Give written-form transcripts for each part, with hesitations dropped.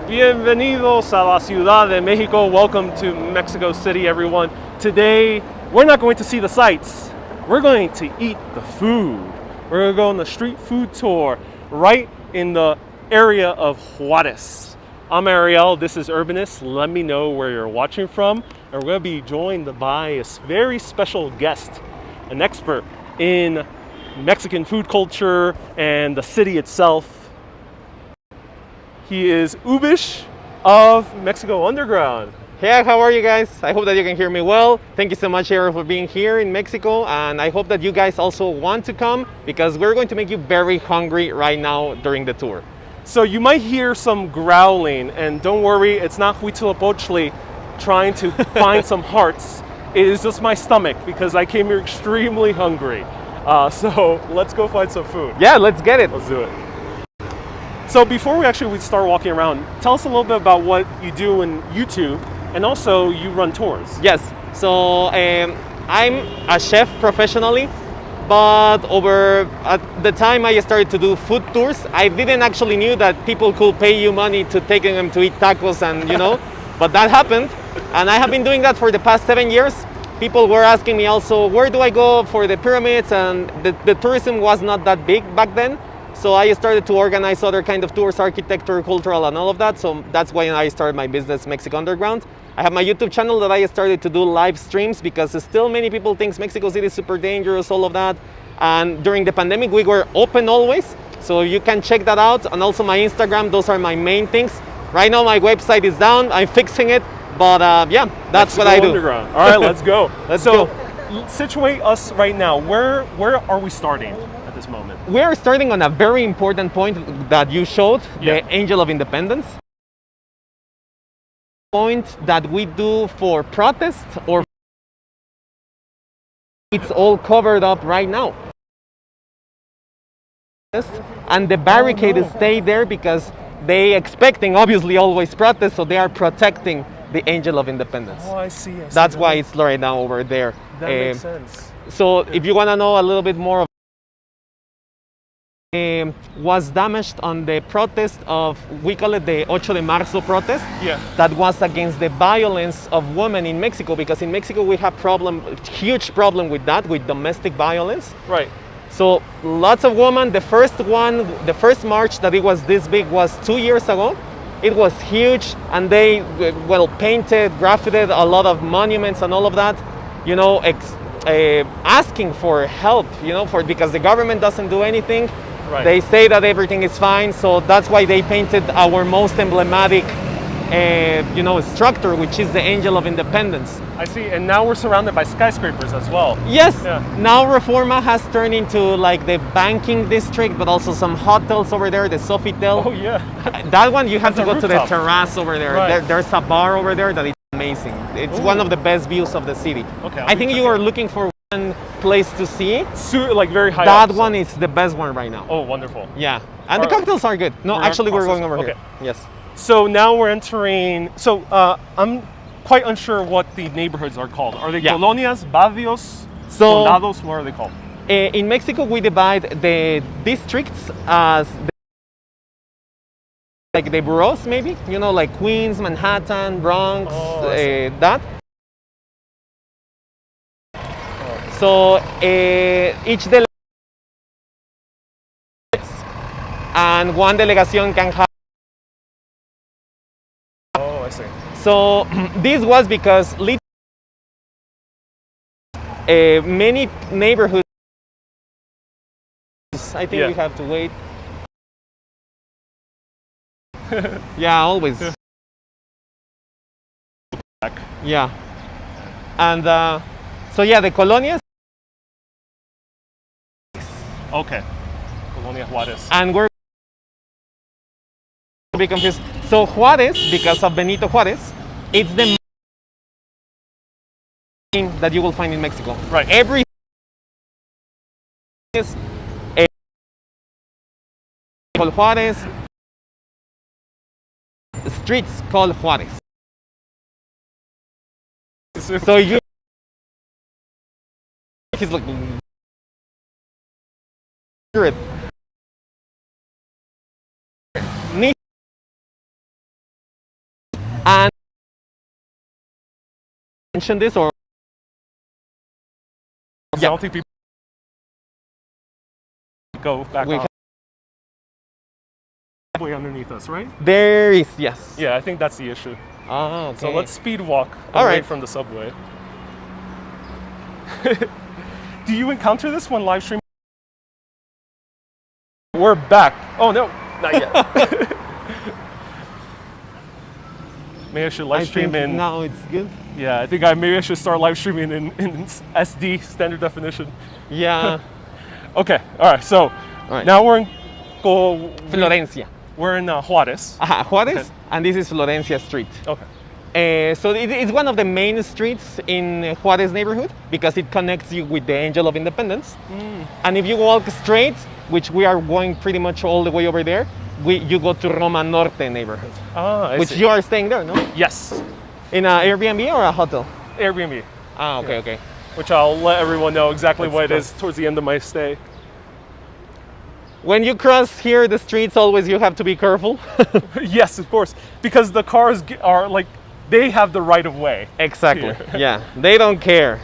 Bienvenidos a la Ciudad de Mexico. Welcome to Mexico City, everyone. Today, we're not going to see the sights. We're going to eat the food. We're going to go on the street food tour right in the area of Juarez. I'm Ariel, this is Urbanist. Let me know where you're watching from. And we're going to be joined by a very special guest, an expert in Mexican food culture and the city itself. He is Ubish of Mexico Underground. Hey, how are you guys? I hope that you can hear me well. Thank you so much, Tero, for being here in Mexico. And I hope that you guys also want to come because we're going to make you very hungry right now during the tour. So you might hear some growling, and don't worry, it's not Huitzilopochtli trying to find some hearts. It is just my stomach because I came here extremely hungry. So let's go find some food. Yeah, let's get it. Let's do it. So before we start walking around, tell us a little bit about what you do in YouTube, and also you run tours. Yes, so I'm a chef professionally, but at the time I started to do food tours, I didn't actually knew that people could pay you money to take them to eat tacos and but that happened. And I have been doing that for the past 7 years. People were asking me also, where do I go for the pyramids? And the tourism was not that big back then. So I started to organize other kind of tours, architecture, cultural, and all of that. So that's why I started my business, Mexico Underground. I have my YouTube channel that I started to do live streams because still many people think Mexico City is super dangerous, all of that. And during the pandemic, we were open always. So you can check that out. And also my Instagram, those are my main things. Right now my website is down, I'm fixing it. But yeah, that's Mexico what I do. Underground. All right, let's go. Let's go. Situate us right now. Where are we starting at this moment? We are starting on a very important point that you showed, the Angel of Independence. Point that we do for protest, or it's all covered up right now. And the barricade stay there because they expecting obviously always protest, so they are protecting the Angel of Independence. Oh, I see. That's why it's right now over there. That makes sense. So if you want to know a little bit more of was damaged on the protest of, we call it the 8 de Marzo protest. Yeah. That was against the violence of women in Mexico, because in Mexico we have huge problem with that, with domestic violence. Right. So lots of women. The first march that it was this big was 2 years ago. It was huge, and they painted, graffitied a lot of monuments and all of that, asking for help, because the government doesn't do anything. Right. They say that everything is fine, so that's why they painted our most emblematic structure, which is the Angel of Independence. I see, and now we're surrounded by skyscrapers as well. Yes, yeah. Now Reforma has turned into like the banking district, but also some hotels over there, the Sofitel. Oh yeah. That one you have That's to go to the rooftop. terrace over there. Right. There's a bar over there that is amazing. It's one of the best views of the city. Okay, I think you are looking for one place to see. Like very high That up, one is the best one right now. Oh, wonderful. Yeah, and the cocktails are good. No, actually we're going over here. Yes. So now we're entering, I'm quite unsure what the neighborhoods are called. Are they colonias, barrios, condados? What are they called? In Mexico, we divide the districts as like the boroughs, maybe, like Queens, Manhattan, Bronx, that. So each delegation and one delegation can have. Oh, I see. So this was because many neighborhoods, I think we have to wait. Yeah, always. Yeah. And the colonias. Okay. Colonia Juarez. And we're to be confused. So Juarez, because of Benito Juarez, it's the main that you will find in Mexico. Right. Every is called Juarez. Streets called Juarez. So you, he's like, And mention this or I don't think people go back we on. Way underneath us, right? there is, yes. Yeah, I think that's the issue. Ah, okay. So let's speed walk All away right. from the subway. Do you encounter this when live streaming? We're back. Oh no, not yet. Maybe I should live I stream think in. now it's good. Yeah, I think maybe I should start live streaming in SD, standard definition. Yeah. Okay, all right. So right. now we're in Florencia. we're in Juarez. Juarez, Okay. and this is Florencia Street. Okay. So it's one of the main streets in Juarez neighborhood because it connects you with the Angel of Independence. And if you walk straight, which we are going pretty much all the way over there, you go to Roma Norte neighborhood, Ah, I which see. you are staying there, no? Yes, In an Airbnb or a hotel? Airbnb, Ah, okay, Yeah. okay. which I'll let everyone know exactly what it Let's is towards the end of my stay. When you cross here the streets, always you have to be careful. Yes, of course, because the cars are like they have the right of way. Exactly. Here. Yeah, they don't care.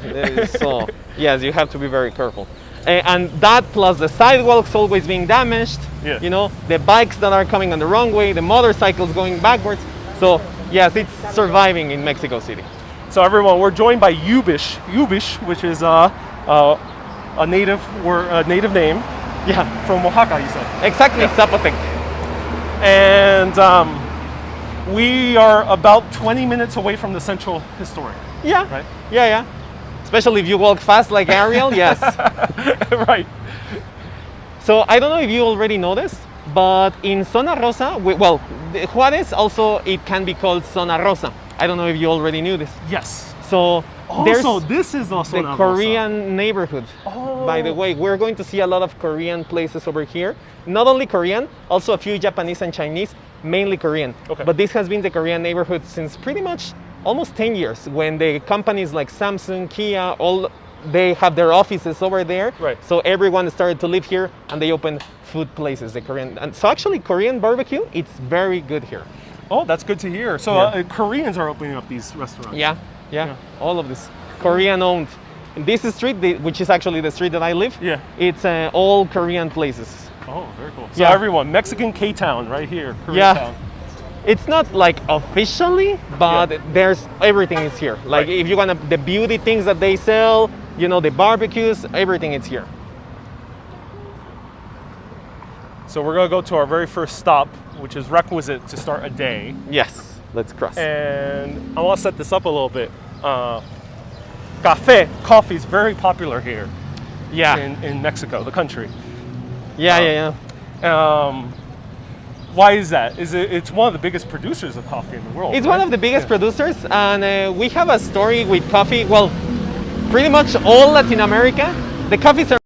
So yes, you have to be very careful. And that plus the sidewalks always being damaged. Yeah. You know, the bikes that are coming on the wrong way, the motorcycles going backwards. So yes, it's surviving in Mexico City. So everyone, we're joined by Ubish, which is a native name Yeah, from Oaxaca, you said. exactly. Zapotec. And we are about 20 minutes away from the Central Historic. Yeah. Right. Yeah, yeah. Especially if you walk fast like Ariel. Yes. Right. So I don't know if you already know this, but in Zona Rosa, Juarez also it can be called Zona Rosa. I don't know if you already knew this. Yes. So Also, this is also the Korean neighborhood. Oh. By the way, we're going to see a lot of Korean places over here. Not only Korean, also a few Japanese and Chinese, mainly Korean. Okay. But this has been the Korean neighborhood since pretty much almost 10 years when the companies like Samsung, Kia, they have their offices over there. Right. So everyone started to live here and they opened food places, the Korean. And so actually Korean barbecue, it's very good here. Oh, that's good to hear. So Yeah. Koreans are opening up these restaurants. Yeah. All of this. Korean owned. This street, which is actually the street that I live, Yeah. it's all Korean places. Oh, very cool. So Yeah. everyone, Mexican K-Town right here, Koreatown. Yeah. It's not like officially, but there's everything is here. Like Right. if you want the beauty things that they sell, you know, the barbecues, everything is here. So we're gonna go to our very first stop, which is requisite to start a day. Yes, let's cross. And I want to set this up a little bit. Coffee is very popular here Yeah, in Mexico, the country. yeah. Why is that? It's one of the biggest producers of coffee in the world. It's right? one of the biggest producers, and we have a story with coffee. Well, pretty much all Latin America, the coffees are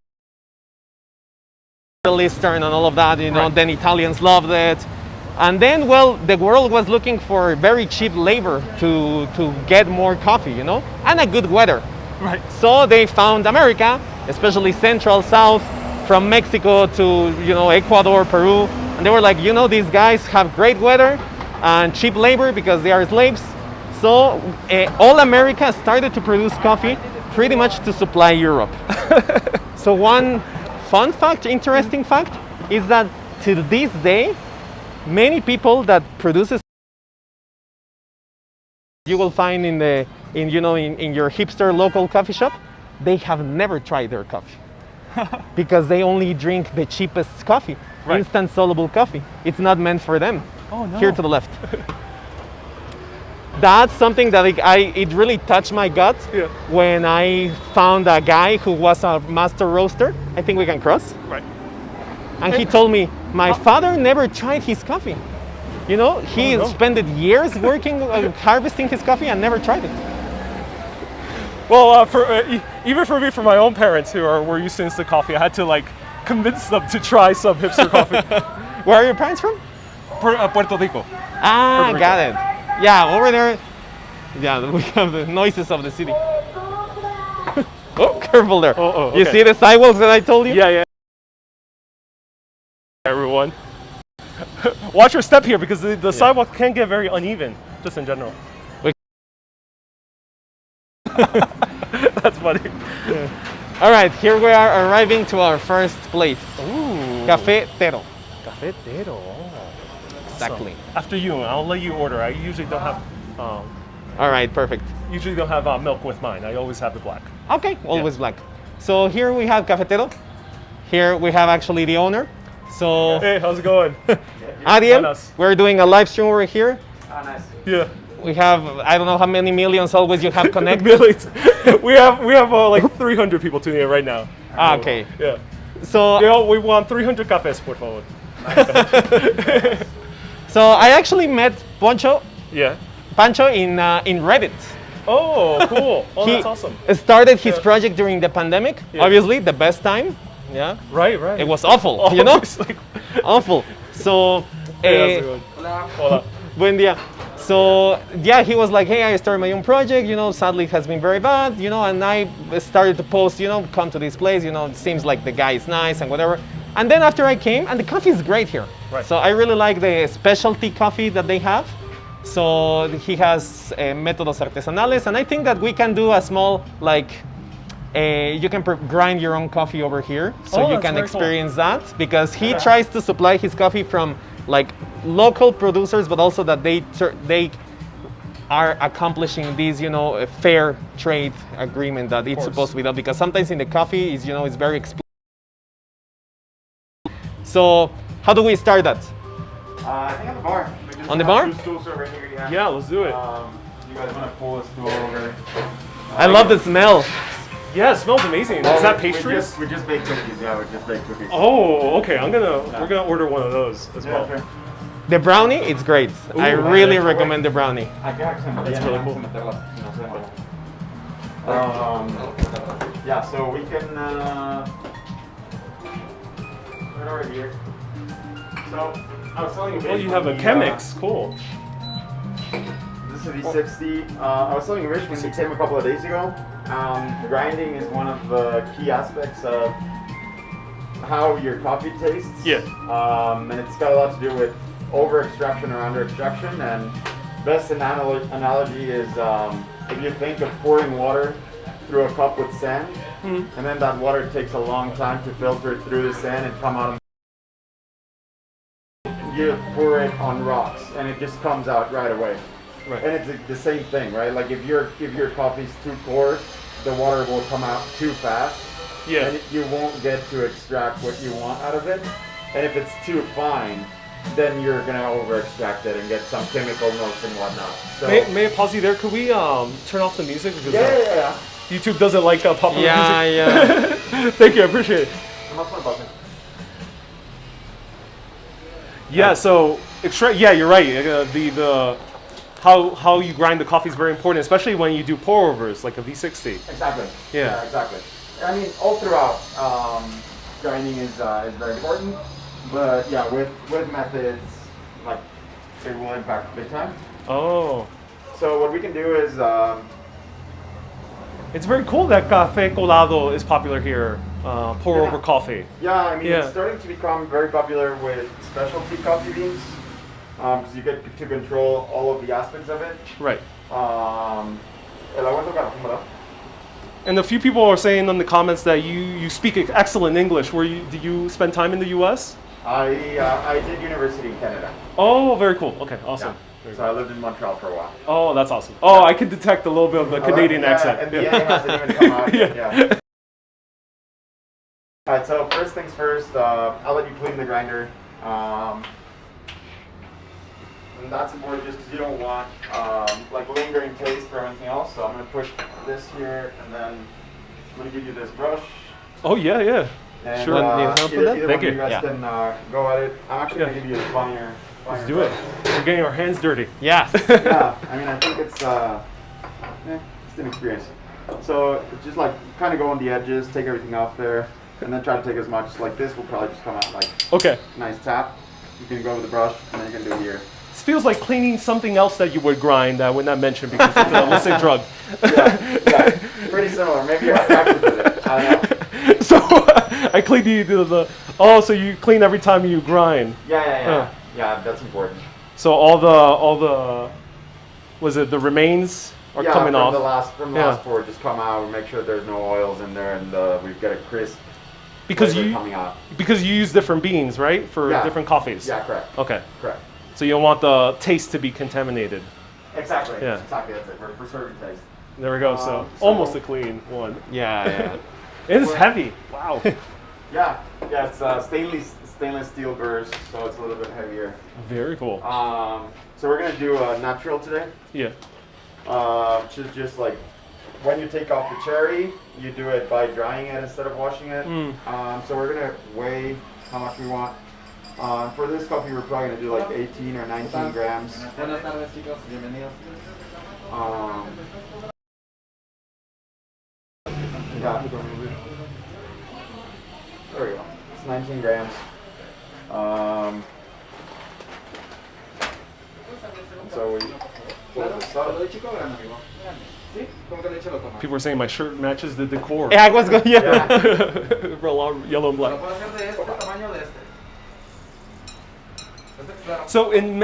Eastern and all of that. You know, Right. then Italians loved it, and then the world was looking for very cheap labor to get more coffee. You know, and a good weather. Right. So they found America, especially Central, South, from Mexico to Ecuador, Peru, and they were like, these guys have great weather and cheap labor because they are slaves. So all America started to produce coffee pretty much to supply Europe. So one fun fact, interesting fact, is that to this day, many people that produces you will find in your hipster local coffee shop, they have never tried their coffee because they only drink the cheapest coffee, Right. instant soluble coffee. It's not meant for them. Oh no. Here to the left. That's something that it really touched my gut Yeah. when I found a guy who was a master roaster. I think we can cross. Right. And he told me, my father never tried his coffee. He Oh, no. spent years working, harvesting his coffee and never tried it. Well, even for me, for my own parents who were used to instant coffee, I had to convince them to try some hipster coffee. Where are your parents from? Puerto Rico. Ah, Puerto Rico. got it. Yeah, over there. Yeah, we have the noises of the city. Oh, careful there. Oh, You okay. see the sidewalks that I told you? Yeah. Everyone, watch your step here because the sidewalk can get very uneven. just in general. We- That's funny. All right, here we are arriving to our first place. Ooh. Café Tero. Café Tero. Exactly. So, after you, I'll let you order. I usually don't have. All right, perfect. Usually don't have milk with mine. I always have the black. Okay, always black. So here we have Cafetero. Here we have actually the owner. So Hey, how's it going? Ariel, Buenas. we're doing a live stream over here. Oh, nice. Yeah. We have, I don't know how many millions always you have connected. Millions. we have like 300 people tuning in right now. Okay. Yeah. So We want 300 cafés, por favor. so I actually met Pancho Yeah. in Reddit. Oh, cool. Oh, He that's awesome. started his Yeah. project during the pandemic. Yeah. Obviously, the best time. Yeah. Right, right. It was awful, Oh, you know? it's like- Awful. So, Hey, how's it going? Hola. Hola. buen día. So yeah, he was like, hey, I started my own project, you know, sadly it has been very bad, you know, and I started to post, you know, come to this place, you know, it seems like the guy is nice and whatever. And then after I came, and the coffee is great here. Right. So I really like the specialty coffee that they have. So he has métodos artesanales, and I think that we can do a small, like, you can grind your own coffee over here, so Oh, you that's can very cool. experience that, because he Yeah. tries to supply his coffee from like local producers, but also that they are accomplishing this, you know, a fair trade agreement that it's course. supposed to be done. Because sometimes in the coffee is, you know, it's very expensive. So how do we start that? I think on the bar. We just On the have bar? 2 stools over here. Yeah. Yeah, let's do it. You guys want to pull a stool over? I love the smell. Yeah, it smells amazing. Is that pastries? We just baked cookies. Yeah, we just baked cookies. Oh, okay. We're gonna order one of those as well. sure. The brownie, it's great. I Ooh, really that's recommend the brownie. That's really cool. Yeah, so we can put it over here. So I was telling you. Well, you have a Chemex. Cool. This is a V60. I was telling you, Rich, when you came a couple of days ago, grinding is one of the key aspects of how your coffee tastes. Yeah. And it's got a lot to do with over extraction or under extraction. And best analogy is if you think of pouring water through a cup with sand, and then that water takes a long time to filter through the sand and come out. You pour it on rocks, and it just comes out right away. Right. And it's the same thing, right? Like if your coffee's too coarse, the water will come out too fast. Yeah. And you won't get to extract what you want out of it. And if it's too fine, then you're gonna over extract it and get some chemical notes and whatnot. So May I pause you there? Could we turn off the music? Because yeah. YouTube doesn't like popular Yeah, music. yeah. Thank you, I appreciate it. I'm not button. Yeah, so yeah, you're right. The how you grind the coffee is very important, especially when you do pour overs like a V60. Exactly. Yeah. Exactly. I mean, all throughout, grinding is very important. But yeah, with methods, like it will impact big time. Oh, So what we can do is, it's very cool that café colado is popular here. Pour Yeah. over coffee. yeah, I mean, Yeah. it's starting to become very popular with specialty coffee beans, because you get to control all of the aspects of it. Right. El agua toca, ¿verdad? And a few people are saying in the comments that you speak excellent English. Did you spend time in the U.S.? I did university in Canada. Oh, very cool. Okay, awesome. Yeah. Very So I lived in Montreal for a while. Oh, that's awesome. Oh, I can detect a little bit of the Canadian Yeah, accent. And the A hasn't even come out yet. Yeah. All right, so first things first, I'll let you clean the grinder. And that's important just because you don't want like lingering taste or anything else. So I'm going to push this here, and then I'm going to give you this brush. Oh, yeah, yeah. And, Sure. Need help with either, that? either Thank one of you. you guys Yeah. can go at it. I'm actually Yeah. going to give you a finer Let's do it. We're getting our hands dirty. Yes. Yeah, I mean, I think it's it's an experience. So just like kind of go on the edges, take everything off there, and then try to take as much. Like this will probably just come out like Okay. nice tap. You can go with the brush, and then you can do here. This feels like cleaning something else that you would grind that I would not mention because it's an illicit drug. Yeah, pretty similar. Maybe you're practice with it. I don't know. So I clean the oh, so you clean every time you grind. Yeah. Huh. Yeah, that's important. So all the Was it the remains are yeah, coming off? From the last pour, just come out and make sure there's no oils in there, and we've got a crisp because flavor you coming out. because you use different beans, right, for different coffees. Yeah, correct. Okay. Correct. So you don't want the taste to be contaminated. Exactly. Yeah. Exactly. That's it. We're serving taste. There we go. So almost a clean one. Yeah. It is heavy. Wow. Yeah. It's stainless steel burrs, so it's a little bit heavier. Very cool. So we're gonna do a natural today. Yeah. Which is just like when you take off the cherry, you do it by drying it instead of washing it. So we're gonna weigh how much we want. For this coffee, we're probably gonna do like 18 or 19 grams. Buenas tardes, chicos. Bienvenidos. Yeah. There we go. It's 19 grams. So we pull this ¿Lo up. de chico o grande, amigo? ¿Sí? ¿Cómo que leche lo toma? People are saying my shirt matches the decor. Yeah, I was going. Yeah. Yellow and Lo black. puedo hacer de este tamaño o de este. Claro. So in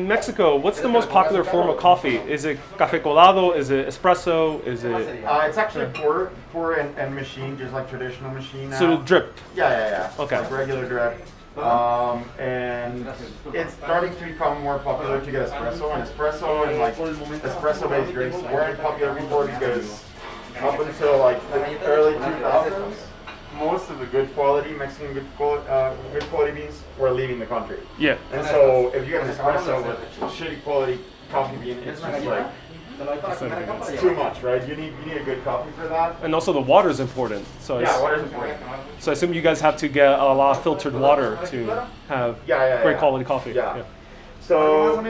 Mexico, what's the most popular form of coffee? Is it café colado? Is it espresso? Is it It's actually pour and machine, just like traditional machine now. so drip? Yeah. Okay. Like regular drip. And it's starting to become more popular to get espresso, and like espresso-based drinks weren't popular before because up until like the early 2000s, most of the good quality Mexican good quality beans were leaving the country. Yeah. And so if you get an espresso with shitty quality coffee bean, it's just like it's too much, right? You need a good coffee for that. And also the water is important. So Yeah, water's important. So I assume you guys have to get a lot of filtered water to have great quality coffee. Yeah. So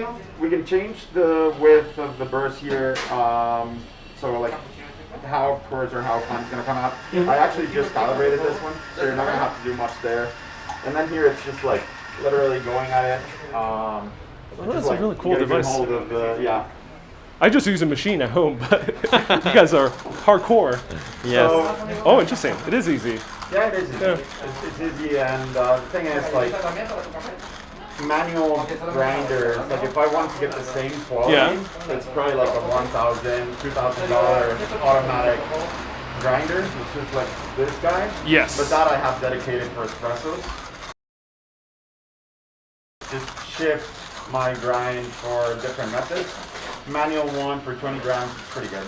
we can change the width of the burst here. So like how it pours or how fun's gonna come out. I actually just calibrated this one, so you're not gonna have to do much there. And then here it's just like literally going at it. That's a really cool get a good device. hold of the, I just use a machine at home, but you guys are hardcore. Yes. So, Oh, interesting. It is easy. yeah, it is easy. Yeah. It's easy, and the thing is, like, manual grinders, like if I want to get the same quality, it's probably like a $1,000, $2,000 automatic grinder, which is like this guy. Yes. But that I have dedicated for espressos. Just shift my grind for different methods. Manual one for 20 grams is pretty good.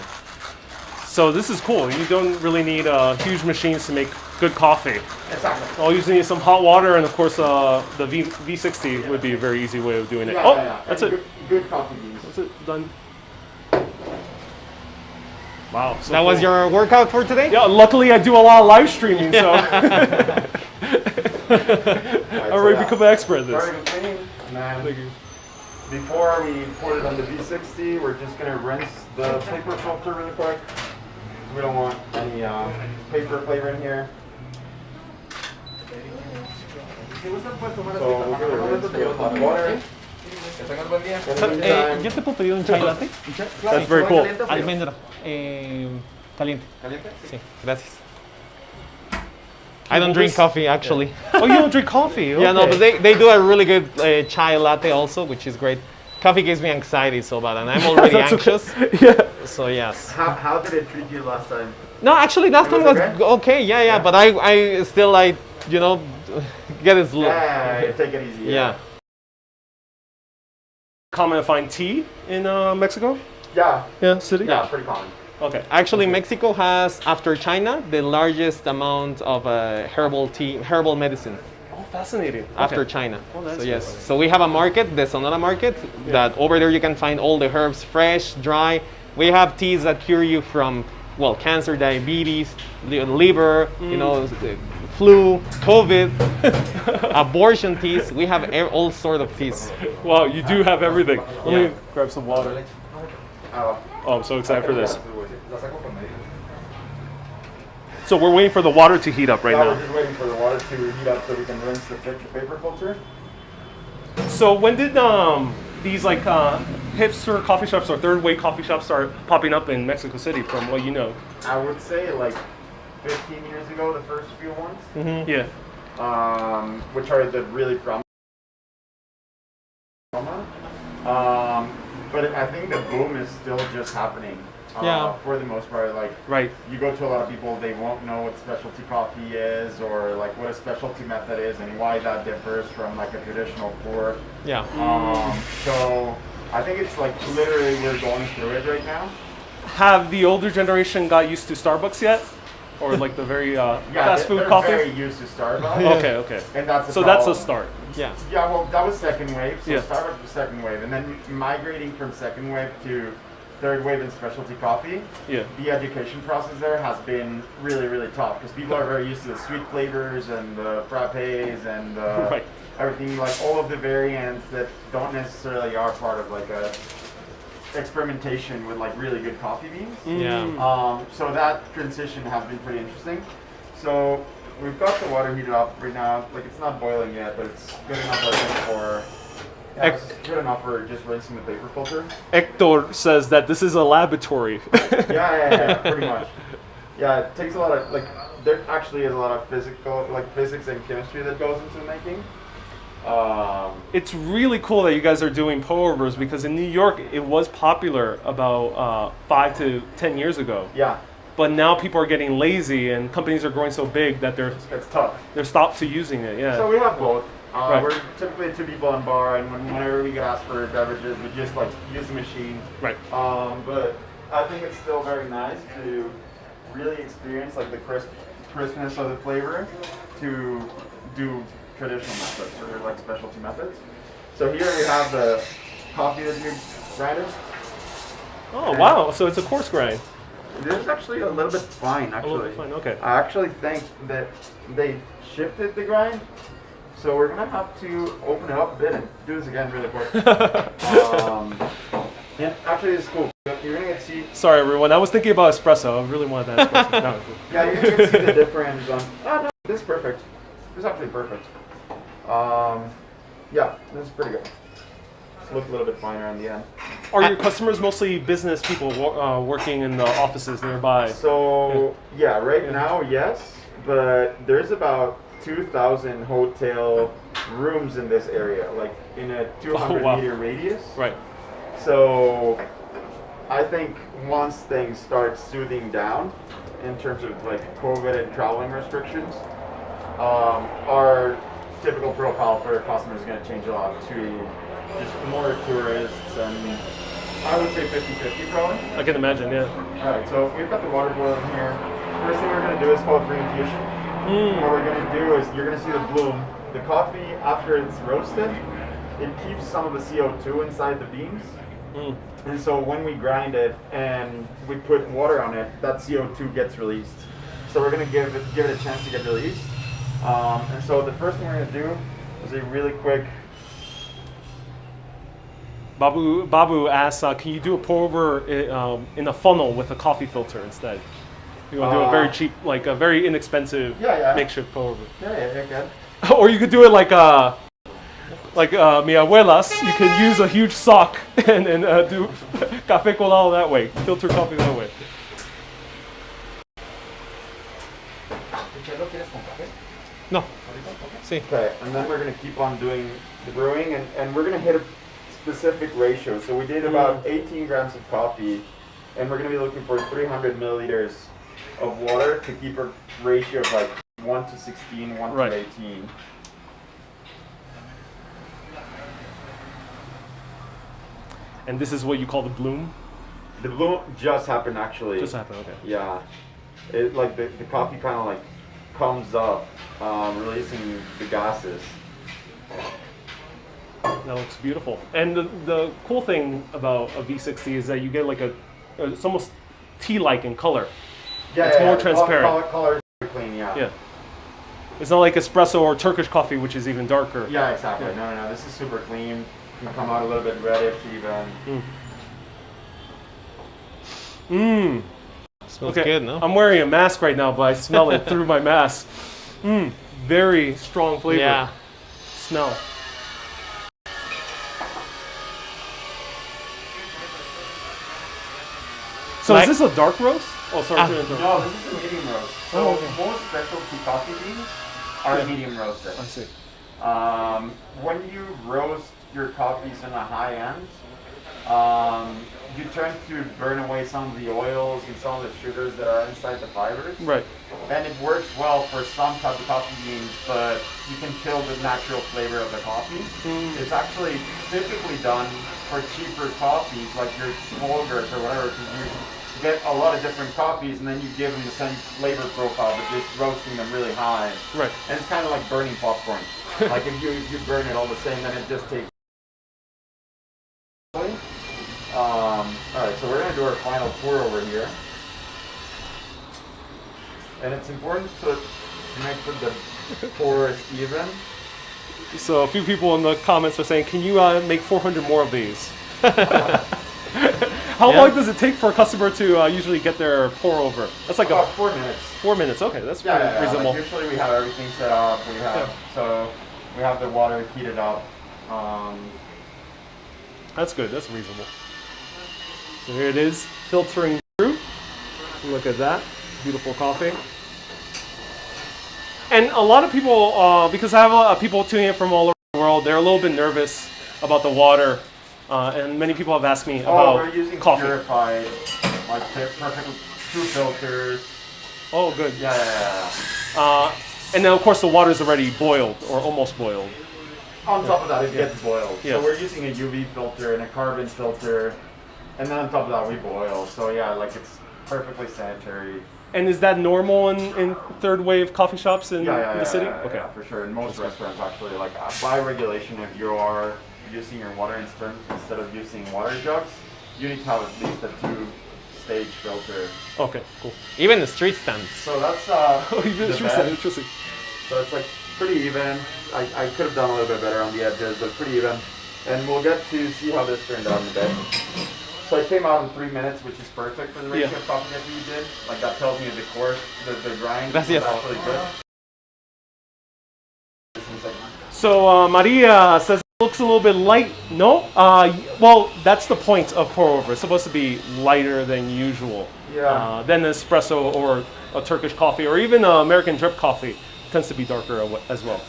So this is cool. You don't really need huge machines to make good coffee. Exactly. All you just need is some hot water, and of course the V60 would be a very easy way of doing it. That's it. Good coffee beans. That's it. Done. Wow. So That was cool. your workout for today? Yeah. Luckily, I do a lot of live streaming, so I already become an expert at this. Starting to clean, and then Thank you. before we put it on the V60, we're just gonna rinse the paper filter really quick. We don't want any paper flavor in here. So we'll give it a rinse with hot water. Que tengas buen día. In the meantime, ¿Yo te puedo pedir un chai latte? That's very cool. ¿Caliente o frío? Almendra. Caliente. ¿Caliente? Sí, gracias. I don't drink coffee actually. Oh, you don't drink coffee? Yeah, no, Okay. but they do a really good chai latte also, which is great. Coffee gives me anxiety so bad, and I'm already That's anxious. okay. Yeah. So yes. how did it treat you last time? No, actually, last It time was was okay. Yeah. But I still get it slow. Yeah, take it easy. Yeah. Common to find tea in Mexico? Yeah, Yeah, city? yeah, pretty common. Okay. Actually, Mexico has, after China, the largest amount of herbal medicine Oh, fascinating. after Okay. China. Oh, that's So yes, so we have a market, the Sonora market, that over there you can find all the herbs, fresh, dry. We have teas that cure you from, well, cancer, diabetes, liver, the flu, COVID, abortion teas. We have all sort of teas. Wow, you do have everything. Let Yeah. me grab some water. Oh, Oh, I'm so excited for this. La saco con medida. So we're waiting for the water to heat up right Now we're now. just waiting for the water to heat up so we can rinse the paper filter. So when did these like hipster coffee shops or third wave coffee shops start popping up in Mexico City, from what you know? I would say like 15 years ago, the first few ones, Yeah. which are the really prominent. but I think the boom is still just happening. Yeah. For the most part, like Right. you go to a lot of people, they won't know what specialty coffee is or like what a specialty method is and why that differs from like a traditional pour. Yeah. So I think it's like literally we're going through it right now. Have the older generation got used to Starbucks yet? Or like the very fast food they're coffee? very used to Starbucks. Okay, okay. And that's a So that's a problem. start. Yeah. Yeah, well, that was second wave. So Yeah. Starbucks was second wave, and then migrating from second wave to third wave in specialty coffee. Yeah. The education process there has been really, really tough because people are very used to the sweet flavors and the frappes and Right. everything, like all of the variants that don't necessarily are part of like a experimentation with like really good coffee beans. Yeah. So that transition has been pretty interesting. So we've got the water heated up right now. Like it's not boiling yet, but it's good enough I think for it's good enough for just rinsing the paper filter. Hector says that this is a laboratory. Yeah, pretty much. Yeah, it takes a lot of like there actually is a lot of physics and chemistry that goes into making. It's really cool that you guys are doing pour-overs because in New York it was popular about 5 to 10 years ago. Yeah, But now people are getting lazy and companies are growing so big that it's tough. they're stopped to using it. Yeah. So we have both. Right. We're typically two people in bar, and whenever we get asked for beverages, we just like use the machine. Right. But I think it's still very nice to really experience like the crispness of the flavor to do traditional methods or like specialty methods. So here we have the coffee that you grinded. Oh wow! So it's a coarse grind. It is actually a little bit fine, actually. A little bit fine. Okay. I actually think that they shifted the grind, so we're gonna have to open it up a bit and do this again really quick. Yeah, actually, it's cool. You're gonna get to see. Sorry everyone. I was thinking about espresso. I really wanted that espresso. No. Yeah, you're gonna get to see the difference. Oh no, this is perfect. This is actually perfect. Yeah, this is pretty good. Just look a little bit finer on the end. Are your customers mostly business people working in the offices nearby? So yeah, right now yes, but there's about 2,000 hotel rooms in this area, like in a 200 wow. meter radius. Right. So I think once things start soothing down in terms of like COVID and traveling restrictions, our typical profile for customers is going to change a lot to just more tourists and I would say 50-50 probably. I can imagine. Yeah. Alright, so we've got the water boiling here. First thing we're going to do is called green fusion. What we're going to do is you're going to see the bloom. The coffee, after it's roasted, it keeps some of the CO2 inside the beans. And so when we grind it and we put water on it, that CO2 gets released. So we're going to give it a chance to get released. And so the first thing we're going to do is a really quick. Babu asks, can you do a pour over in a funnel with a coffee filter instead? You want to do a very cheap, like a very inexpensive makeshift pour over. Yeah, Or you could do it like mi abuelas. You can use a huge sock and do café colado that way, filter coffee that way. No. See. Okay, and then we're going to keep on doing the brewing, and we're going to hit a specific ratio. So we did about 18 grams of coffee, and we're going to be looking for 300 milliliters of water to keep a ratio of like 1 to 16, 1 Right. to 18. And this is what you call the bloom? The bloom just happened actually. Just happened, okay. Yeah. It like the coffee kind of like comes up, releasing the gases. That looks beautiful. And the cool thing about a V60 is that you get like it's almost tea-like in color. Yeah, It's more transparent. Color is very clean, yeah. Yeah. It's not like espresso or Turkish coffee, which is even darker. Yeah, exactly. Yeah. No, this is super clean. Can come out a little bit reddish even. Smells Okay, good, no? I'm wearing a mask right now, but I smell it through my mask. Very strong flavor. Yeah. Smell. So Like- is this a dark roast? Oh, sorry to interrupt. No, this is a medium roast. So Oh, okay. most specialty coffee beans are Yeah. medium roasted. I see. When you roast your coffees in a high end, you tend to burn away some of the oils and some of the sugars that are inside the fibers. Right. And it works well for some type of coffee beans, but you can kill the natural flavor of the coffee. It's actually typically done for cheaper coffees, like your Folgers or whatever, because you get a lot of different coffees and then you give them the same flavor profile, but just roasting them really high. Right. And it's kind of like burning popcorn. Like if you burn it all the same, then it just takes. Alright, so we're going to do our final pour over here. And it's important to make sure the pour is even. So a few people in the comments are saying, can you make 400 more of these? How long does it take for a customer to usually get their pour over? That's like about 4 minutes. 4 minutes, okay, that's Yeah, reasonable. like usually we have everything set up. So we have the water heated up. That's good, that's reasonable. So here it is, filtering through. Look at that, beautiful coffee. And a lot of people, because I have people tuning in from all over the world, they're a little bit nervous about the water. And many people have asked me about we're using coffee. purified, like perfect true filters. Oh, good. Yeah. And then of course the water is already boiled or almost boiled. On top of that, it gets boiled. Yeah. So we're using a UV filter and a carbon filter, and then on top of that, we boil. So yeah, like it's perfectly sanitary. And is that normal in third wave coffee shops in the city? Okay. Yeah, for sure. In most restaurants, actually, like by regulation, if you are using your water instead of using water jugs, you need to have at least a 2-stage filter. Okay, cool. Even the street stands. So that's Oh, you the did bed. interesting. So it's like pretty even. I could have done a little bit better on the edges, but pretty even. And we'll get to see how this turned out in a bit. So it came out in 3 minutes, which is perfect for the ratio of coffee that you did. Like that tells me the course, the grind is Gracias. actually good. So Maria says it looks a little bit light. No? Well, that's the point of pour over. It's supposed to be lighter than usual. Yeah. Then espresso or a Turkish coffee or even American drip coffee tends to be darker as well.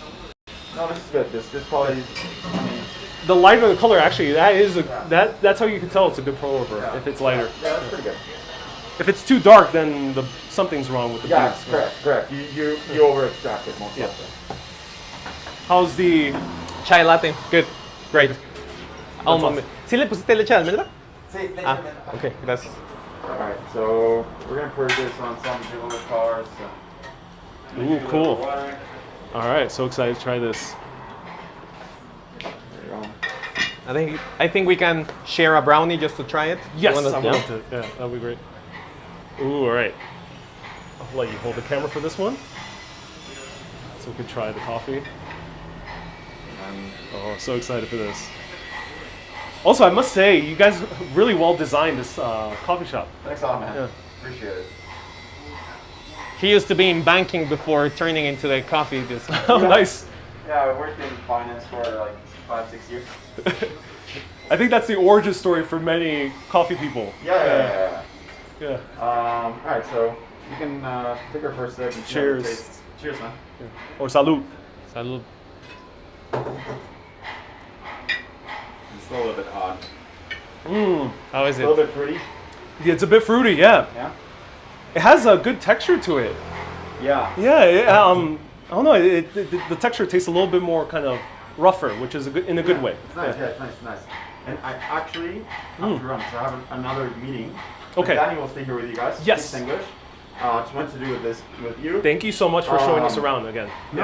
No, this is good. This probably, I mean, The lighter the color, actually, that is that's how you can tell it's a good pour over if it's lighter. Yeah, that's pretty good. If it's too dark, then something's wrong with the Yeah, beans. correct. You over extract it most often. How's the Chai latte. Good. Great. awesome. Almond. ¿Sí le pusiste leche de almendra? Sí, Ah, ok, gracias. Alright, so we're gonna pour this on some silver cars. So. Ooh, cool. Water. All right, so excited to try this. There you go. I think we can share a brownie just to try it. Yes, You wanna- I yeah? want to. Yeah, that'd be great. Ooh, all right. I'll let you hold the camera for this one, so we could try the coffee. Oh, so excited for this. Also, I must say, you guys really well designed this coffee shop. Thanks a lot, man. Yeah. Appreciate it. He used to be in banking before turning into the coffee business. Oh, nice. Yeah, I worked in finance for like 5-6 years. I think that's the origin story for many coffee people. Yeah. Yeah. Alright, so you can take our first sip. And see how it Cheers. tastes. Cheers, man. Or salud. Salud. It's a little bit odd. How is A it? little bit fruity. Yeah, it's a bit fruity. Yeah. Yeah. It has a good texture to it. Yeah. Yeah. I don't know. The texture tastes a little bit more kind of rougher, which is in a good way. It's nice. Yeah, it's nice. And I actually have to run, so I have another meeting. Okay. Danny will stay here with you guys. Yes. Speaks English. Just wanted to do with this with you. Thank you so much for showing us around again. No.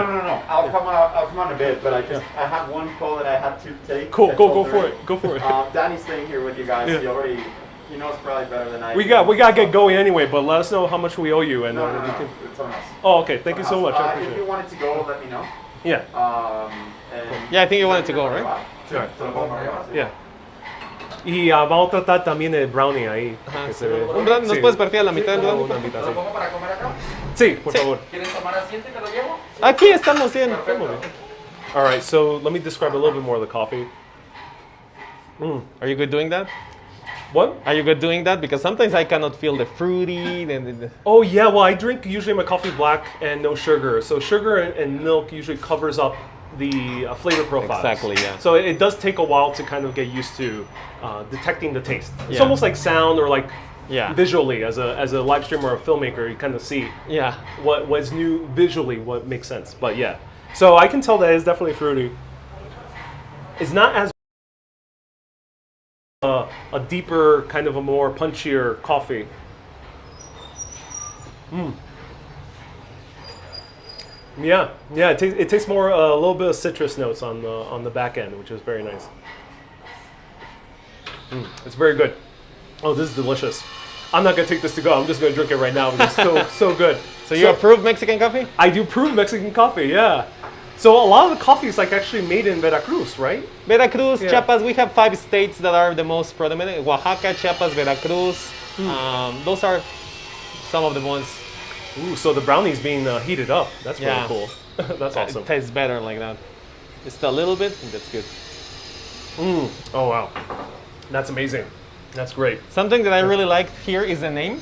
I'll come on a bit, but I have one call that I had to take. Cool. at Go 12:30. for it. Go for it. Danny's staying here with you guys. Yeah. He knows probably better than I. We do. got to get going anyway, but let us know how much we owe you, and No, we can. it's on us. Oh, okay. Thank you so much. I If appreciate you it. wanted to go, let me know. Yeah. And Yeah, I think you wanted to go, right? Sure. So, both of us. Yeah. Y vamos a tratar también el brownie ahí. Ajá. que se ve. ¿Un brownie? ¿Nos Sí. puedes partir a la mitad del brownie? Una mitad, ¿Lo sí. pongo para comer acá? Sí, por favor. ¿Quieren tomar asiento y te lo llevo? Aquí estamos bien. All right, so let me describe a little bit more of the coffee. Are you good doing that? What? Are you good doing that? Because sometimes I cannot feel the fruity. Oh yeah, well I drink usually my coffee black and no sugar. So sugar and milk usually covers up the flavor profiles. Exactly, yeah. So it does take a while to kind of get used to detecting the taste. It's Yeah. almost like sound or like Yeah. visually as a live streamer or a filmmaker, you kind of see Yeah. what's new visually, what makes sense. But yeah, so I can tell that it's definitely fruity. It's not as a deeper, kind of a more punchier coffee. Yeah, it tastes more a little bit of citrus notes on the back end, which is very nice. It's very good. Oh, this is delicious. I'm not gonna take this to go. I'm just gonna drink it right now because it's so good. So you approve Mexican coffee? I do prove Mexican coffee, yeah. So a lot of the coffee is like actually made in Veracruz, right? Veracruz, Yeah. Chiapas, we have 5 states that are the most predominant. Oaxaca, Chiapas, Veracruz. Those are some of the ones. Ooh, so the brownie's being heated up. That's really Yeah. cool. That's awesome. It tastes better like that. Just a little bit, and that's good. Oh wow, that's amazing. That's great. Something that I really like here is the name.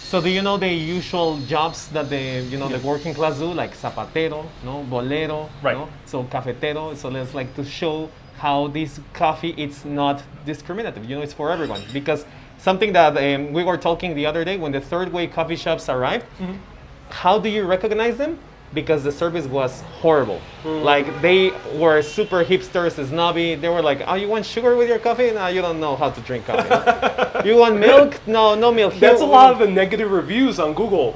So do you know the usual jobs that the the working class do, like zapatero, no, bolero, Right. no? So cafetero. So let's like to show how this coffee it's not discriminative. It's for everyone because something that we were talking the other day when the third way coffee shops arrived. How do you recognize them? Because the service was horrible. Like they were super hipsters, snobby. They were like, "Oh, you want sugar with your coffee? No, you don't know how to drink coffee. You want milk? No, no milk." That's a lot of the negative reviews on Google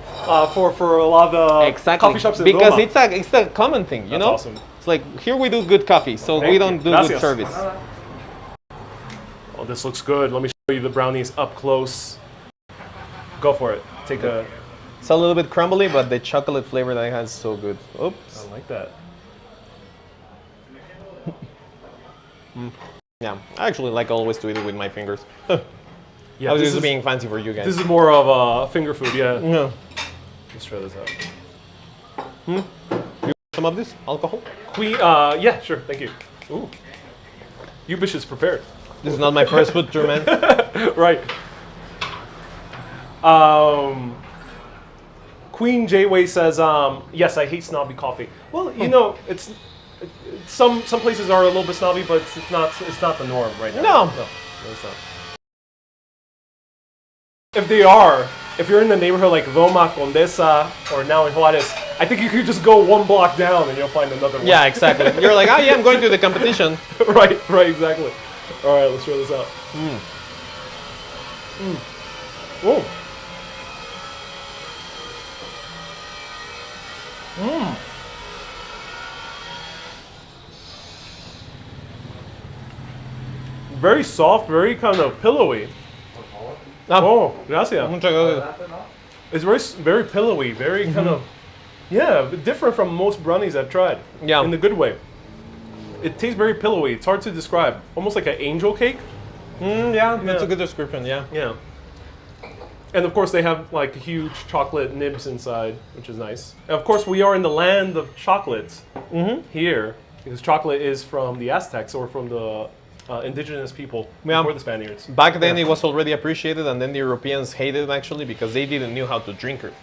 for a lot of the Exactly. coffee shops in because Roma. it's a common thing, you That's know. awesome. It's like here we do good coffee, so Thank we you. don't do Gracias. good service. Oh, this looks good. Let me show you the brownies up close. Go for it. Take a. It's a little bit crumbly, but the chocolate flavor that it has is so good. Oops. I like that. Yeah, I actually like always to eat it with my fingers. Yeah, I was this just is, being fancy for you guys. this is more of a finger food. Yeah. Yeah. Let's try this out. Some of this alcohol. Queen. Yeah, sure. Thank you. Ooh. Ubish is prepared. This is not my first food tour, man. Right. Queen Jayway says, yes, I hate snobby coffee. Well, it's some places are a little bit snobby, but it's not the norm right now. No. No, it's not. If you're in the neighborhood like Roma, Condesa, or now in Juarez, I think you could just go one block down and you'll find another one. Yeah, exactly. You're like, oh yeah, I'm going to the competition. right, exactly. All right, let's try this out. Oh. Very soft, very kind of pillowy. Oh, gracias. Muchas gracias. It's very pillowy, very kind of, different from most brownies I've tried. Yeah. In the good way. It tastes very pillowy. It's hard to describe. Almost like an angel cake. Yeah, that's a good description. Yeah. Yeah. And of course they have like huge chocolate nibs inside, which is nice. And of course we are in the land of chocolates here, because chocolate is from the Aztecs or from the indigenous people Yeah. before the Spaniards. Back then it was already appreciated, and then the Europeans hated it actually because they didn't know how to drink it.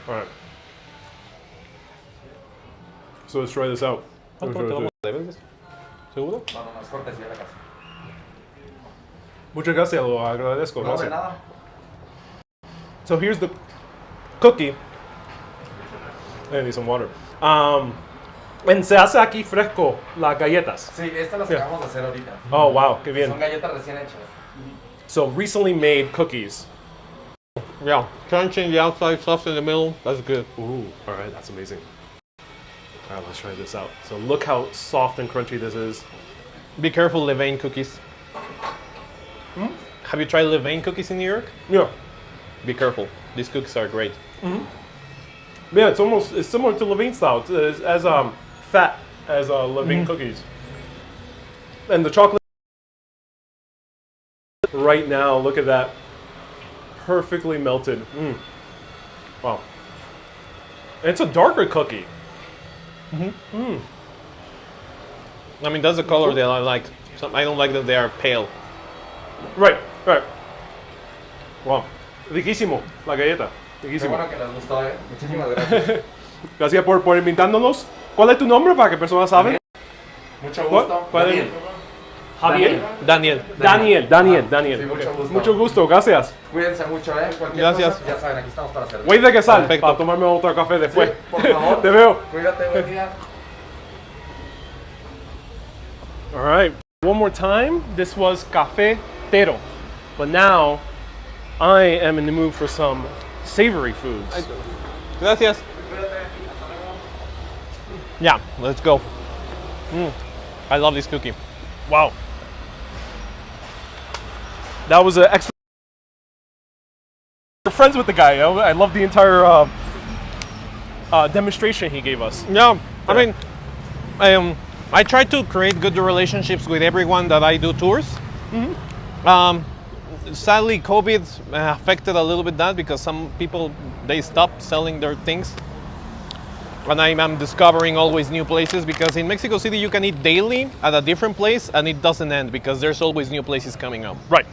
All right. So let's try this out. ¿Seguro? No, es cortesía de la casa. Muchas gracias, lo agradezco. No, de Gracias. nada. So here's the cookie. I need some water. En se hace aquí fresco las galletas. Sí, estas las acabamos de hacer ahorita. Oh wow, qué bien. Son galletas recién hechas. So recently made cookies. Yeah, crunchy in the outside, soft in the middle. That's good. Ooh, all right, that's amazing. All right, let's try this out. So look how soft and crunchy this is. Be careful, Levain cookies. Have you tried Levain cookies in New York? Yeah, Be careful. These cookies are great. yeah, it's similar to Levine style. It's as fat as Levine cookies. And the chocolate right now, look at that, perfectly melted. Wow. And it's a darker cookie. I mean, that's the color that I like. I don't like that they are pale. Right. Wow. Riquísimo, la galleta. Qué Riquísimo. bueno que les gustó, Muchísimas gracias. Gracias por invitándonos. ¿Cuál es tu nombre para que personas saben? Mucho gusto. ¿Cuál es? Daniel. Javier. Daniel. Daniel. Sí, mucho gusto. Mucho gusto, gracias. Cuídense mucho, Cualquier Gracias. cosa, ya saben, aquí estamos para servir. Wait de que sal, Perfecto. para tomarme otro café después. Sí, por favor. Te veo. Cuídate, buen día. All right. One more time. This was Café Tero. But now I am in the mood for some savory foods. Gracias. Yeah, let's go. I love this cookie. Wow. That was an excellent. We're friends with the guy. I love the entire demonstration he gave us. Yeah, I mean, I try to create good relationships with everyone that I do tours. Sadly, COVID affected a little bit that because some people, they stopped selling their things. And I'm discovering always new places because in Mexico City you can eat daily at a different place and it doesn't end because there's always new places coming up. Right.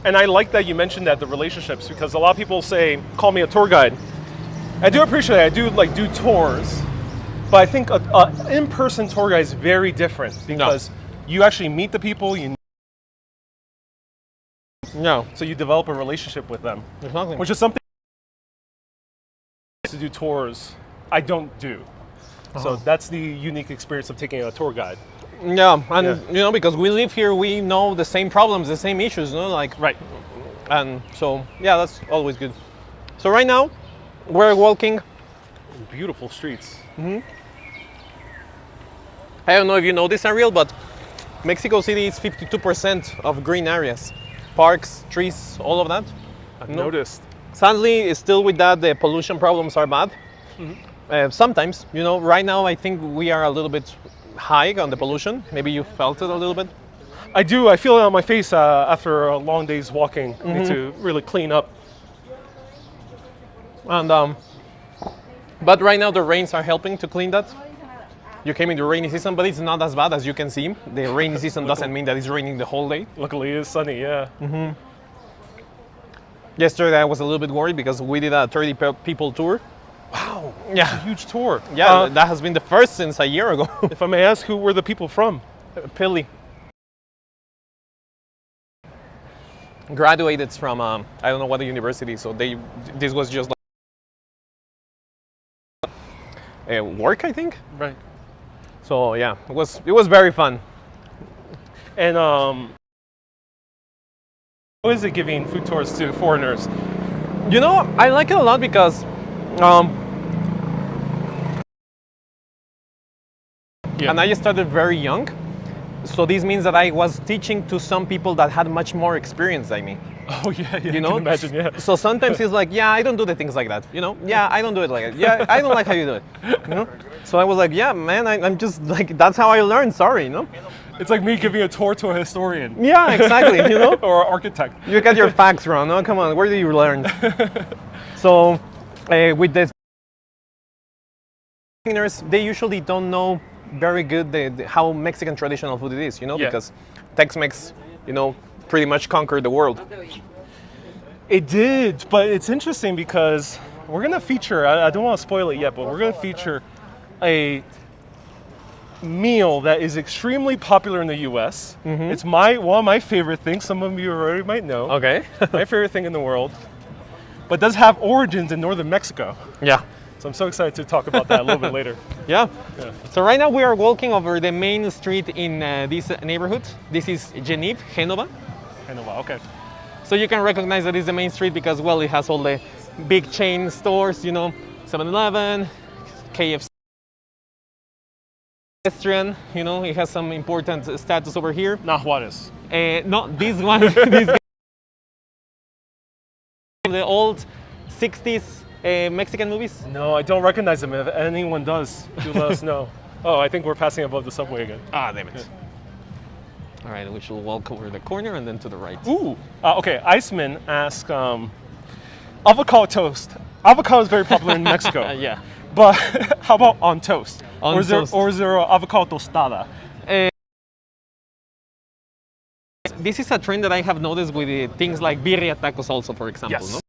And I like that you mentioned that, the relationships, because a lot of people say, call me a tour guide. I do appreciate it. I do do tours, but I think a in-person tour guide is very different because you actually meet the people, No, so you develop a relationship with them, exactly. which is something to do tours I don't do. So that's the unique experience of taking a tour guide. Yeah, and you know, because we live here, we know the same problems, the same issues, you know, like, Right. and so yeah, that's always good. So right now, we're walking. Beautiful streets. I don't know if you know this, Ariel, but Mexico City is 52% of green areas, parks, trees, all of that. I've No. noticed. Sadly, still with that, the pollution problems are bad. Sometimes, you know, right now I think we are a little bit high on the pollution. Maybe you felt it a little bit. I do. I feel it on my face after a long day's walking. I need to really clean up. And but right now the rains are helping to clean that. You came in the rainy season, but it's not as bad as you can see. The rainy season doesn't mean that it's raining the whole day. Luckily, it's sunny. Yeah. Yesterday I was a little bit worried because we did a 30 people tour. Wow. Yeah. It's a huge tour. Yeah, that has been the first since a year ago. If I may ask, who were the people from? Pili. Graduated from I don't know what university, so this was just like work, I think. Right. So yeah, it was very fun. And how is it giving food tours to foreigners? You know, I like it a lot because and I started very young. So this means that I was teaching to some people that had much more experience than me. Oh yeah, You know? I can imagine, yeah. So sometimes it's like, yeah, I don't do the things like that. You know, yeah, I don't do it like that. Yeah, I don't like how you do it. You know. So I was like, yeah, man, I'm just like, that's how I learned. Sorry, you know. It's like me giving a tour to a historian. Yeah, exactly. You know. Or an architect. You get your facts wrong. No, come on, where did you learn? So with the foreigners, they usually don't know very good how Mexican traditional food it is, you know, Yeah. because Tex-Mex, you know, pretty much conquered the world. It did, but it's interesting because we're gonna feature, I don't want to spoil it yet, but we're gonna feature a meal that is extremely popular in the US. It's one of my favorite things. Some of you already might know. Okay. My favorite thing in the world, but does have origins in northern Mexico. Yeah. So I'm so excited to talk about that a little bit later. Yeah. So right now we are walking over the main street in this neighborhood. This is Geneva. I know, wow, okay. So you can recognize that it's the main street because, well, it has all the big chain stores, you know, 7-Eleven, KFC, pedestrian, you know, it has some important status over here. Not Juarez. No, this one, this guy, the old 60s Mexican movies. No, I don't recognize them. If anyone does, do let us know. Oh, I think we're passing above the subway again. Ah, damn it. All right, we should walk over the corner and then to the right. Ooh. Okay, Iceman asked, avocado toast. Avocado is very popular in Mexico. Yeah. But how about on toast? On toast. Or is there avocado tostada? This is a trend that I have noticed with things like Birria Tacos also, for example. Yes. No?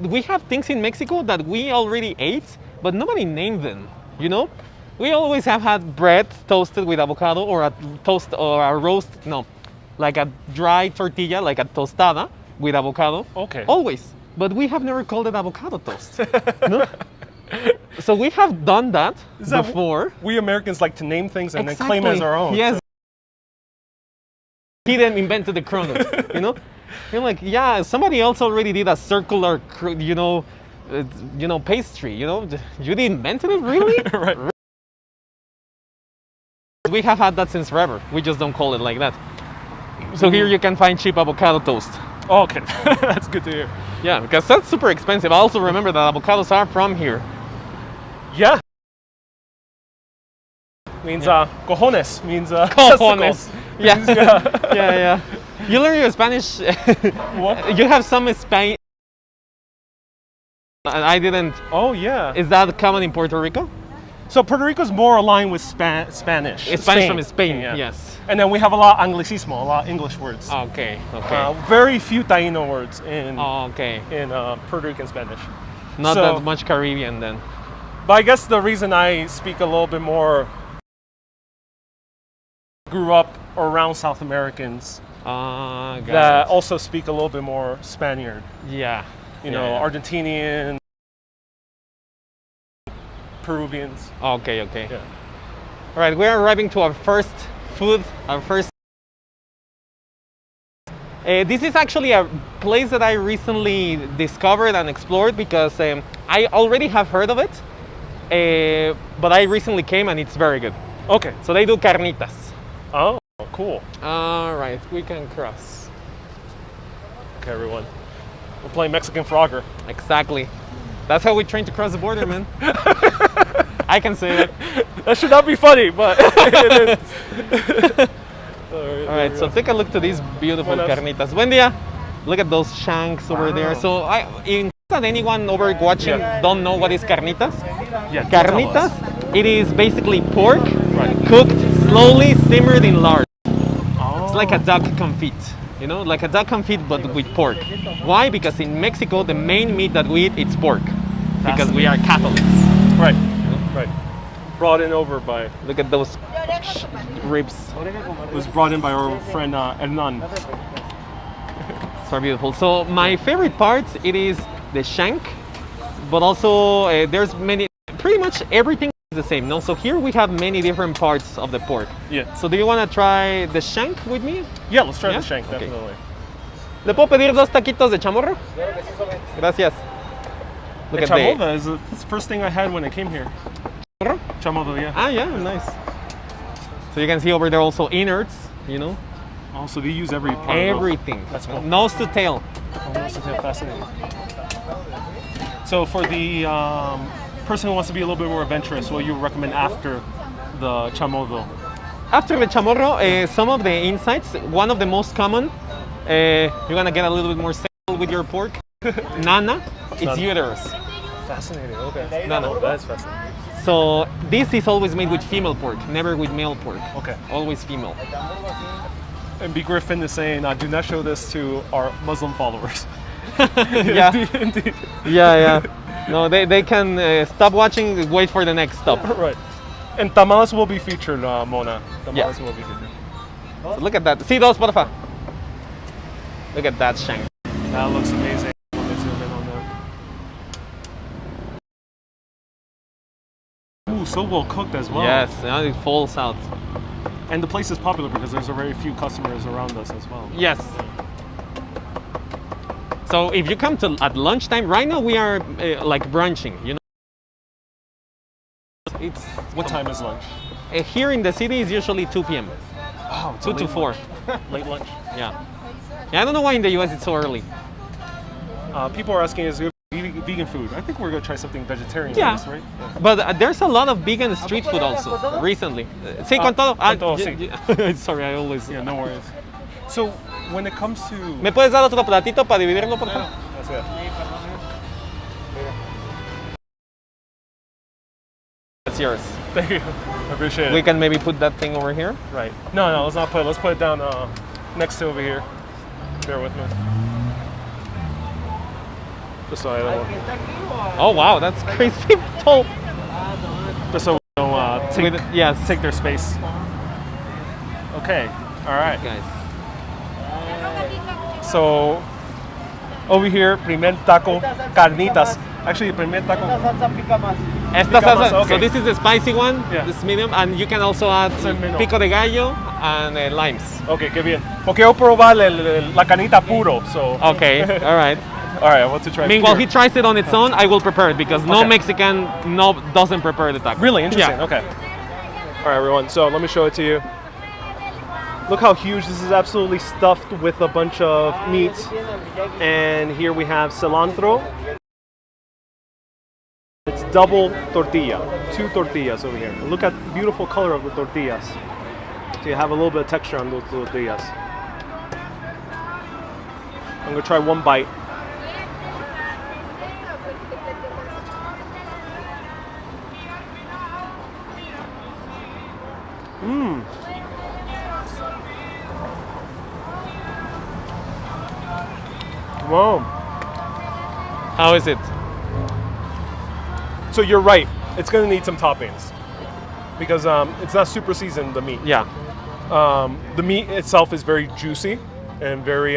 we have things in Mexico that we already ate, but nobody named them, you know? We always have had bread toasted with avocado or a toast or a roast, no, like a dry tortilla, like a tostada with avocado. Okay. Always. But we have never called it avocado toast. No? So we have done that before. We Americans like to name things and Exactly. then claim as our own. Yes. He then invented the cronut, you know? You're like, yeah, somebody else already did a circular, pastry, you know? You invented it, really? Right. We have had that since forever. We just don't call it like that. So here you can find cheap avocado toast. Oh, okay. That's good to hear. Yeah, because that's super expensive. I also remember that avocados are from here. Yeah. Means cojones. Means Cojones. testicles. Yeah. Means, yeah. Yeah. You learn your Spanish. What? You have some Spain. I didn't. Oh yeah. Is that common in Puerto Rico? So Puerto Rico's more aligned with Spanish. It's Spanish from Spain. Yeah. Yes. And then we have a lot of anglicismo, a lot of English words. Okay. Okay. Very few Taino words in Okay. Puerto Rican Spanish. Not So- that much Caribbean then. But I guess the reason I speak a little bit more grew up around South Americans Got that it. also speak a little bit more Spaniard. Yeah. You Yeah, know, yeah. Argentinian, Peruvians. Okay. Yeah. All right, we're arriving to our first food, our first. This is actually a place that I recently discovered and explored because I already have heard of it, but I recently came and it's very good. Okay. So they do carnitas. Oh, cool. All right, we can cross. Okay, everyone. We're playing Mexican Frogger. Exactly. That's how we train to cross the border, man. I can say that. That should not be funny, but it is. All right, so take a look to these beautiful Buenas. carnitas. Buen día. Look at those shanks over there. So, in case that anyone over watching don't know what is carnitas, Yeah, tell us. carnitas, it is basically pork Right. cooked slowly, simmered in lard. Oh. It's like a duck confit, you know, like a duck confit but with pork. Why? Because in Mexico, the main meat that we eat is pork, because we are Catholics. Right. Right. Brought in over by. Look at those ribs. It was brought in by our friend Hernan. So beautiful. So my favorite part, it is the shank, but also there's pretty much everything is the same. No, so here we have many different parts of the pork. Yeah. So do you want to try the shank with me? Yeah, let's try Yeah? the shank, Okay. definitely. ¿Le puedo pedir 2 taquitos de chamorro? Gracias. Look And at chamoda is the first thing I had when I came here. Chamorro? Chamoda, yeah. Ah, yeah, nice. So you can see over there also innards, you know, Also, they use every part. everything. That's cool. Nose to tail. Oh, that's fascinating. So for the person who wants to be a little bit more adventurous, what you recommend after the chamodo? After the chamorro, some of the insides, one of the most common, you're gonna get a little bit more sale with your pork. Nana, it's Nana. uterus. Fascinating. Okay. No. That's fascinating. So this is always made with female pork, never with male pork. Okay. Always female. And B. Griffin is saying, do not show this to our Muslim followers. Yeah. Indeed. Yeah. No, they can stop watching, wait for the next stop. Right. And tamales will be featured, Mona. Tamales Yeah. will be featured. So look at that. See those, porfa. Look at that shank. That looks amazing. Let me zoom in on that. Ooh, so well cooked as well. Yes, now it falls out. And the place is popular because there's a very few customers around us as well. Yes. So if you come to at lunchtime, right now we are like brunching, you know. It's What time is lunch? here in the city is usually 2 p.m. Oh, it's 2 a to late 4. lunch. Late lunch. Yeah. I don't know why in the US it's so early. People are asking, is there vegan food? I think we're going to try something vegetarian. Yeah. on this, right? Yeah. But there's a lot of vegan street food also recently. Sí, con todo. con todo, sí. Sorry, I always. Yeah, no worries. So, when it comes to... ¿Me puedes dar otro platito para dividirlo, por favor? That's it. That's yours. Thank you. I appreciate it. We can maybe put that thing over here. Right. No, let's not put it. Let's put it down next to over here. Bear with me. Just so I don't, Oh wow, that's crazy tall. just so we don't Yes, take their space. Okay, all right. guys. So over here, primer taco, carnitas. Actually, primer taco. Esta Pica más, salsa, okay. so this is the spicy one, Yeah. this medium, and you can also add medium. pico de gallo and limes. Okay, qué bien. Porque yo probar la canita puro, so. Okay, all right. All right, I want to try. Meanwhile, pure. he tries it on its own. I will prepare it because no Okay. Mexican doesn't prepare the taco. Really interesting. Yeah. Okay. All right, everyone. So let me show it to you. Look how huge this is. Absolutely stuffed with a bunch of meats. And here we have cilantro. It's double tortilla, 2 tortillas over here. Look at the beautiful color of the tortillas. So you have a little bit of texture on those tortillas. I'm gonna try one bite. Wow. How is it? So you're right. It's gonna need some toppings because it's not super seasoned, the meat. Yeah. The meat itself is very juicy and very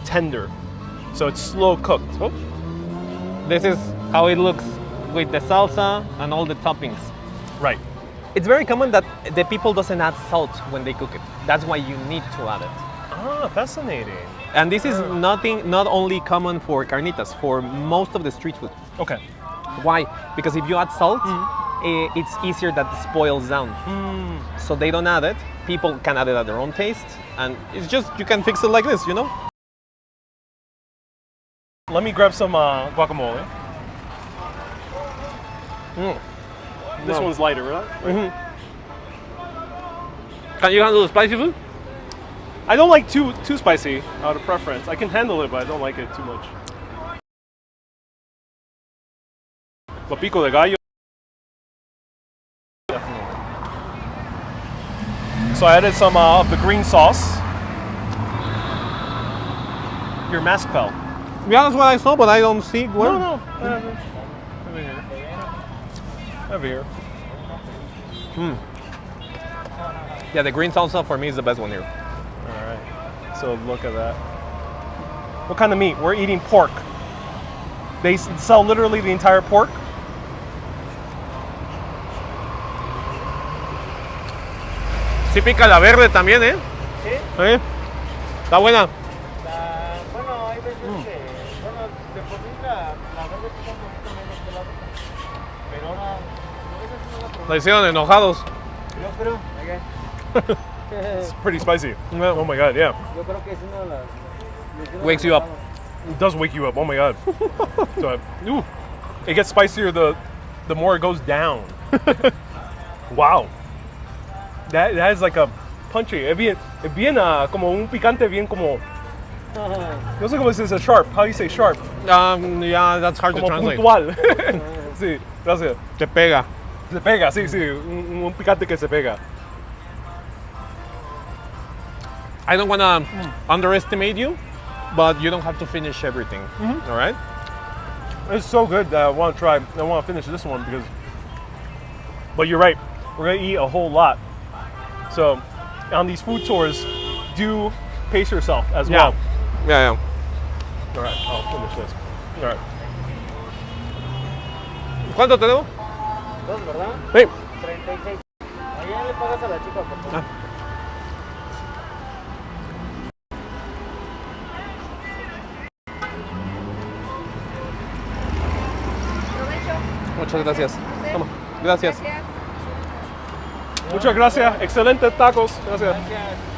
tender. So it's slow cooked. Oh, This is how it looks with the salsa and all the toppings. right. It's very common that the people doesn't add salt when they cook it. That's why you need to add it. Ah, fascinating. And this is not only common for carnitas, for most of the street food. Okay. Why? Because if you add salt, it's easier that it spoils down. So they don't add it. People can add it at their own taste, and it's just you can fix it like this, you know. Let me grab some guacamole. This Wow. one's lighter, right? Can you handle the spicy food? I don't like too spicy out of preference. I can handle it, but I don't like it too much. But pico de gallo. Definitely. So I added some of the green sauce. Your mask fell. Yeah, that's what I saw, but I don't see where. No. Over here. Over here. Yeah, the green salsa for me is the best one here. All right. So look at that. What kind of meat? We're eating pork. They sell literally the entire pork. Sí pica la verde también, ¿eh? ¿Sí? Sí. Está buena. Bueno, hay veces que, bueno, de por sí la verde pica un poquito menos que la otra. Pero ahora, a veces no la probé. La hicieron enojados. Yo creo, It's pretty spicy. Oh my god, yeah. yo creo que es una de las... Wakes you up. It does wake you up. Oh my god. So, it gets spicier the more it goes down. Wow. That is like a punchy. Es bien como un picante bien como. No sé cómo se dice sharp. How do you say sharp? Yeah, that's hard to Como translate. puntual. Sí, gracias. Te pega. Se pega, sí. Un picante que se pega. I don't want to underestimate you, but you don't have to finish everything. All right? It's so good that I want to try. I want to finish this one because. But you're right. We're gonna eat a whole lot. So, on these food tours, do pace yourself as well. Yeah. All right, I'll finish this. All right. ¿Cuánto te debo? Dos, ¿verdad? Sí. 36. Allá le pagas a la chica, por favor. Muchas gracias. Toma. Gracias. Muchas gracias. Excelente tacos. Gracias.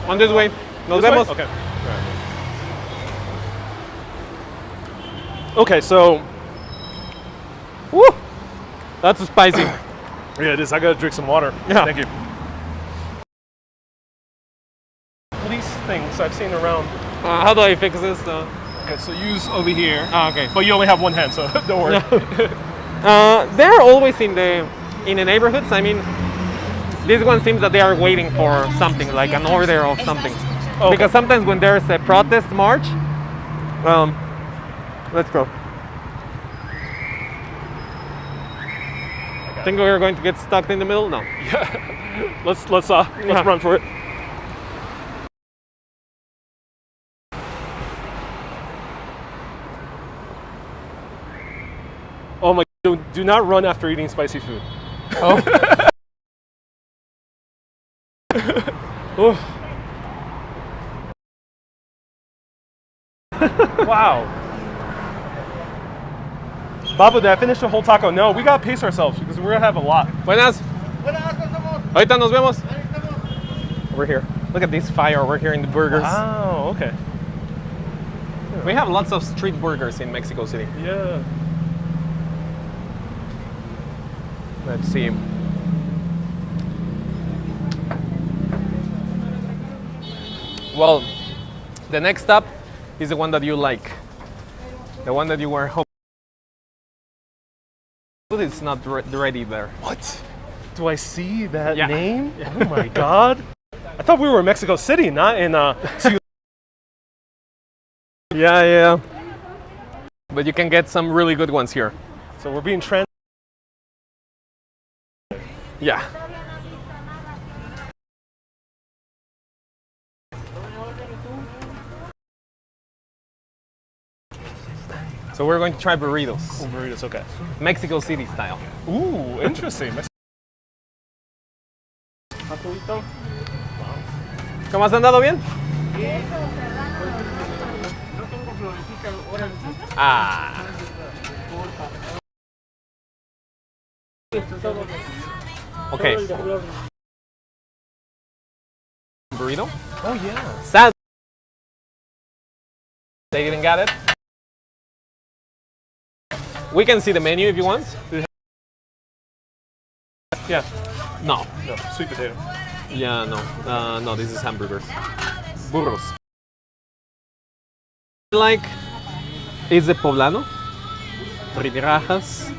On this way. Nos This way? vemos. Okay. Okay, so. Woo! That's spicy. Yeah, it is. I gotta drink some water. Yeah. Thank you. These things I've seen around. How do I fix this? Okay, so use over here. Okay. But you only have one hand, so don't worry. They're always in the neighborhoods. I mean, this one seems that they are waiting for something, like an order of something. Okay. Because sometimes when there's a protest march, Let's go. Think we're going to get stuck in the middle? No. Yeah. Let's run for it. Oh my! Do not run after eating spicy food. Oh. Oh. Wow. Baba, did I finish the whole taco? No, we gotta pace ourselves because we're gonna have a lot. Buenas. Buenas, estamos. Ahorita nos vemos. Ahí estamos. We're here. Look at this fire. We're here in the burgers. Oh, okay. We have lots of street burgers in Mexico City. Yeah. Let's see. Well, the next stop is the one that you like. The one that you were hoping. But it's not ready there. What? Do I see that Yeah. name? Oh my God. I thought we were in Mexico City, not in Yeah. But you can get some really good ones here. So we're being trans. Yeah. So we're going to try burritos, Burritos, okay. Mexico City style. Ooh, interesting. ¿Cómo has andado bien? Ah. Okay. Burrito? Oh yeah. Sad. They didn't get it. We can see the menu if you want. Yeah. No. No, sweet potato. Yeah, no. No, this is hamburgers. Burros. Like, is the poblano. Rajas.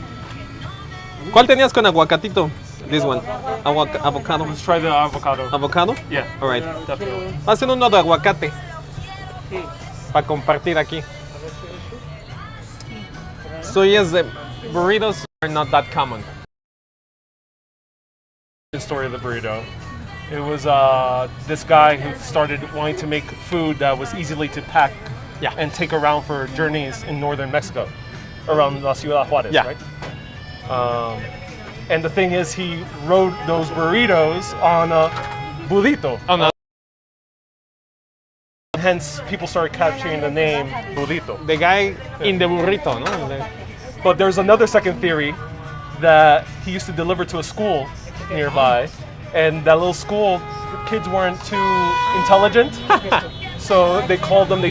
¿Cuál tenías con aguacatito? This one. Avocado. Let's try the avocado. Avocado? Yeah. All right. Definitely. Hacen uno de aguacate. Para compartir aquí. So yes, the burritos are not that common. The story of the burrito. It was this guy who started wanting to make food that was easily to pack Yeah. and take around for journeys in northern Mexico, around La Ciudad Juarez, Yeah. right? And the thing is, he rode those burritos on a burrito. Oh no. Hence, people started capturing the name burrito. The guy in the burrito, no? But there's another second theory that he used to deliver to a school nearby, and that little school, kids weren't too intelligent, so they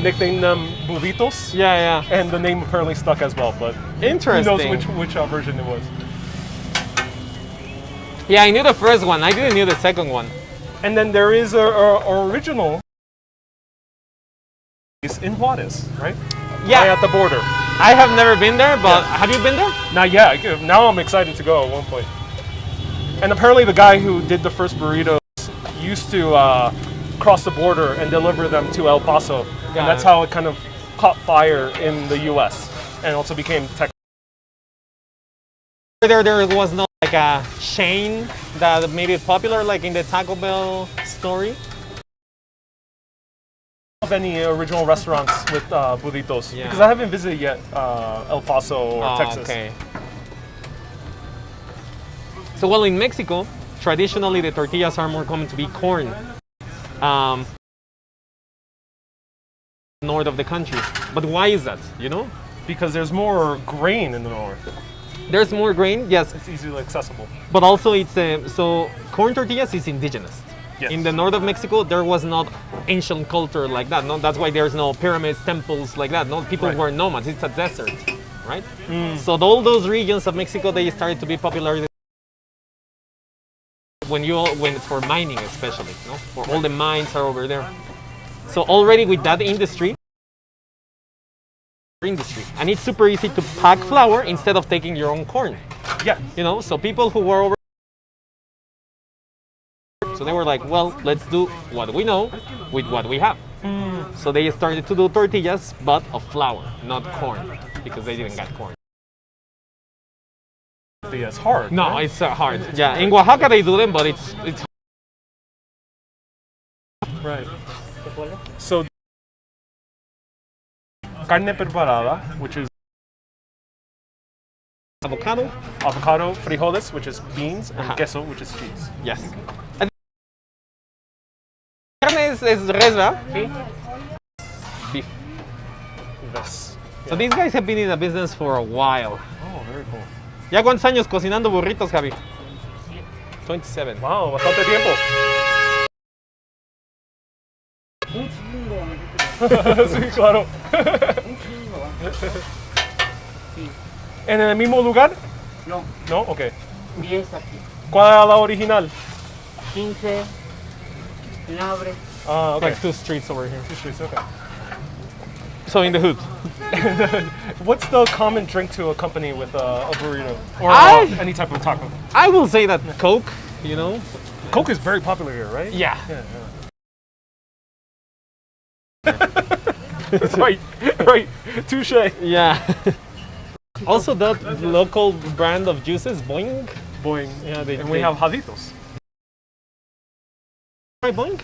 nicknamed them burritos, Yeah. and the name apparently stuck as well. But who Interesting. knows which version it was? Yeah, I knew the first one. I didn't know the second one. And then there is a original in Juarez, right? Yeah. Right at the border. I have never been there, but Yeah. have you been there? Not yet. Now I'm excited to go at one point. And apparently the guy who did the first burritos used to cross the border and deliver them to El Paso. And Got that's it. how it kind of caught fire in the US and also became tech. There was no like a chain that made it popular, like in the Taco Bell story. Of any original restaurants with burritos. Yeah. Because I haven't visited yet El Paso or Oh, Texas. okay. So, well, in Mexico, traditionally the tortillas are more common to be corn. North of the country. But why is that? You know? Because there's more grain in the north. There's more grain, yes, It's easily accessible. but also it's so corn tortillas is indigenous. Yes. In the north of Mexico, there was not ancient culture like that. No, that's why there's no pyramids, temples like that. No, people Right. were nomads. It's a desert, right? So all those regions of Mexico, they started to be popular when for mining, especially. No, for all the mines are over there. So already with that industry, and it's super easy to pack flour instead of taking your own corn. Yeah. You know, so people who were over, so they were like, well, let's do what we know with what we have. So they started to do tortillas, but of flour, not corn. because they didn't get corn. It's hard. No, right? it's hard. Yeah, in Oaxaca they do them, but it's Right. So, carne preparada, which is avocado. avocado, frijoles, which is beans, and queso, which is cheese. Yes. Carne es res, ¿verdad? Beef. Yes. So these guys have been in the business for a while. Oh, very cool. ¿Ya cuántos años cocinando burritos, Javi? 27. Wow, bastante tiempo. Un chingo. Sí, claro. Un chingo. ¿En el mismo lugar? No, No, ok. 10 aquí. ¿Cuál era la original? 15. Abre. Ah, okay. Like 2 streets over here. Okay. So in the hood. What's the common drink to accompany with a burrito or any type of taco? I will say that Coke, you know? Coke is very popular here, right? Yeah. Right, right. Touche. Yeah. Also that local brand of juices, Boing. Boing. Yeah, And we have jaditos. Try Boing?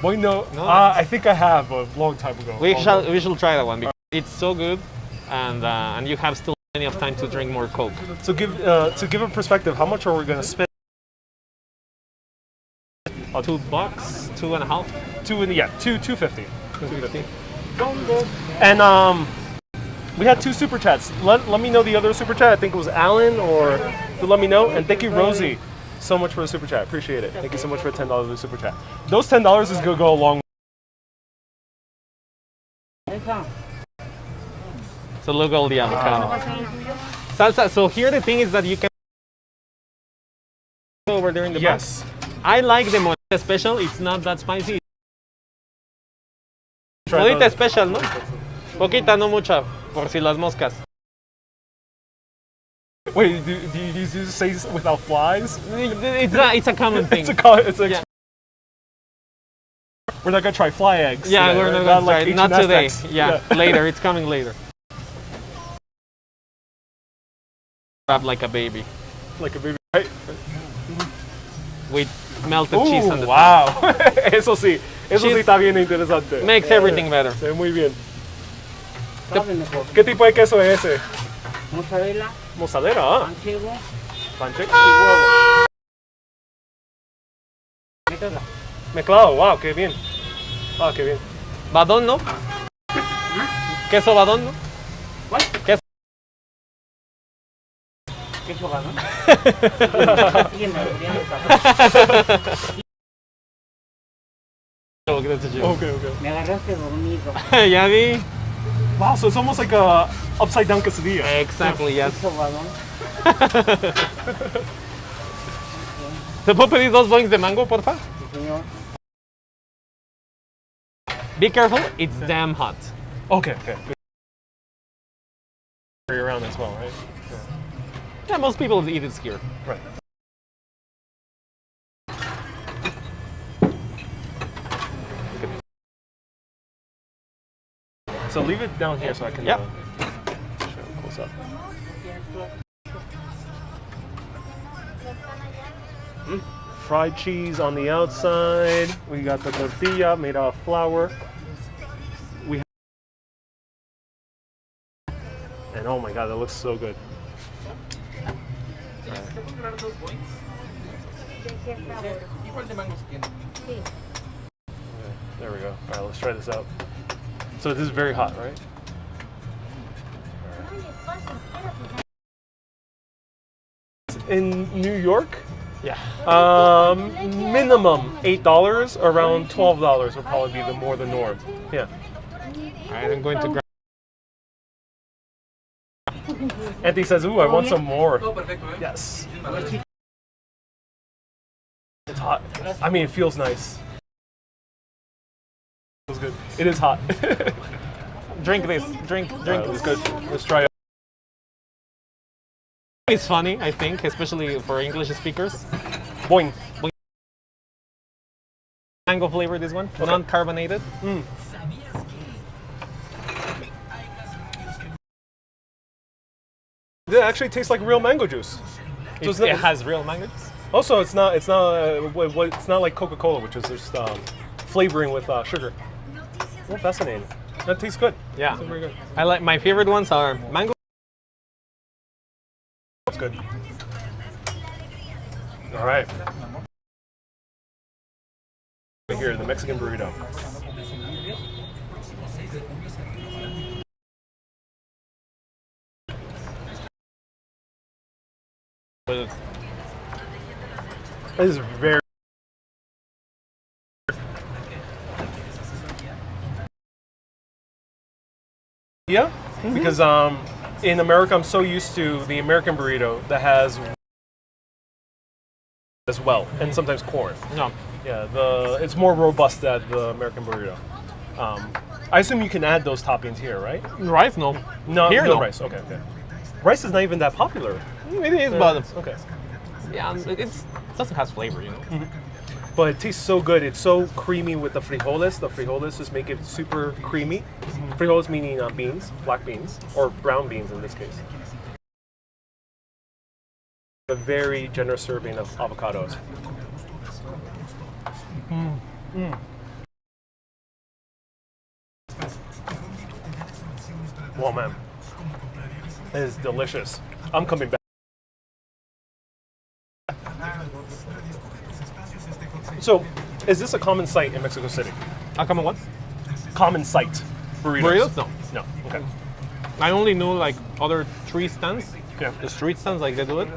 Boing, no. No. I think I have a long time ago. We shall try that one because it's so good, and you have still plenty of time to drink more Coke. So to give a perspective, how much are we gonna spend? $2, 2.5. $2.50. 2.50. And we had 2 super chats. Let me know the other super chat. I think it was Alan or to let me know. And thank you, Rosie, so much for the super chat. Appreciate it. Thank you so much for the $10 of the super chat. Those $10 is gonna go a long way. So look all the avocado. Salsa. So here the thing is that you can over there in the back. Yes. I like the molita special. It's not that spicy. Try Molita those. special, ¿no? Poquita, no mucha, por si las moscas. Wait, do you say without flies? It's a common thing. It's a Yeah. We're not gonna try fly eggs. Yeah, today, we're right? not gonna like try it. Not H&S today. eggs. Yeah, later. It's coming later. Wrap like a baby Like a baby, right? with melted cheese on the top. wow. Eso sí Cheese está bien interesante. Makes everything better. Se ve muy bien. Sabe mejor. ¿Qué tipo de queso es ese? Mozzarella, Mozzarella, ah. manchego Panche. y huevo. Métela. Mezclado, wow, qué bien. Ah, qué bien. Badón, ¿no? Queso badón, ¿no? ¿Cuál? Queso. Queso ganón. Sí, me deberían de saber. Okay. Me agarraste dormido. Ya vi. Wow, so it's almost like a upside down quesadilla. Exactly, yes. Queso badón. ¿Te puedo pedir 2 boings de mango, porfa? Sí, señor. Be careful, it's damn hot. Okay. Carry around as well, right? Yeah, most people eat it here. Right. So leave it down here so I can Yep. show it close up. Fried cheese on the outside. We got the tortilla made out of flour. And oh my god, that looks so good. There we go. All right, let's try this out. So this is very hot, right? In New York, Yeah. minimum $8, around $12 would probably be the more the norm. Yeah. Alright, I'm going to grab. Anthony says, "Ooh, I want some more." Yes. It's hot. I mean, it feels nice. Feels good. It is hot. Drink this. Drink Let's this. go. Let's try it. It's funny, I think, especially for English speakers. Boing. Mango flavor, this one, non-carbonated. It actually tastes like real mango juice. So It has real mango juice? Also, it's not like Coca-Cola, which is just flavoring with sugar. Well, fascinating. That tastes good. Yeah. That's very good. I like my favorite ones are mango. That's good. All right. Here, the Mexican burrito. It is very. Yeah, because in America I'm so used to the American burrito that has as well, and sometimes corn. No. Yeah, it's more robust than the American burrito. I assume you can add those toppings here, right? Rice? No. No, Here, no no. rice. Okay. Rice is not even that popular. It is, but Okay. yeah, it doesn't have flavor, you know. But it tastes so good. It's so creamy with the frijoles. The frijoles just make it super creamy. Frijoles meaning beans, black beans, or brown beans in this case. A very generous serving of avocados. Wow, man. It is delicious. I'm coming back. So, is this a common sight in Mexico City? Come on, what? Common sight? Burritos? Burritos? No. No, okay. I only knew like other street stands. Yeah. The street stands, like they do it.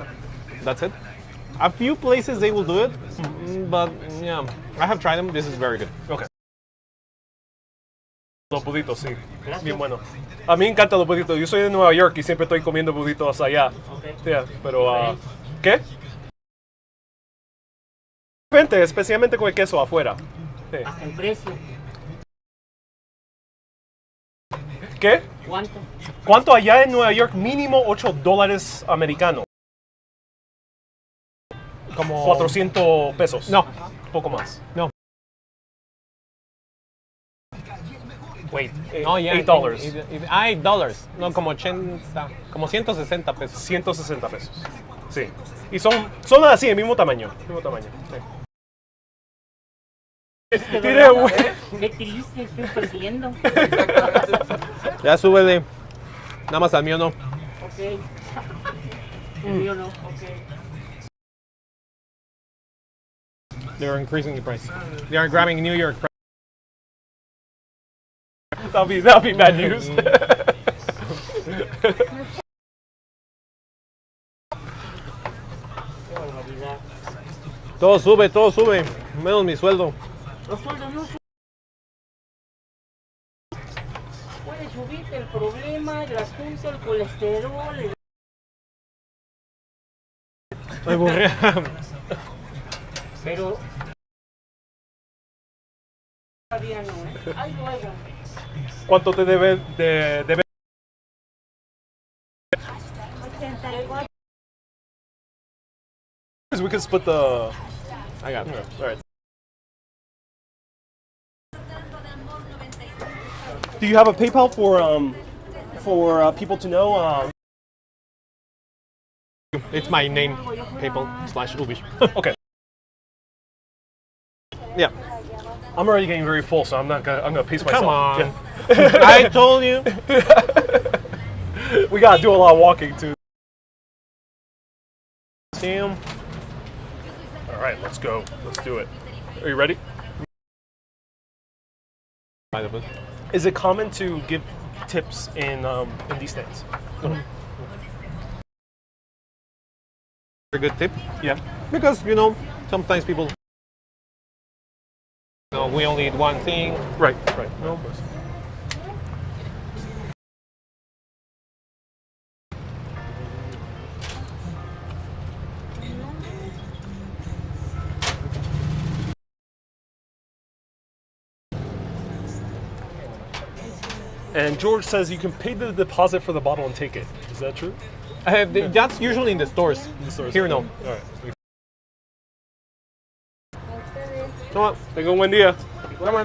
That's it. A few places they will do it, but yeah, I have tried them. This is very good. Okay. Los burritos, sí. Bien bueno. A mí me encantan los burritos. Yo soy de Nueva York y siempre estoy comiendo burritos allá. Yeah, pero, ¿qué? Especialmente con el queso afuera. Sí. Hasta el precio. ¿Qué? ¿Cuánto? ¿Cuánto allá en Nueva York? Mínimo $8 americanos. Como 400 pesos. No. Poco más. No. Wait, No, yeah. $8. $8. No, como 80, como 160 pesos. 160 pesos. Sí. Y son así, el mismo tamaño. Mismo tamaño. Sí. De Tiene verdad, hue- qué triste, estoy perdiendo. Ya súbele. Nada más al mío no. Ok. El mío no, ok. They're increasing the price. They are grabbing New York price. That'll be bad news. Qué barbaridad. Todo sube. Menos mi sueldo. Los sueldos no suben. Puede subirte el problema, el asunto, el colesterol, Ay, burrea. pero todavía no, ¿eh? Ay, luego. ¿Cuánto te debe de We can split the. I got it. All right. Do you have a PayPal for people to know? It's my name, PayPal/Ubish. Okay. Yeah. I'm already getting very full, so I'm gonna pace myself. Come on. Yeah. I told you. We gotta do a lot of walking too. Damn. All right, let's go. Let's do it. Are you ready? Is it common to give tips in these stands? Very good tip. Yeah. Because, sometimes people, we only eat one thing. Right. No, of course. And George says you can pay the deposit for the bottle and take it. Is that true? That's usually in the stores. Here, no. All right. Toma. Tengo un buen día. Toma.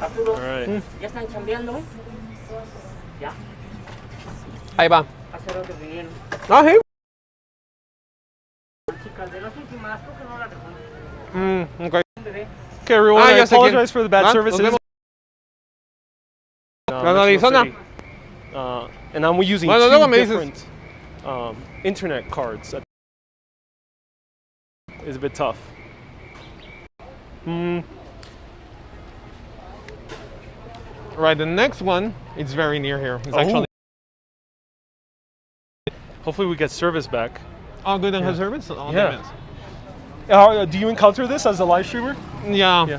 Arturo, All right. ¿ya están chambeando, eh? Ya, Ahí va. hace rato que vinieron. Ah, sí. Chicas, de las últimas, creo que no las recuerdo. Okay. Bebé. Okay, everyone. I ya sé quién. apologize for the bad Ah, service. nos vemos. Mexico Arizona. City. And I'm using Bueno, two luego me dices. different internet cards. It's a bit tough. Right, the next one, it's very near here. It's Oh. actually. Hopefully we get service back. Oh, good and have service? Oh, Yeah. damn it. Do you encounter this as a live streamer? Yeah. Yeah.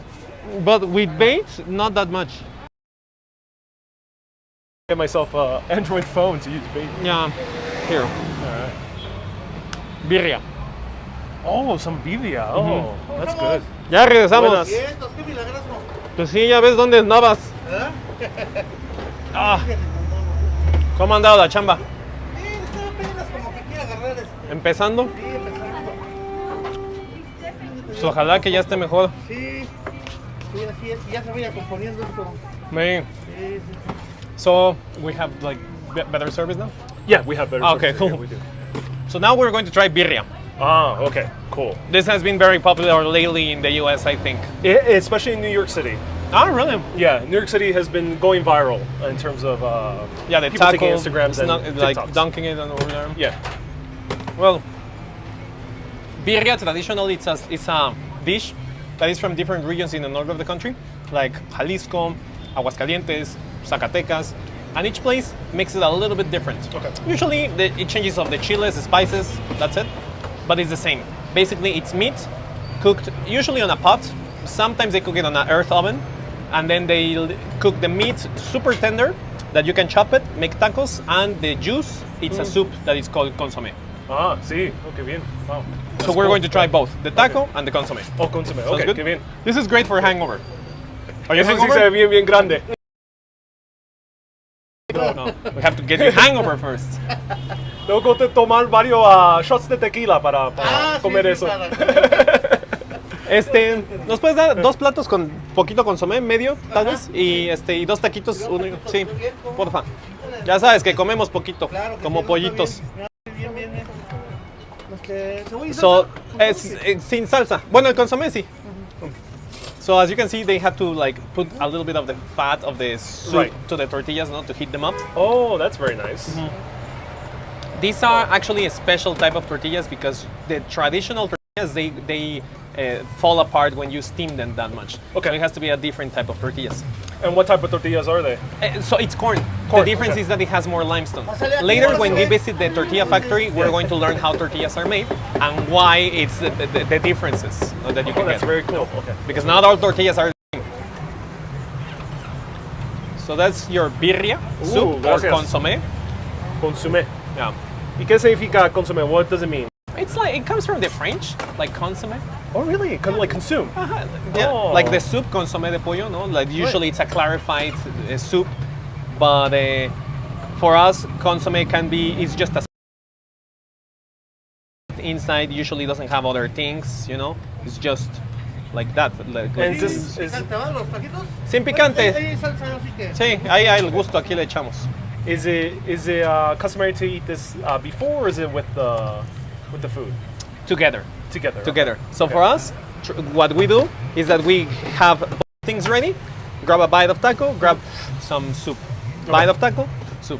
But with bait, not that much. Get myself an Android phone to use bait. Yeah. Here. All right. Birria. Oh, some birria. Oh, that's good. Ya regresamos. Buenas. Vientos, qué milagroso. Pues sí, ya ves dónde andabas. Ah. ¿Cómo ha andado la chamba? Está apenas como que quiere agarrar ¿Empezando? Sí, empezando. Pues ojalá que ya esté mejor. Sí, sí, así es. Ya se vaya componiendo esto. Me. Sí, sí. So, we have like better service now? Yeah, we have better. Okay, service. cool. Yeah, we do. So now we're going to try birria. Ah, okay, cool. This has been very popular lately in the US, I think. Especially in New York City. Ah, really? Yeah, New York City has been going viral in terms of Yeah, the people taking taco, Instagrams and like TikToks. dunking it over there. Yeah. Well, birria traditionally it's a dish that is from different regions in the north of the country, like Jalisco, Aguascalientes, Zacatecas, and each place makes it a little bit different. Okay. Usually it changes of the chiles, the spices, that's it, but it's the same. Basically, it's meat cooked usually on a pot. Sometimes they cook it on an earth oven, and then they cook the meat super tender that you can chop it, make tacos, and the juice, it's a soup that is called consomme. Ah, sí. Okay, bien. Wow. So we're going to try both, the taco and the consomme. Oh, consomme. Sounds Okay, good? qué bien. This is great for hangover. Are you Eso sí hangover? se ve bien, bien grande. No, we have to get you hangover first. Tengo que tomar varios shots de tequila para Ah, sí, comer sí, eso. para- ¿Nos puedes dar dos platos con poquito consomé, medio, tal vez? Y y dos taquitos, uno, sí, porfa. Ya sabes que comemos poquito, Claro que como sí, pollitos. está bien, bien, bien. Cebolla y So, salsa. es sin salsa. Bueno, el consomé sí. So as you can see, they had to like put a little bit of the fat of the soup Right. to the tortillas, no, to heat them up. Oh, that's very nice. These are actually a special type of tortillas because the traditional tortillas they fall apart when you steam them that much. Okay. So it has to be a different type of tortillas. And what type of tortillas are they? So it's corn. Corn, The difference okay. is that it has more limestone. Pásale aquí, Later, when we pásale. visit the tortilla factory, we're going to learn how tortillas are made and why it's the differences that you Oh, can that's get. very cool. Okay. Because not all tortillas are the same. So that's your birria soup or gracias. consomme. Consommé. Yeah. ¿Y qué significa consommé? What does it mean? It's like it comes from the French, like consomme. Oh, really? Like consume? Yeah, Oh. like the soup consomme de pollo, no? Like usually it's a clarified soup, but for us consomme can be it's just a inside usually doesn't have other things, you know. It's just like that. Like, And this is ¿Te van los taquitos? sin picante. Ahí hay salsa, así que. Sí, ahí el gusto aquí le echamos. is it customary to eat this before, or is it with the food Together. together? Together. So Okay. for us, what we do is that we have both things ready. Grab a bite of taco, grab some soup. Bite of taco, soup.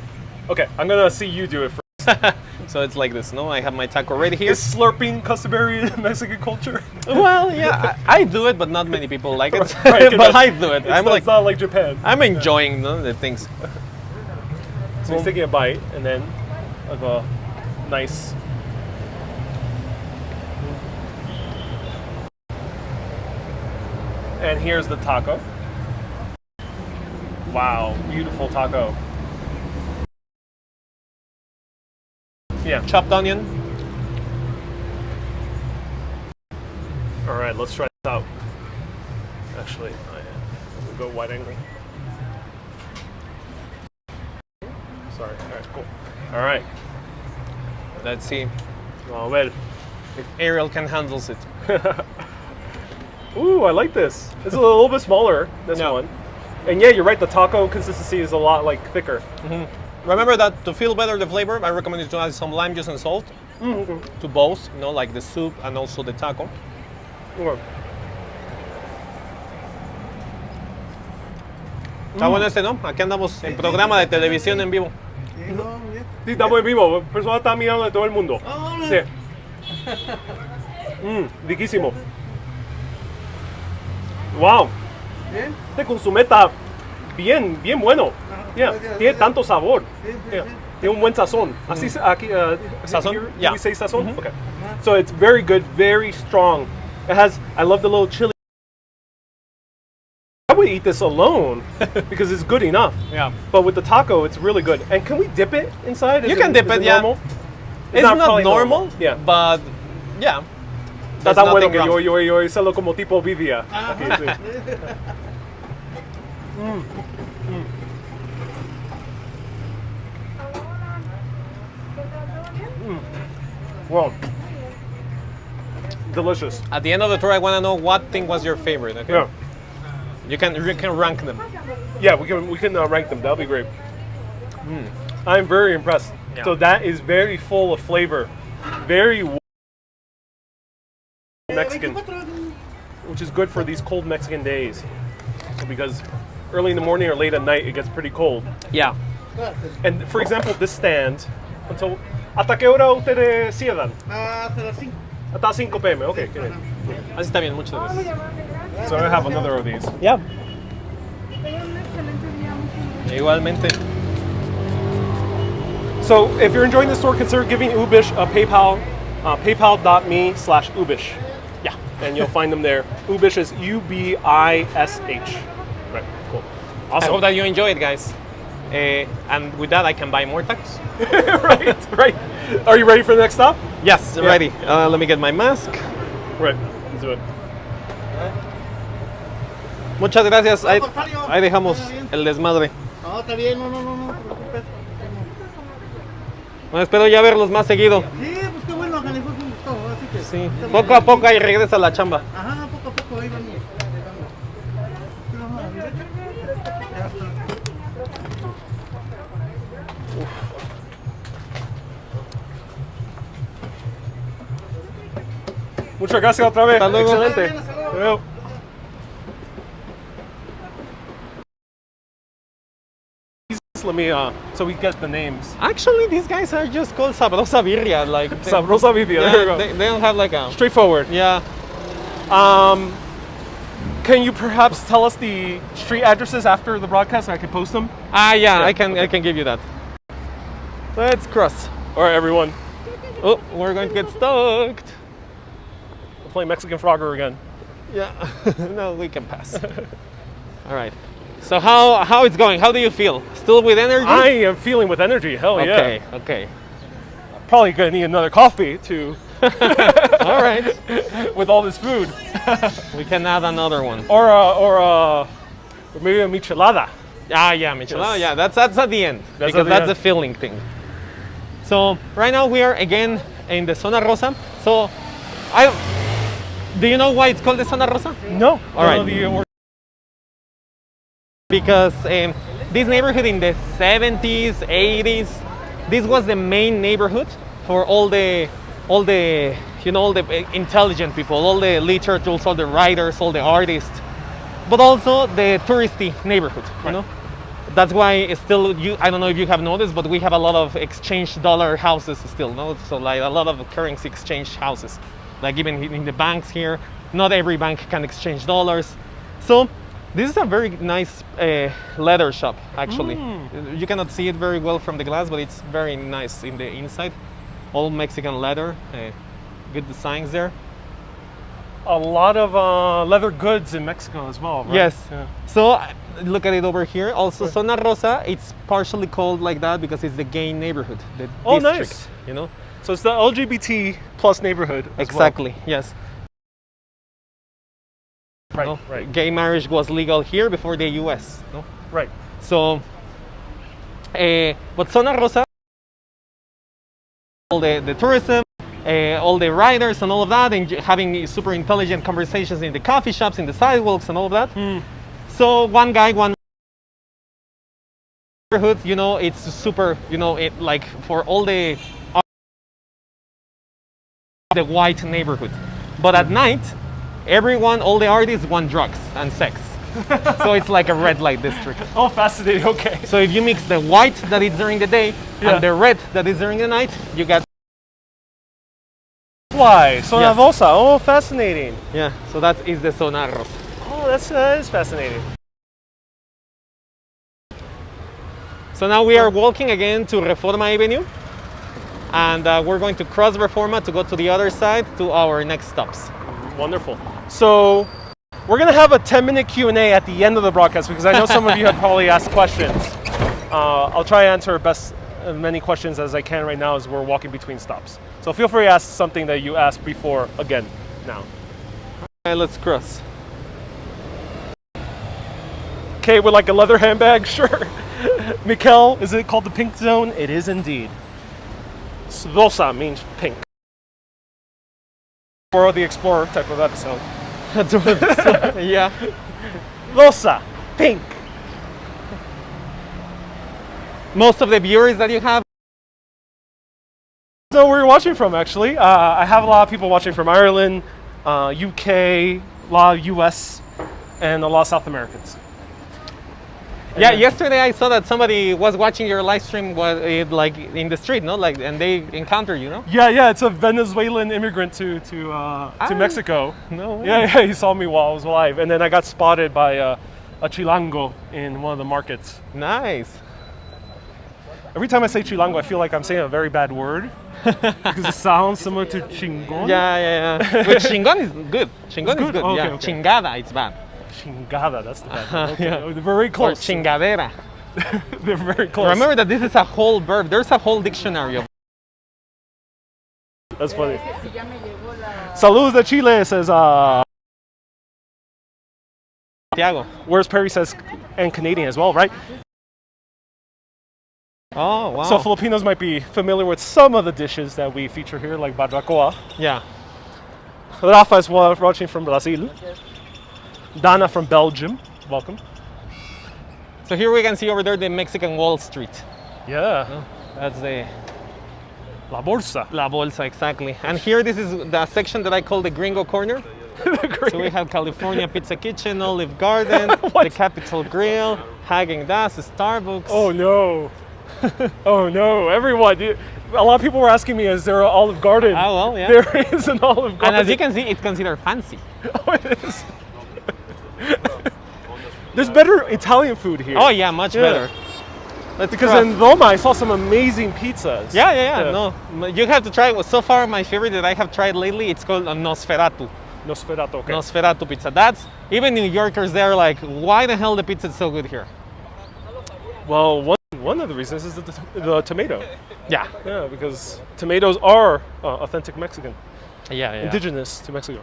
Okay, I'm gonna see you do it first. So it's like this, no? I have my taco ready here. Is slurping customary in Mexican culture? Well, yeah, I do it, but not many people like it. Right, But I do it. It's not like Japan. I'm enjoying the things. So he's taking a bite and then of a nice. And here's the taco. Wow, beautiful taco. Yeah. Chopped onion. All right, let's try this out. Actually, we'll go wide angle. Sorry. All right, cool. All right. Let's see Oh, well. if Ariel can handle it. Ooh, I like this. It's a little bit smaller, this Yeah. one. And yeah, you're right. The taco consistency is a lot like thicker. Remember that to feel better the flavor, I recommend you to add some lime juice and salt to both, you know, like the soup and also the taco. Okay. Está bueno este, ¿no? Aquí andamos en programa de televisión en vivo. Sí, estamos en vivo. Personas están mirando de todo el mundo. Sí. Riquísimo. Wow. Este consomé está bien bueno. Yeah. Tiene tanto sabor. Yeah. Tiene un buen sazón. Así aquí. Sazón? Here, Yeah. we say sazón? Okay. So it's very good, very strong. It has. I love the little chili. I would eat this alone because it's good enough. Yeah. But with the taco, it's really good. And can we dip it inside? You can dip it, yeah. Normal? It's not probably normal, Yeah. but yeah. Está There's tan bueno nothing que wrong. yo hice como tipo Birria. Aquí, sí. Wow. Delicious. At the end of the tour, I want to know what thing was your favorite. Okay. Yeah. You can rank them. Yeah, we can rank them. That'll be great. I'm very impressed. Yeah. So that is very full of flavor, very Mexican, which is good for these cold Mexican days, because early in the morning or late at night it gets pretty cold. Yeah. And for example, this stand, until ¿hasta qué hora ustedes cierran? Hasta las 5. Hasta 5 p.m. Okay, good. Así está bien, muchas gracias. So I have another of these. Yeah. Igualmente. So if you're enjoying this tour, consider giving Ubish a PayPal, paypal.me/Ubish. Yeah. And you'll find them there. Ubish is Ubish. Right, cool. I hope that you enjoy it, guys. And with that, I can buy more tacos. right. Are you ready for the next stop? Yes, ready. Let me get my mask. Right, let's do it. Muchas gracias. Ahí dejamos el desmadre. No, está bien, no te preocupes. Bueno, espero ya verlos más seguido. Sí, pues qué bueno, Jalisco es un gusto, así que... Sí. está Poco bien. a poco ahí regresa a la chamba. Ajá, poco a poco, ahí vamos. Ya está. Muchas gracias otra vez. Hasta luego. Excelente. Hasta luego. Hasta luego. Let me, so we get the names. Actually, these guys are just called Sabrosa Birria. Like, Sabrosa Birria, there you go. They don't have like a... Straightforward. Yeah. Can you perhaps tell us the street addresses after the broadcast so I can post them? Yeah, I can give you that. Let's cross. All right, everyone. Oh, we're going to get stoked. We'll play Mexican Frogger again. Yeah. No, we can pass. All right. So how it's going? How do you feel? Still with energy? I am feeling with energy. Hell Okay, yeah. okay. Probably gonna need another coffee too. All right. With all this food. We can add another one. Or maybe a michelada. Yeah, michelada. Yes. Yeah, that's at the end. That's because at the that's end. the filling thing. So right now we are again in the Zona Rosa. So do you know why it's called the Zona Rosa? No. All right. Because this neighborhood in the 70s, 80s, this was the main neighborhood for all the intelligent people, all the literatures, all the writers, all the artists, but also the touristy neighborhood. You know, that's why it's still. I don't know if you have noticed, but we have a lot of exchange dollar houses still. No, so like a lot of currency exchange houses, like even in the banks here. Not every bank can exchange dollars, so. This is a very nice leather shop, actually. You cannot see it very well from the glass, but it's very nice in the inside. All Mexican leather, good designs there. A lot of leather goods in Mexico as well, right? Yes. Yeah. So look at it over here. Also, Zona Rosa, it's partially called like that because it's the gay neighborhood, the district, Nice. you know? So it's the LGBT plus neighborhood. As Exactly, yes. Well. No? Right. Gay marriage was legal here before the US. No? Right. So, but Zona Rosa, all the tourism, all the riders and all of that, and having super intelligent conversations in the coffee shops, in the sidewalks and all of that. So one guy, one neighborhood, you know, it's super, you know, it like for all the white neighborhood. But at night, everyone, all the artists want drugs and sex. So it's like a red light district. Oh, fascinating. Okay. So if you mix the white that is during the day Yeah. and the red that is during the night, you get, Why? Zona Yes. Rosa. Oh, fascinating. yeah, so that is the Zona Rosa. Oh, that is fascinating. So now we are walking again to Reforma Avenue, and we're going to cross Reforma to go to the other side to our next stops. Wonderful. So we're gonna have a 10-minute Q&A at the end of the broadcast because I know some of you have probably asked questions. I'll try to answer as many questions as I can right now as we're walking between stops. So feel free to ask something that you asked before again now. Okay, let's cross. Okay, with like a leather handbag, sure. Mikel, is it called the pink zone? It is indeed. Rosa means pink. Or the Explorer type of episode. Yeah. Rosa, pink. Most of the viewers that you have. So where you're watching from, actually. I have a lot of people watching from Ireland, UK, a lot of US, and a lot of South Americans. Yeah, yesterday I saw that somebody was watching your live stream like in the street, no? Like, and they encountered you, no? Yeah, it's a Venezuelan immigrant to Mexico. No way. Yeah, he saw me while I was live, and then I got spotted by a chilango in one of the markets. Nice. Every time I say chilango, I feel like I'm saying a very bad word because it sounds similar to chingon. Yeah. But chingon is good. Chingon is good? good. Okay, Yeah. okay. Chingada, it's bad. Chingada, that's the bad one. Okay. Yeah. They're very Or close. chingadera. They're very close. Remember that this is a whole verb. There's a whole dictionary of. That's funny. Si ya me llegó la... Saludos de Chile says, Santiago. where's Perry says, and Canadian as well, right? Oh wow. So Filipinos might be familiar with some of the dishes that we feature here, like barbacoa. Yeah. Rafa is watching from Brazil. Dana from Belgium, welcome. So here we can see over there the Mexican Wall Street. Yeah, That's the La Bolsa. La Bolsa, exactly. And here, this is the section that I call the Gringo Corner. So we have California Pizza Kitchen, Olive Garden, the Capitol Grill, Häagen-Dazs, Starbucks. Oh no. Oh no, everyone. A lot of people were asking me, is there an Olive Garden? Ah, well, yeah. There is an Olive And Garden. as you can see, it's considered fancy. Oh, it is. There's better Italian food here. Oh yeah, much better. Let's Because cross. in Roma, I saw some amazing pizzas. Yeah. No, you have to try it. So far, my favorite that I have tried lately, it's called a Nosferatu. Nosferatu, okay. Nosferatu pizza. That's even New Yorkers. They're like, why the hell the pizza is so good here? Well, one of the reasons is the tomato. Yeah. Yeah, because tomatoes are authentic Mexican, Yeah. indigenous to Mexico.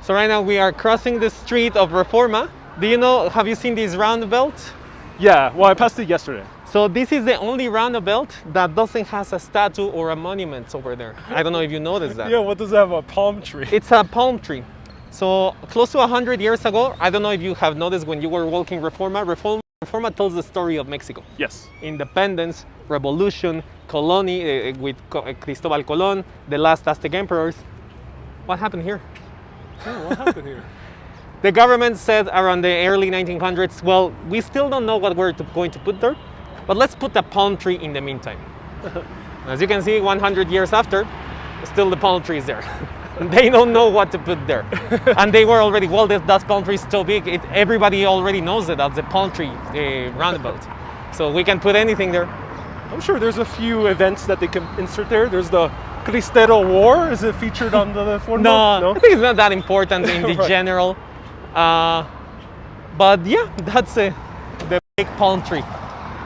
So right now we are crossing the street of Reforma. Do you know? Have you seen this roundabout? Yeah, well, I passed it yesterday. So this is the only roundabout that doesn't have a statue or a monument over there. I don't know if you noticed that. Yeah, what does it have? A palm tree? It's a palm tree. So close to 100 years ago, I don't know if you have noticed when you were walking Reforma, Reforma tells the story of Mexico. Yes. Independence, revolution, colony with Cristobal Colon, the last Aztec emperors. What happened here? Oh, what happened here? The government said around the early 1900s, well, we still don't know what we're going to put there, but let's put a palm tree in the meantime. As you can see, 100 years after, still the palm tree is there. They don't know what to put there. And they were already, well, that palm tree is so big, everybody already knows that that's the palm tree roundabout. So we can put anything there. I'm sure there's a few events that they can insert there. There's the Cristero War. Is it featured on the form? No, I think it's not that important in the Right. general. But yeah, that's the big palm tree.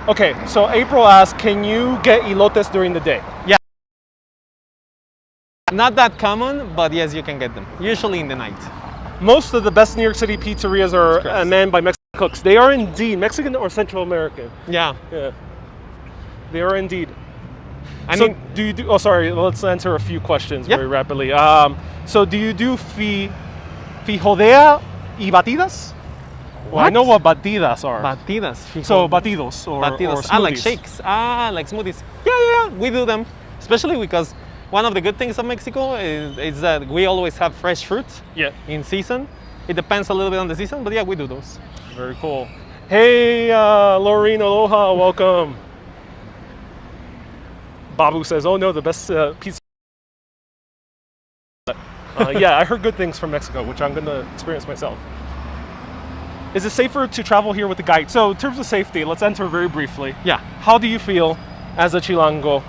Okay, so April asked, can you get elotes during the day? Not that common, but yes, you can get them. Usually in the night. Most of the best New York City pizzerias are Correct. manned by Mexican cooks. They are indeed Mexican or Central American. Yeah. Yeah, they are indeed. I So mean, do you do? Oh, sorry. Let's answer a few questions Yeah. very rapidly. So do you do frijolea y batidas? Well, I know what batidas are. Batidas. So batidos or Batidos. smoothies. Like shakes. Like smoothies. Yeah, we do them. Especially because one of the good things of Mexico is that we always have fresh fruit Yeah. in season. It depends a little bit on the season, but yeah, we do those. Very cool. Hey, Laureen, aloha, welcome. Babu says, oh no, the best pizza. Yeah, I heard good things from Mexico, which I'm going to experience myself. Is it safer to travel here with a guide? So in terms of safety, let's enter very briefly. Yeah. How do you feel as a Chilango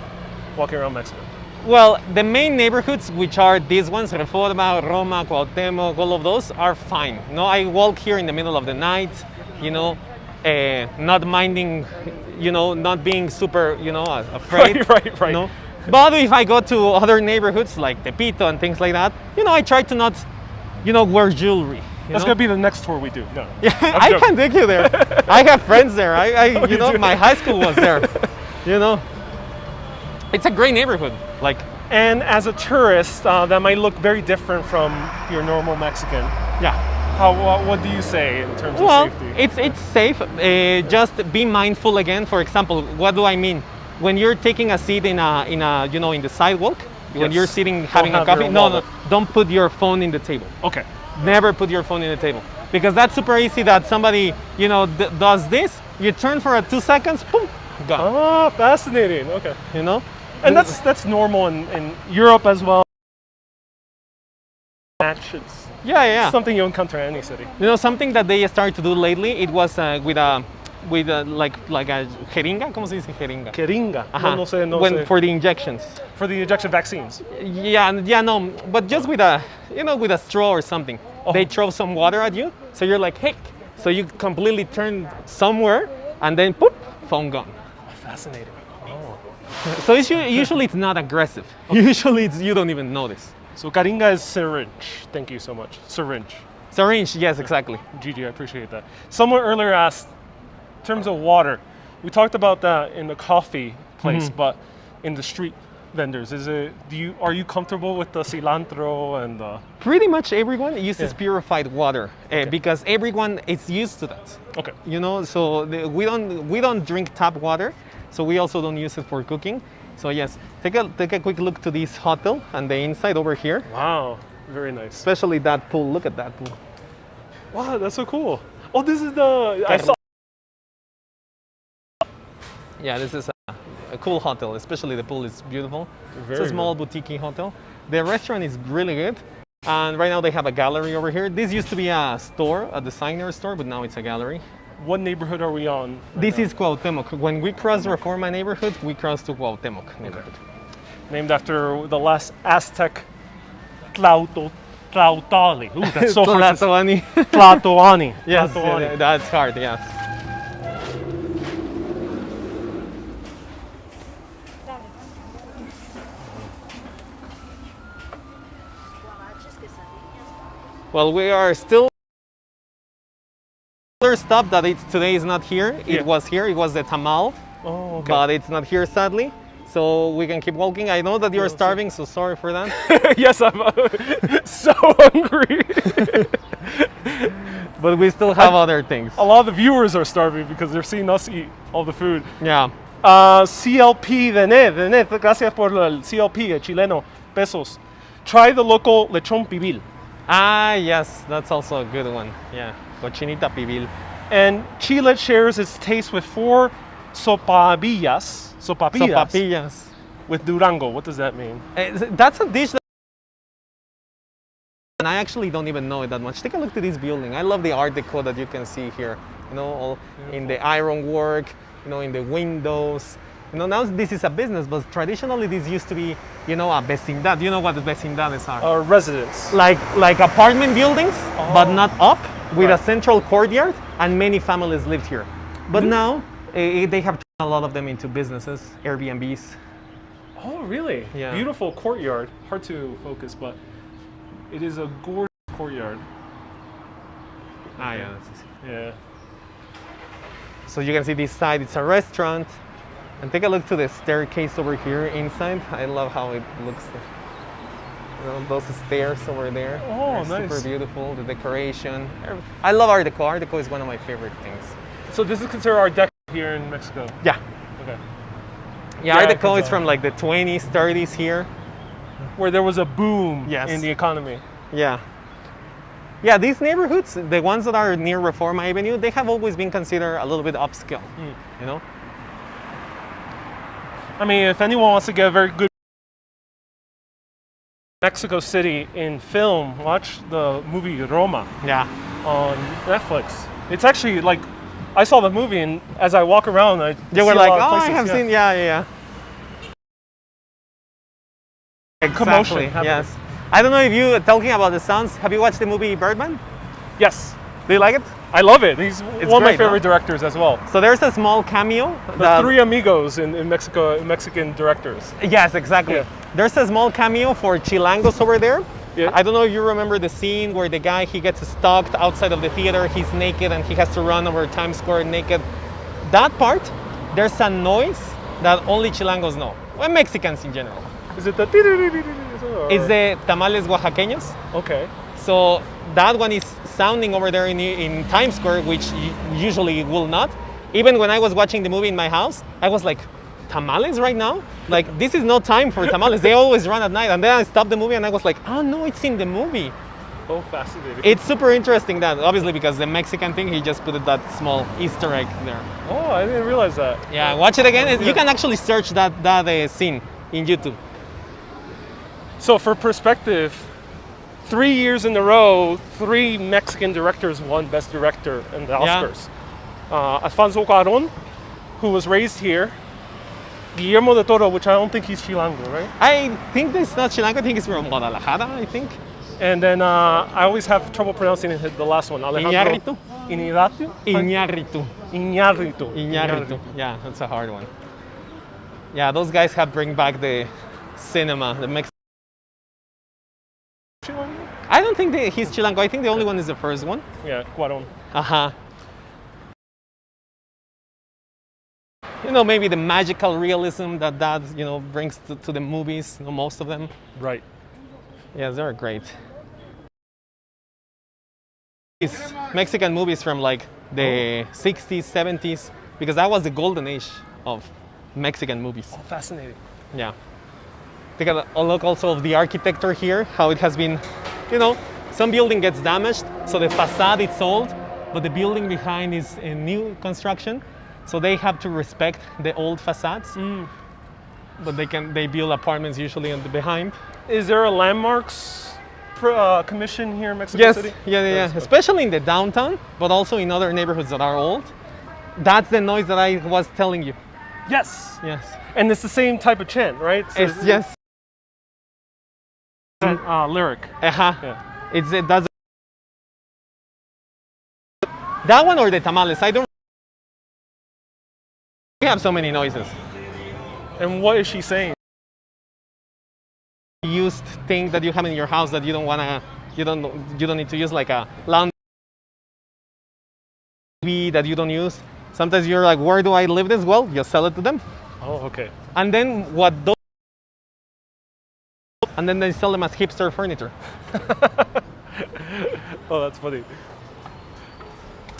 walking around Mexico? Well, the main neighborhoods, which are these ones, Reforma, Roma, Cuauhtémoc, all of those are fine. No, I walk here in the middle of the night, not minding, not being super, afraid. Right. No? But if I go to other neighborhoods like Tepito and things like that, I try to not, wear jewelry. That's going to be the next tour we do. No. Yeah, I'm I joking. can take you there. I have friends there. You do? My high school was there. It's a great neighborhood. And as a tourist, that might look very different from your normal Mexican. Yeah. What do you say in terms of Well, safety? it's safe. Just be mindful again. For example, what do I mean? When you're taking a seat in the sidewalk, when Yes. you're sitting Don't having a have coffee, your no, wallet. don't put your phone in the table. Okay. Never put your phone in the table, because that's super easy. That somebody does this, you turn for 2 seconds, boom, gone. Oh, fascinating. Okay. And that's normal in Europe as well. It's Yeah. something you encounter in any city. Something that they started to do lately. It was with a jeringa. ¿Cómo se dice jeringa? Jeringa. Ajá. No sé. For the injections. For the injection vaccines. Yeah, no, but just with a straw or something. Oh. They throw some water at you, so you're like, hey, so you completely turn somewhere, and then poop, phone gone. Fascinating. So usually it's not aggressive. Usually you don't even notice. So Karinga is syringe. Thank you so much. Syringe. Syringe, yes, exactly. Gigi, I appreciate that. Someone earlier asked, in terms of water, we talked about that in the coffee place, but in the street vendors, are you comfortable with the cilantro and the... Pretty much everyone uses purified water because everyone is used to that. Okay. So we don't drink tap water, so we also don't use it for cooking. So yes, take a quick look to this hotel and the inside over here. Wow, very nice. Especially that pool. Look at that pool. Wow, that's so cool. Oh, this is the... I saw... Yeah, this is a cool hotel. Especially the pool is beautiful. Very it's a small boutique hotel. The restaurant is really good. And right now they have a gallery over here. This used to be a store, a designer store, but now it's a gallery. What neighborhood are we on? This is Cuauhtémoc. When we cross Reforma neighborhood, we cross to Cuauhtémoc neighborhood. Named after the last Aztec Tlautali. Ooh, that's so hard to say. Tlatoani. Tlatoani. Yes, Tlatoani. that's hard, yes. Well, we are still... Another stop that today is not here. It was here. It was the tamal, Oh, okay. but it's not here sadly. So we can keep walking. I know that you're starving, so sorry for that. Yes, I'm so hungry. But we still have other things. A lot of the viewers are starving because they're seeing us eat all the food. Yeah. CLP, Denet, gracias por el CLP, el chileno, pesos. Try the local lechon pibil. Ah, yes, that's also a good one. Yeah, cochinita pibil. And Chile shares its taste with 4 sopapillas Sopapillas. with Durango. What does that mean? That's a dish that... And I actually don't even know it that much. Take a look at this building. I love the art deco that you can see here. All in the ironwork, in the windows. Now this is a business, but traditionally this used to be, a vecindad. You know what the vecindades are? Residence. Like apartment buildings, but not up, with Right. a central courtyard, and many families lived here. But now they have turned a lot of them into businesses, Airbnbs. Oh, really? Yeah. Beautiful courtyard. Hard to focus, but it is a gorgeous courtyard. Ah, yeah. Yeah. So you can see this side, it's a restaurant. And take a look to the staircase over here inside. I love how it looks. You know, those stairs over there. Oh, They're nice. Super beautiful. The decoration. I love Art Deco. Art Deco is one of my favorite things. So this is considered Art Deco here in Mexico. Yeah. Okay. Yeah, Art I Deco can is from like the 20s, 30s here. Where there was a boom Yes. in the economy. Yeah. Yeah, these neighborhoods, the ones that are near Reforma Avenue, they have always been considered a little bit upscale. You know? I mean, if anyone wants to get a very good Mexico City in film, watch the movie Roma Yeah. on Netflix. It's actually like, I saw the movie and as I walk around, I You were see a like, lot of oh, I places, have yeah. seen, yeah. Commotion Exactly, happening. yes. I don't know if you, talking about the sounds, have you watched the movie Birdman? Yes, Do you like it? I love it. He's one of my great, favorite huh? directors as well. So there's a small cameo. The three amigos in Mexico, Mexican directors. Yes, exactly. Yeah. There's a small cameo for Chilangos over there. Yeah. I don't know if you remember the scene where the guy, he gets stalked outside of the theater, he's naked and he has to run over Times Square naked. That part, there's a noise that only Chilangos know, or Mexicans in general. Is it the? It's the tamales oaxaqueños. Okay. So that one is sounding over there in Times Square, which usually will not. Even when I was watching the movie in my house, I was like, tamales right now? Like, this is no time for tamales. They always run at night. And then I stopped the movie and I was like, oh no, it's in the movie. Oh, fascinating. It's super interesting that, obviously because the Mexican thing, he just put that small Easter egg there. Oh, I didn't realize that. Yeah, watch it again. Yeah. You can actually search that scene in YouTube. So for perspective, 3 years in a row, 3 Mexican directors won Best Director in the Yeah. Oscars. Alfonso Cuarón, who was raised here. Guillermo del Toro, which I don't think he's Chilango, right? I think this is not Chilango, I think it's from Guadalajara, I think. And then I always have trouble pronouncing the last one. Iñárritu. Iñárritu? Iñárritu. Iñárritu. Iñárritu. Yeah, that's a hard one. Yeah, those guys have bring back the cinema, the Mexican. I don't think he's Chilango. I think the only one is the first one. Yeah, Cuarón. Uh-huh. You know, maybe the magical realism that you know, brings to the movies, you know, most of them. Right. Yeah, they're great. These Mexican movies from like the 60s, 70s, because that was the golden age of Mexican movies. Oh, fascinating. Yeah. Take a look also of the architecture here, how it has been, you know, some building gets damaged, so the facade is old, but the building behind is a new construction, so they have to respect the old facades. But they build apartments usually on the behind. Is there a landmarks commission here in Mexico Yes, City? yeah. Yes, okay. Especially in the downtown, but also in other neighborhoods that are old. That's the noise that I was telling you. Yes. Yes. And it's the same type of chant, right? So It's yes. lyric. Uh-huh. Yeah. That's that one or the tamales. I don't. We have so many noises. And what is she saying? Used thing that you have in your house that you don't wanna, you don't need to use, like a laundry that you don't use. Sometimes you're like, where do I leave this? Well, you sell it to them, Oh, okay. and then and then they sell them as hipster furniture. Oh, that's funny.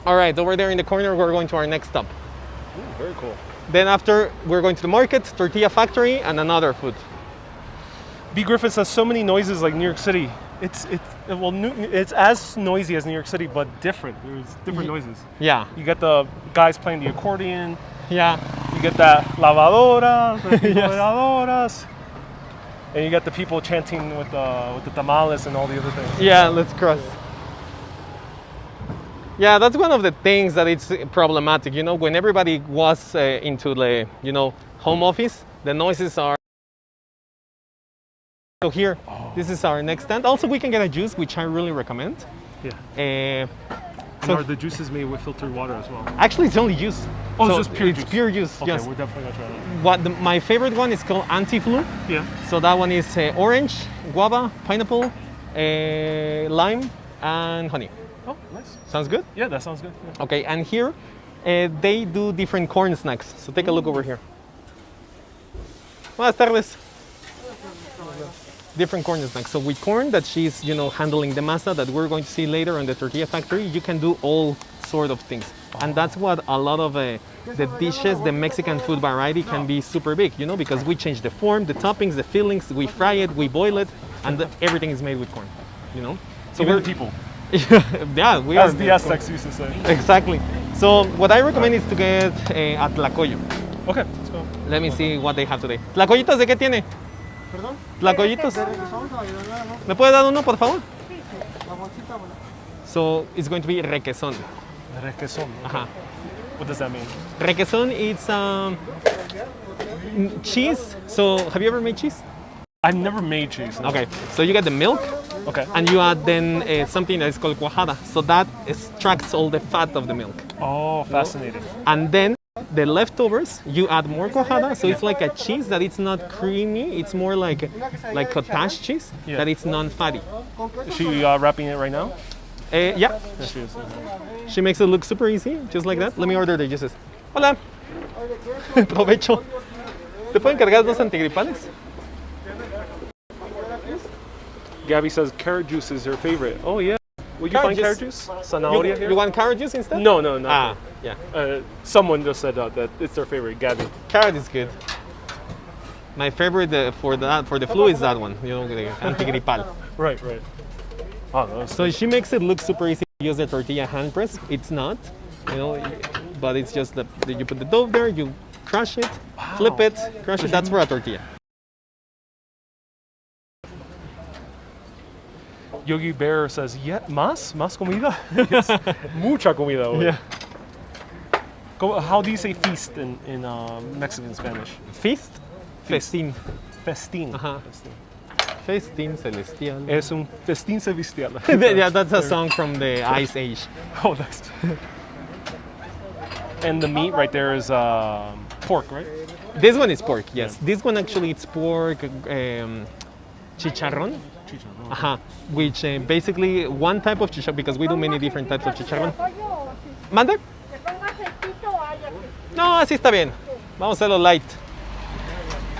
All right, over there in the corner, we're going to our next stop. Ooh, very cool. Then after, we're going to the market, tortilla factory, and another food. B. Griffiths has so many noises like New York City. It's as noisy as New York City, but different. There's different noises. Yeah, You get the guys playing the accordion. yeah. You get that lavadora, the lavadoras, and you get the people chanting with the tamales and all the other things. Yeah, let's cross. Yeah, that's one of the things that it's problematic. You know, when everybody was into the, you know, home office, the noises are. So here, this is our next stand. Also, we can get a juice, which I really recommend. Yeah. So- Are the juices made with filtered water as well? Actually, it's only juice. Oh, So it's just pure it's juice. pure juice. Okay, Yes. we're definitely gonna try that. My favorite one is called Anti-Flu. Yeah. So that one is orange, guava, pineapple, lime, and honey. Oh, nice. Sounds good? Yeah, that sounds good. Yeah. Okay, and here they do different corn snacks. So take a look over here. Buenas tardes. different corn snacks. So with corn that she's, handling the masa that we're going to see later on the tortilla factory, you can do all sort of things. And that's what a lot of the dishes, the Mexican food variety can be super big, because we change the form, the toppings, the fillings, we fry it, we boil it, and everything is made with corn, So we're people. Yeah, we As are. the Aztecs used to say. Exactly. So what I recommend is to get a Tlacoyo. Okay, let's go. Let me see what they have today. ¿Tlacoyitos de qué tiene? ¿Perdón? ¿Tlacoyitos? Son no, y de nada, ¿no? ¿Me puede dar uno, por favor? La bolsita, bueno. So it's going to be requesón. Requesón. Ajá. What does that mean? Requesón, it's cheese. So have you ever made cheese? I've never made cheese. No. Okay, so you get the milk, Okay. and you add then something that is called cuajada. So that extracts all the fat of the milk. Oh, fascinating. And then the leftovers, you add more cuajada. So it's like a cheese that it's not creamy. It's more like cottage cheese, Yeah. that it's non-fatty. Is she wrapping it right now? Yeah, Yes, she is. she makes it look super easy, just like that. Let me order the juices. Hola. Provecho. ¿Te pueden cargar dos antigripales? Gabby says carrot juice is her favorite. Oh yeah. Would you Carrot find carrot juice. juice? Zanahoria here? You want carrot juice instead? No, no, no. Ah, yeah. Someone just said that it's their favorite. Gabby. Carrot is good. My favorite for the flu is that one, the antigripal. Right, right. Oh, no, So she makes it look super easy to use the tortilla hand press. It's not, but it's just that you put the dough there, you crush it, flip it, crush it. That's for a tortilla. Yogi Bear says, yeah, más comida? Yes. Mucha comida. Hoy. Yeah. How do you say feast in Mexican Spanish? Feast? Festín. Festín. Ajá. Festín. Festín celestial. Es un festín celestial. Yeah, that's a song from the Ice Age. Oh, that's. And the meat right there is pork, right? This one is pork, yes. This one actually it's pork chicharrón. Ajá. Which basically one type of chicharrón, because we do many different types of chicharrón. ¿Manda? No, así está bien. Vamos a hacerlo light.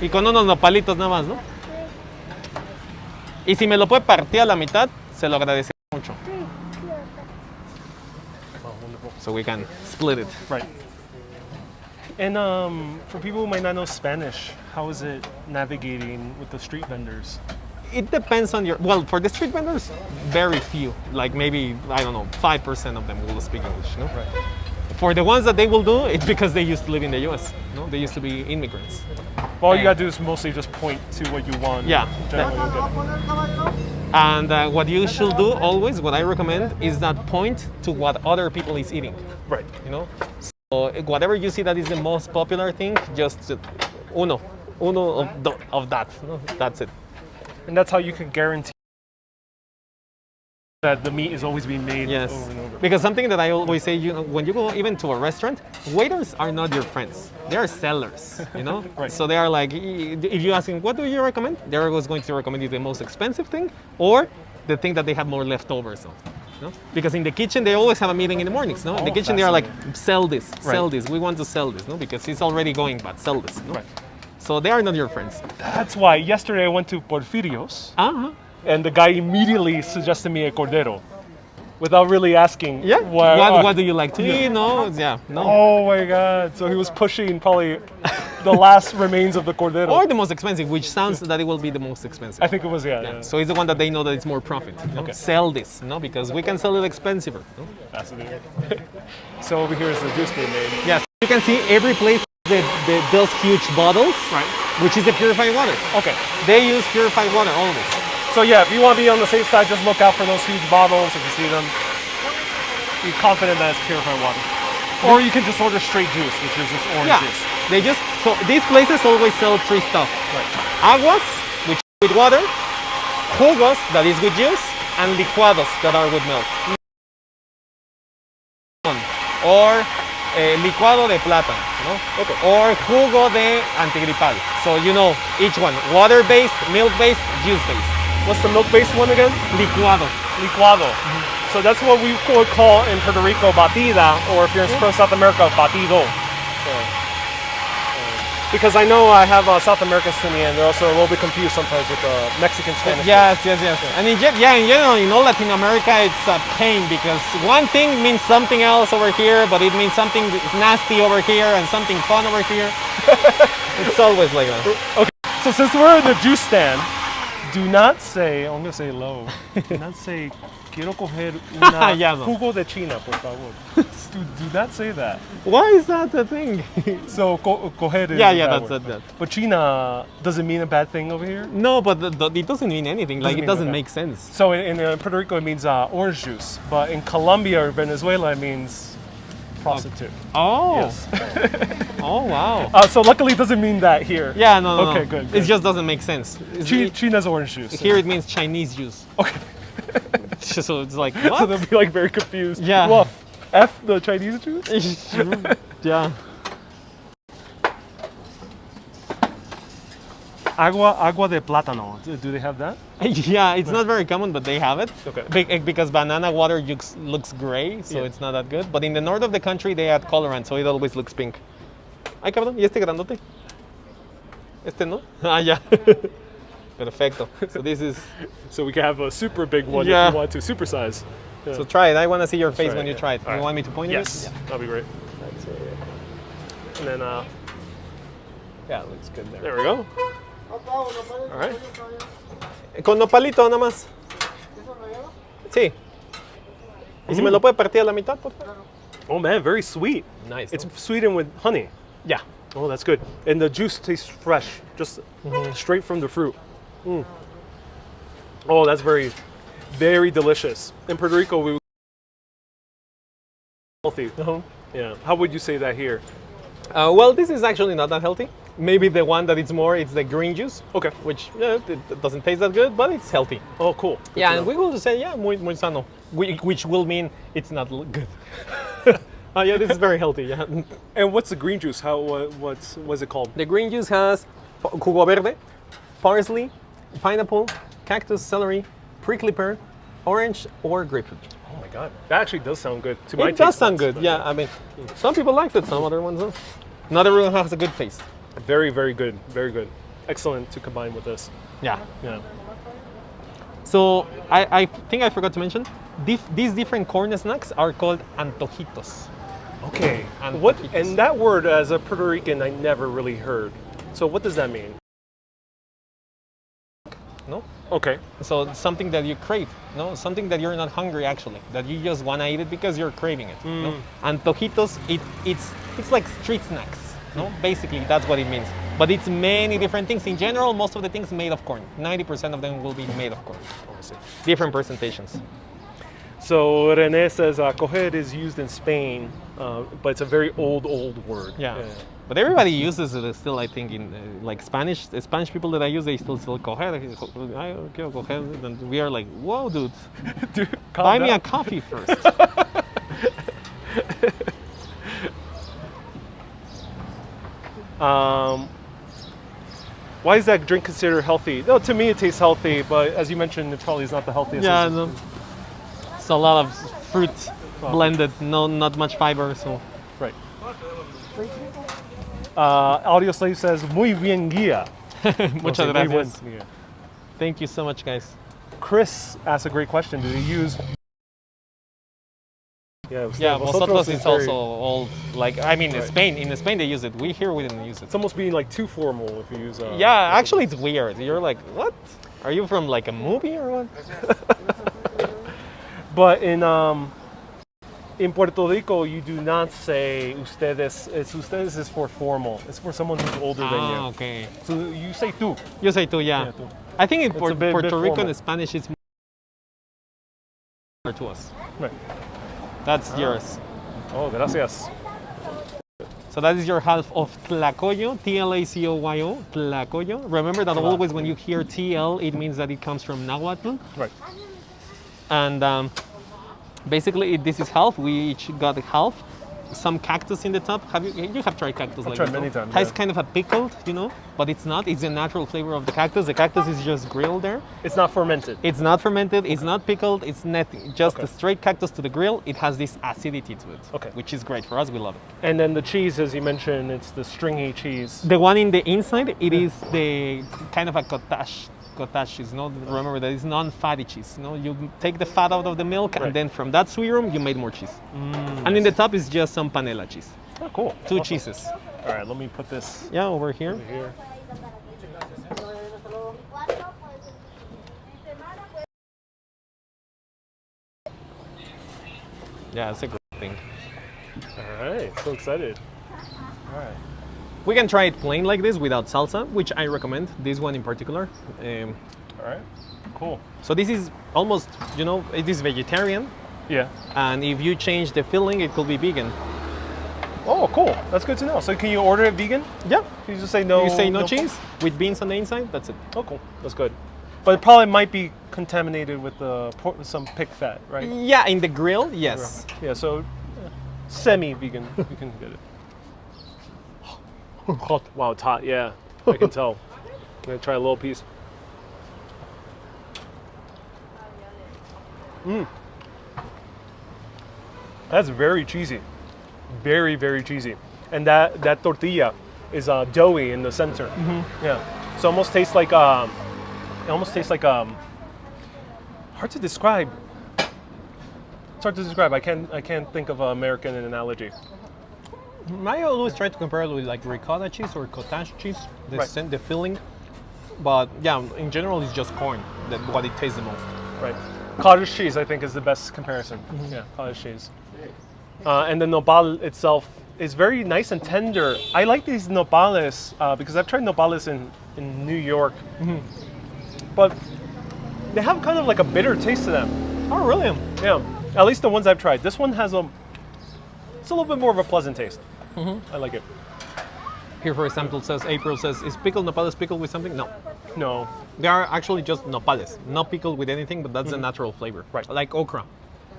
Y con unos nopalitos nada más, ¿no? Y si me lo puede partir a la mitad, se lo agradecería mucho. Oh, wonderful. So we can split it. Right. And for people who might not know Spanish, how is it navigating with the street vendors? It depends on well, for the street vendors, very few. Like maybe, 5% of them will speak English, no? Right. For the ones that they will do, it's because they used to live in the US, no? They used to be immigrants. All you gotta do is mostly just point to what you want. Yeah. Generally, you'll get it. And what you should do always, what I recommend, is that point to what other people is eating, Right. So whatever you see that is the most popular thing, just uno of that, no? That's it. And that's how you can guarantee that the meat is always being made Yes, over and over. because something that I always say, when you go even to a restaurant, waiters are not your friends. They are sellers, Right. So they are like, if you ask them, what do you recommend? They're always going to recommend you the most expensive thing or the thing that they have more leftovers of. No? Because in the kitchen, they always have a meeting in the mornings, no? In the Oh, kitchen, they are like, sell Right. this, we want to sell this, no? Because it's already going bad, sell this, no? Right. So they are not your friends. That's why yesterday I went to Porfirio's Uh-huh. and the guy immediately suggested me a cordero without really asking. Yeah, what do you like to eat? No, no. Oh my God. So he was pushing probably the last remains of the cordero. Or the most expensive, which sounds that it will be the most expensive. I think it was, yeah. So it's the one that they know that it's more profit. Okay. Sell this, because we can sell it expensive. Fascinating. So over here is the juice being made. Yes, you can see every place those huge bottles, Right. which is the purified water. Okay. They use purified water always. So yeah, if you want to be on the safe side, just look out for those huge bottles. If you see them, be confident that it's purified water. Or you can just order straight juice, which is just orange Yeah, juice. so these places always sell three stuff. Right. Aguas, which is with water, jugos, that is with juice, and licuados, that are with milk. Or licuado de plátano, Okay. or jugo de antigripal. So each one, water-based, milk-based, juice-based. What's the milk-based one again? Licuado. Licuado. So that's what we would call in Puerto Rico batida, or if you're in South America, batido. So, Because I know I have South Americans to me, and they're also a little bit confused sometimes with Mexican Spanish. Yes. And in general, in all Latin America, it's a pain because one thing means something else over here, but it means something nasty over here and something fun over here. It's always like that. Okay, so since we're in the juice stand, do not say, I'm going to say low, do not say, quiero coger una Ya no. jugo de China, por favor. Do not say that. Why is that a thing? So, coger is Yeah, a bad that's word. that. But China doesn't mean a bad thing over here? No, but it doesn't mean anything. Like, Doesn't it mean doesn't okay. make sense. So in Puerto Rico it means orange juice, but in Colombia or Venezuela it means prostitute. Oh. Yes. Oh, wow. So luckily it doesn't mean that here. Yeah, no. Okay, good. It just doesn't make sense. China's orange juice. Here it means Chinese juice. Okay. So it's like, So what? they'll be like very confused. Yeah. Well, F the Chinese juice? Yeah. Agua de plátano. Do they have that? Yeah, it's not very common, but they have it. Okay. Because banana water looks gray, so Yeah. it's not that good. But in the north of the country, they add colorant, so it always looks pink. Ay, cabrón, ¿y este grandote? Este no? Ah, ya. Perfecto. So this is. So we can have a super big one Yeah. if you want to, super size. Yeah. So try it. I want to see your face try when it, you yeah. try it. All You right. want me to point Yes, it? that'd be great. And then, Yeah, it looks good there. there we go. All right. Con nopalito nada más. Sí. ¿Y si me lo puede partir a la mitad, por favor? Oh man, very sweet. Nice. It's sweetened with honey. Yeah. Oh, that's good. And the juice tastes fresh, just straight from the fruit. Mm. Oh, that's very, very delicious. In Puerto Rico, we healthy. Yeah. How would you say that here? Well, this is actually not that healthy. Maybe the one that it's more, it's the green juice, Okay. which it doesn't taste that good, but it's healthy. Oh, cool. Good Yeah, to and know. we will say, yeah, muy sano, which will mean it's not good. Yeah, this is very healthy. Yeah. And what's the green juice? What's it called? The green juice has jugo verde, parsley, pineapple, cactus, celery, prickly pear, orange, or grapefruit. Oh my God, that actually does sound good to my It does taste sound buds, good. but Yeah, I mean, some people like it, some other ones don't. Not everyone has a good taste. Very, very good. Very good. Excellent to combine with this. Yeah. Yeah. So I think I forgot to mention, these different corn snacks are called antojitos. Okay. And What? taquitos. And that word, as a Puerto Rican, I never really heard. So what does that mean? No? Okay. So something that you crave, no? Something that you're not hungry actually, that you just want to eat it because you're craving it. No? Antojitos, it's like street snacks. No? Basically, that's what it means. But it's many different things. In general, most of the things made of corn. 90% of them will be made of corn. Different presentations. So Rene says coger is used in Spain, but it's a very old word. Yeah. But everybody uses it still, I think, in like Spanish. The Spanish people that I use, they still coger. I quiero coger. And we are like, whoa, dude, Dude, buy calm me a down. coffee first. Why is that drink considered healthy? No, to me it tastes healthy, but as you mentioned, it probably is not the healthiest. Yeah, no. It's a lot of fruit blended, not much fiber, so. Right. Audio Slave says, muy bien guía. Muchas Okay, muy buen gracias. guía. Thank you so much, guys. Chris asked a great question. Do they use... Yeah, vosotros is very- also all, like, I mean, Right. Spain, in Spain they use it. Here we didn't use it. It's almost being like too formal if you use... Yeah, actually it's weird. You're like, what? Are you from like a movie or what? But in Puerto Rico, you do not say ustedes. Ustedes is for formal. It's for someone who's older than you. Okay. So you say tú. You say tú, yeah. Yeah, tú. I think in It's a bit Puerto Rican formal. Spanish is more to us. Right. That's yours. Oh, gracias. So that is your half of Tlacoyo, Tlacoyo, Tlacoyo. Remember that always when you hear TL, it means that it comes from Nahuatl. Right. And basically this is half, we each got half. some cactus in the top. You have tried cactus like tried this, no? many times, Has yeah. kind of a pickled, but it's not. It's the natural flavor of the cactus. The cactus is just grilled there. It's not fermented. It's not fermented. It's not pickled. It's nothing. Just Okay. a straight cactus to the grill. It has this acidity to it. Okay. Which is great for us. We love it. And then the cheese, as you mentioned, it's the stringy cheese. The one in the inside, it is the kind of a cottage cheese. Remember that it's non-fatty cheese. You take the fat out of the milk, Right. and then from that serum, you made more cheese. And in the top is just some panela cheese. Oh, cool. Two Awesome. cheeses. All right, let me put this Yeah, over here. here. Yeah, it's a great thing. All right, so excited. All right. We can try it plain like this without salsa, which I recommend. This one in particular. All right, cool. So this is almost, it is vegetarian. Yeah. And if you change the filling, it could be vegan. Oh, cool. That's good to know. So can you order it vegan? Yeah. You just say no. You say no cheese with beans on the inside. That's it. Oh, cool. That's good. But it probably might be contaminated with some pig fat, right? Yeah, in the grill, yes. Yeah, so semi-vegan, you can get it. Hot. Wow, it's hot. Yeah, I can tell. I'm gonna try a little piece. That's very cheesy. Very, very cheesy. And that tortilla is doughy in the center. Yeah. So it almost tastes like hard to describe. It's hard to describe. I can't think of an American analogy. I always try to compare it with like ricotta cheese or cottage cheese, Right. the filling. But yeah, in general, it's just corn that what it tastes the most. Right. Cottage cheese, I think, is the best comparison. Yeah, cottage cheese. And the nopal itself is very nice and tender. I like these nopales because I've tried nopales in New York, but they have kind of like a bitter taste to them. Oh, really? Yeah, at least the ones I've tried. This one has it's a little bit more of a pleasant taste. I like it. Here, for example, April says, is pickled nopales pickled with something? No. No, They are actually just nopales, not pickled with anything, but that's the natural flavor. Right. Like okra.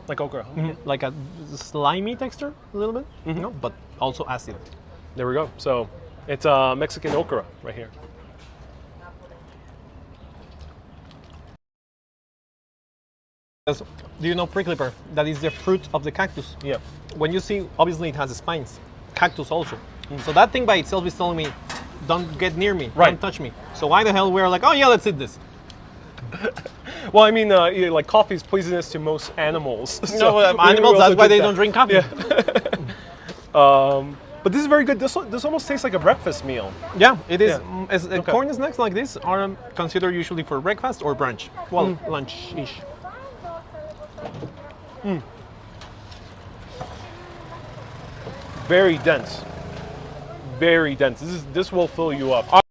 like okra. Like a slimy texture, a little bit, but also acid. There we go. So it's Mexican okra right here. Do you know prickly pear? That is the fruit of the cactus. Yeah. When you see, obviously it has spines. Cactus also. So that thing by itself is telling me, don't get near me, Right. don't touch me. So why the hell we're like, oh yeah, let's eat this. Well, I mean, like coffee is poisonous to most animals. No, animals, that's why they don't drink coffee. Yeah. But this is very good. This almost tastes like a breakfast meal. Yeah, it is. Yeah. Okay. Corn snacks like this are considered usually for breakfast or brunch. Well, lunch-ish. Very dense. Very dense. This will fill you up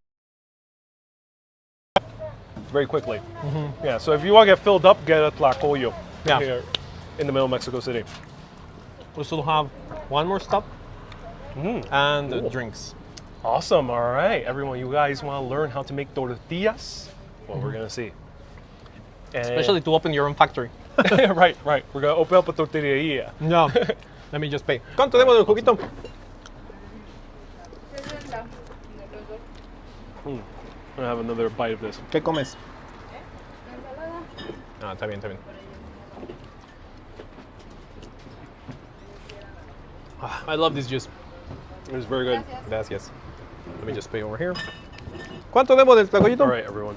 very quickly. Yeah. So if you want to get filled up, get a Tlacoyo here in the middle of Mexico City. We still have one more stop and drinks. Awesome. All right, everyone. You guys want to learn how to make tortillas? Well, we're gonna see. And Especially to open your own factory. right. We're gonna open up a tortilleria. No. Let me just pay. ¿Cuánto debo del juguito? I'm gonna have another bite of this. ¿Qué comes? Ah, está bien, está bien. I love this juice. It was very good. Gracias. Let me just pay over here. ¿Cuánto debo del tlacoyito? All right, everyone.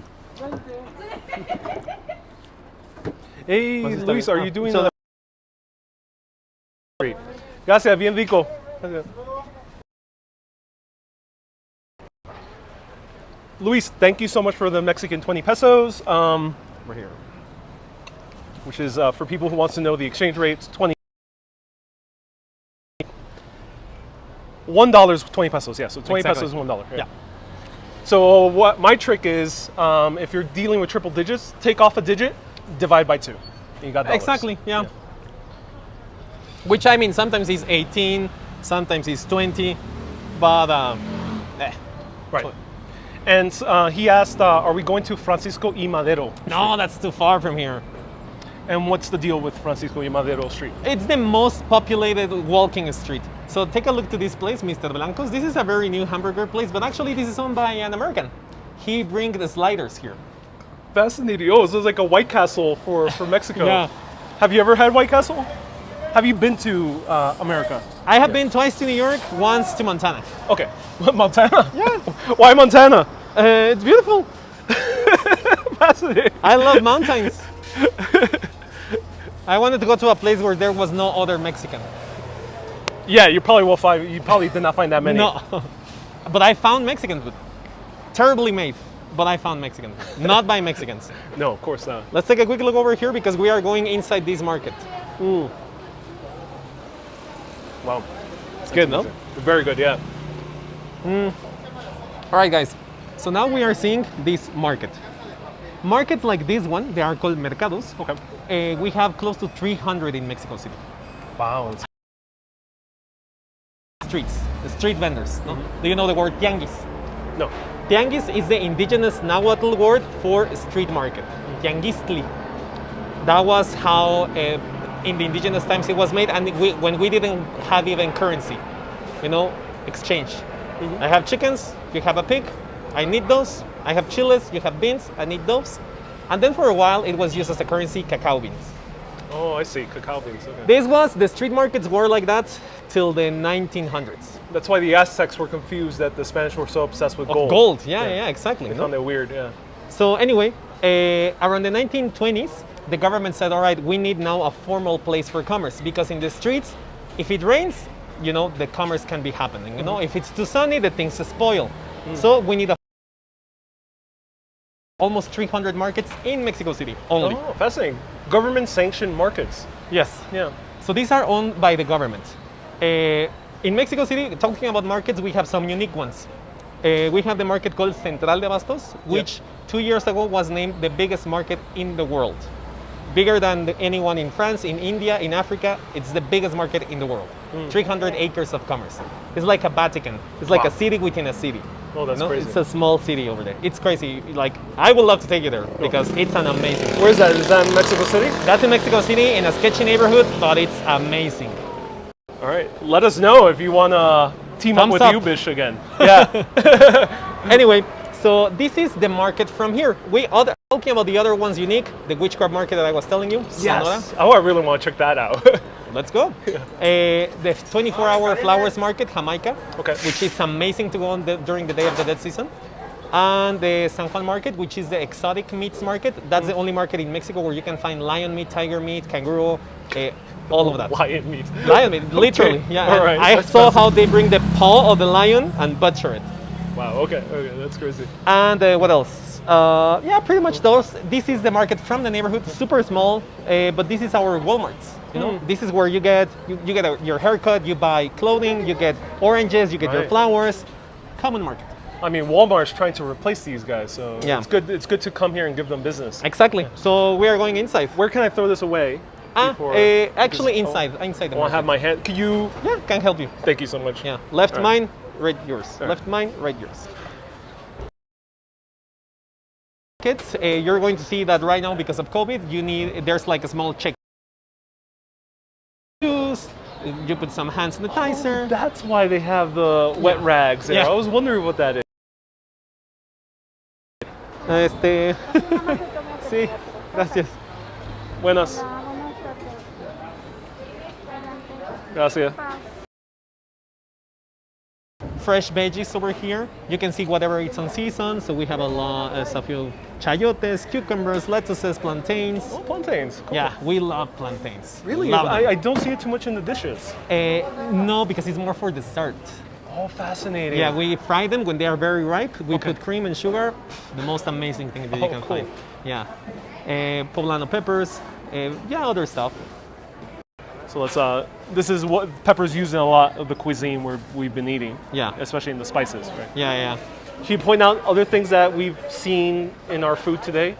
Hey, Luis, are you doing So the... Gracias, bien rico. Gracias. Luis, thank you so much for the Mexican 20 pesos, Over here. which is for people who wants to know the exchange rates, $1 is 20 pesos, yeah, so 20 Exactly. pesos is $1. Yeah. So what my trick is, if you're dealing with triple digits, take off a digit, divide by 2. You got dollars. Exactly, yeah. Which I mean, sometimes it's 18, sometimes it's 20, but Right. And he asked, are we going to Francisco y Madero? no, that's too far from here. And what's the deal with Francisco y Madero Street? It's the most populated walking street. So take a look to this place, Mr. Blancos. This is a very new hamburger place, but actually this is owned by an American. He brings the sliders here. Fascinating. Oh, so it's like a White Castle for Mexico. Yeah. Have you ever had White Castle? Have you been to America? I have been twice to New York, once to Montana. Okay. Montana? Yeah. Why Montana? It's beautiful. Fascinating. I love mountains. I wanted to go to a place where there was no other Mexican. Yeah, you probably did not find that many. No. But I found Mexican food. Terribly made, but I found Mexican food. Not by Mexicans. No, of course not. Let's take a quick look over here because we are going inside this market. Wow. It's good, no? Very good, yeah. All right, guys. So now we are seeing this market. Markets like this one, they are called mercados. Okay. We have close to 300 in Mexico City. Wow. It's Streets, the street vendors. No? Do you know the word tianguis? No. Tianguis is the indigenous Nahuatl word for street market. Tianguistli. That was how in the indigenous times it was made, and when we didn't have even currency, exchange. I have chickens, you have a pig, I need those. I have chiles, you have beans, I need those. And then for a while it was used as a currency, cacao beans. Oh, I see. Cacao beans. Okay. The street markets were like that till the 1900s. That's why the Aztecs were confused that the Spanish were so obsessed with gold. Gold, yeah, exactly. They found it weird, yeah. So anyway, around the 1920s, the government said, all right, we need now a formal place for commerce, because in the streets, if it rains, the commerce can be happening. If it's too sunny, the things spoil. So we need almost 300 markets in Mexico City only. Oh, fascinating. Government-sanctioned markets. Yes. Yeah. So these are owned by the government. In Mexico City, talking about markets, we have some unique ones. We have the market called Central de Abastos, which 2 years ago was named the biggest market in the world. Bigger than anyone in France, in India, in Africa. It's the biggest market in the world. 300 acres of commerce. It's like a Vatican. It's like a city within a city. Oh, that's crazy. It's a small city over there. It's crazy. Like, I would love to take you there because it's an amazing. Where is that? Is that in Mexico City? That's in Mexico City in a sketchy neighborhood, but it's amazing. All right. Let us know if you want to team up Thumbs with up. Ubish again. Yeah. Anyway, so this is the market from here. Talking about the other ones unique, the witchcraft market that I was telling you. Sonora. Yes. Oh, I really want to check that out. Let's go. The 24-hour flowers market, Jamaica, Okay. which is amazing to go on during the day of the dead season. And the San Juan market, which is the exotic meats market. That's the only market in Mexico where you can find lion meat, tiger meat, kangaroo, all of that. Lion meat. Lion meat, literally. Okay. Yeah. All right. I That's saw how they bring the paw of the lion and butcher it. Wow. Okay. That's crazy. And what else? Yeah, pretty much those. This is the market from the neighborhood, super small, but this is our Walmarts. This is where you get your haircut, you buy clothing, you get oranges, you get your Right. flowers. Common market. I mean, Walmart's trying to replace these guys, so Yeah. it's good. It's good to come here and give them business. Exactly. So we are going inside. Where can I throw this away? before- Actually, because- inside the I want to have market. my hand. Can you? Yeah, can help you. Thank you so much. Yeah, left All right. mine, right yours. All right. Left mine, right yours. Kids, you're going to see that right now because of COVID. There's like a small check. You put some hand sanitizer. That's why they have the wet rags there. Yeah. I was wondering what that is. Sí, gracias. Buenas. Gracias. Fresh veggies over here. You can see whatever it's on season. So we have a few chayotes, cucumbers, lettuces, plantains. Oh, plantains. Cool. Yeah, we love plantains. Really? Love them. I don't see it too much in the dishes. No, because it's more for dessert. Oh, fascinating. Yeah, we fry them when they are very ripe. We Okay. put cream and sugar. The most amazing thing that you Oh, can cool. find. Yeah. Poblano peppers. Yeah, other stuff. So let's. This is what peppers used in a lot of the cuisine we've been eating. Yeah. Especially in the spices, right? Yeah. Can you point out other things that we've seen in our food today?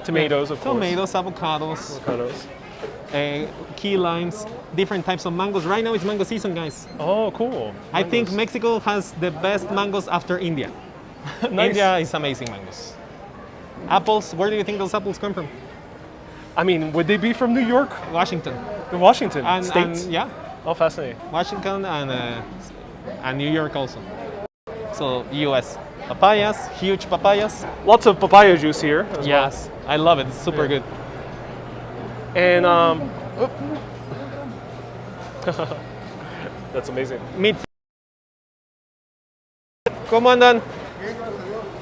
Tomatoes, of course. Tomatoes, avocados, Avocados. key limes, different types of mangoes. Right now it's mango season, guys. Oh, cool. I think Mangoes. Mexico has the best mangoes after India. Nice. India is amazing mangoes. Apples, where do you think those apples come from? I mean, would they be from New York, Washington. Washington, And states? yeah. Oh, fascinating. Washington and New York also. So US. Papayas, huge papayas. Lots of papaya juice here. As Yes, I love it. It's super good. And that's amazing. Meat. ¿Cómo andan?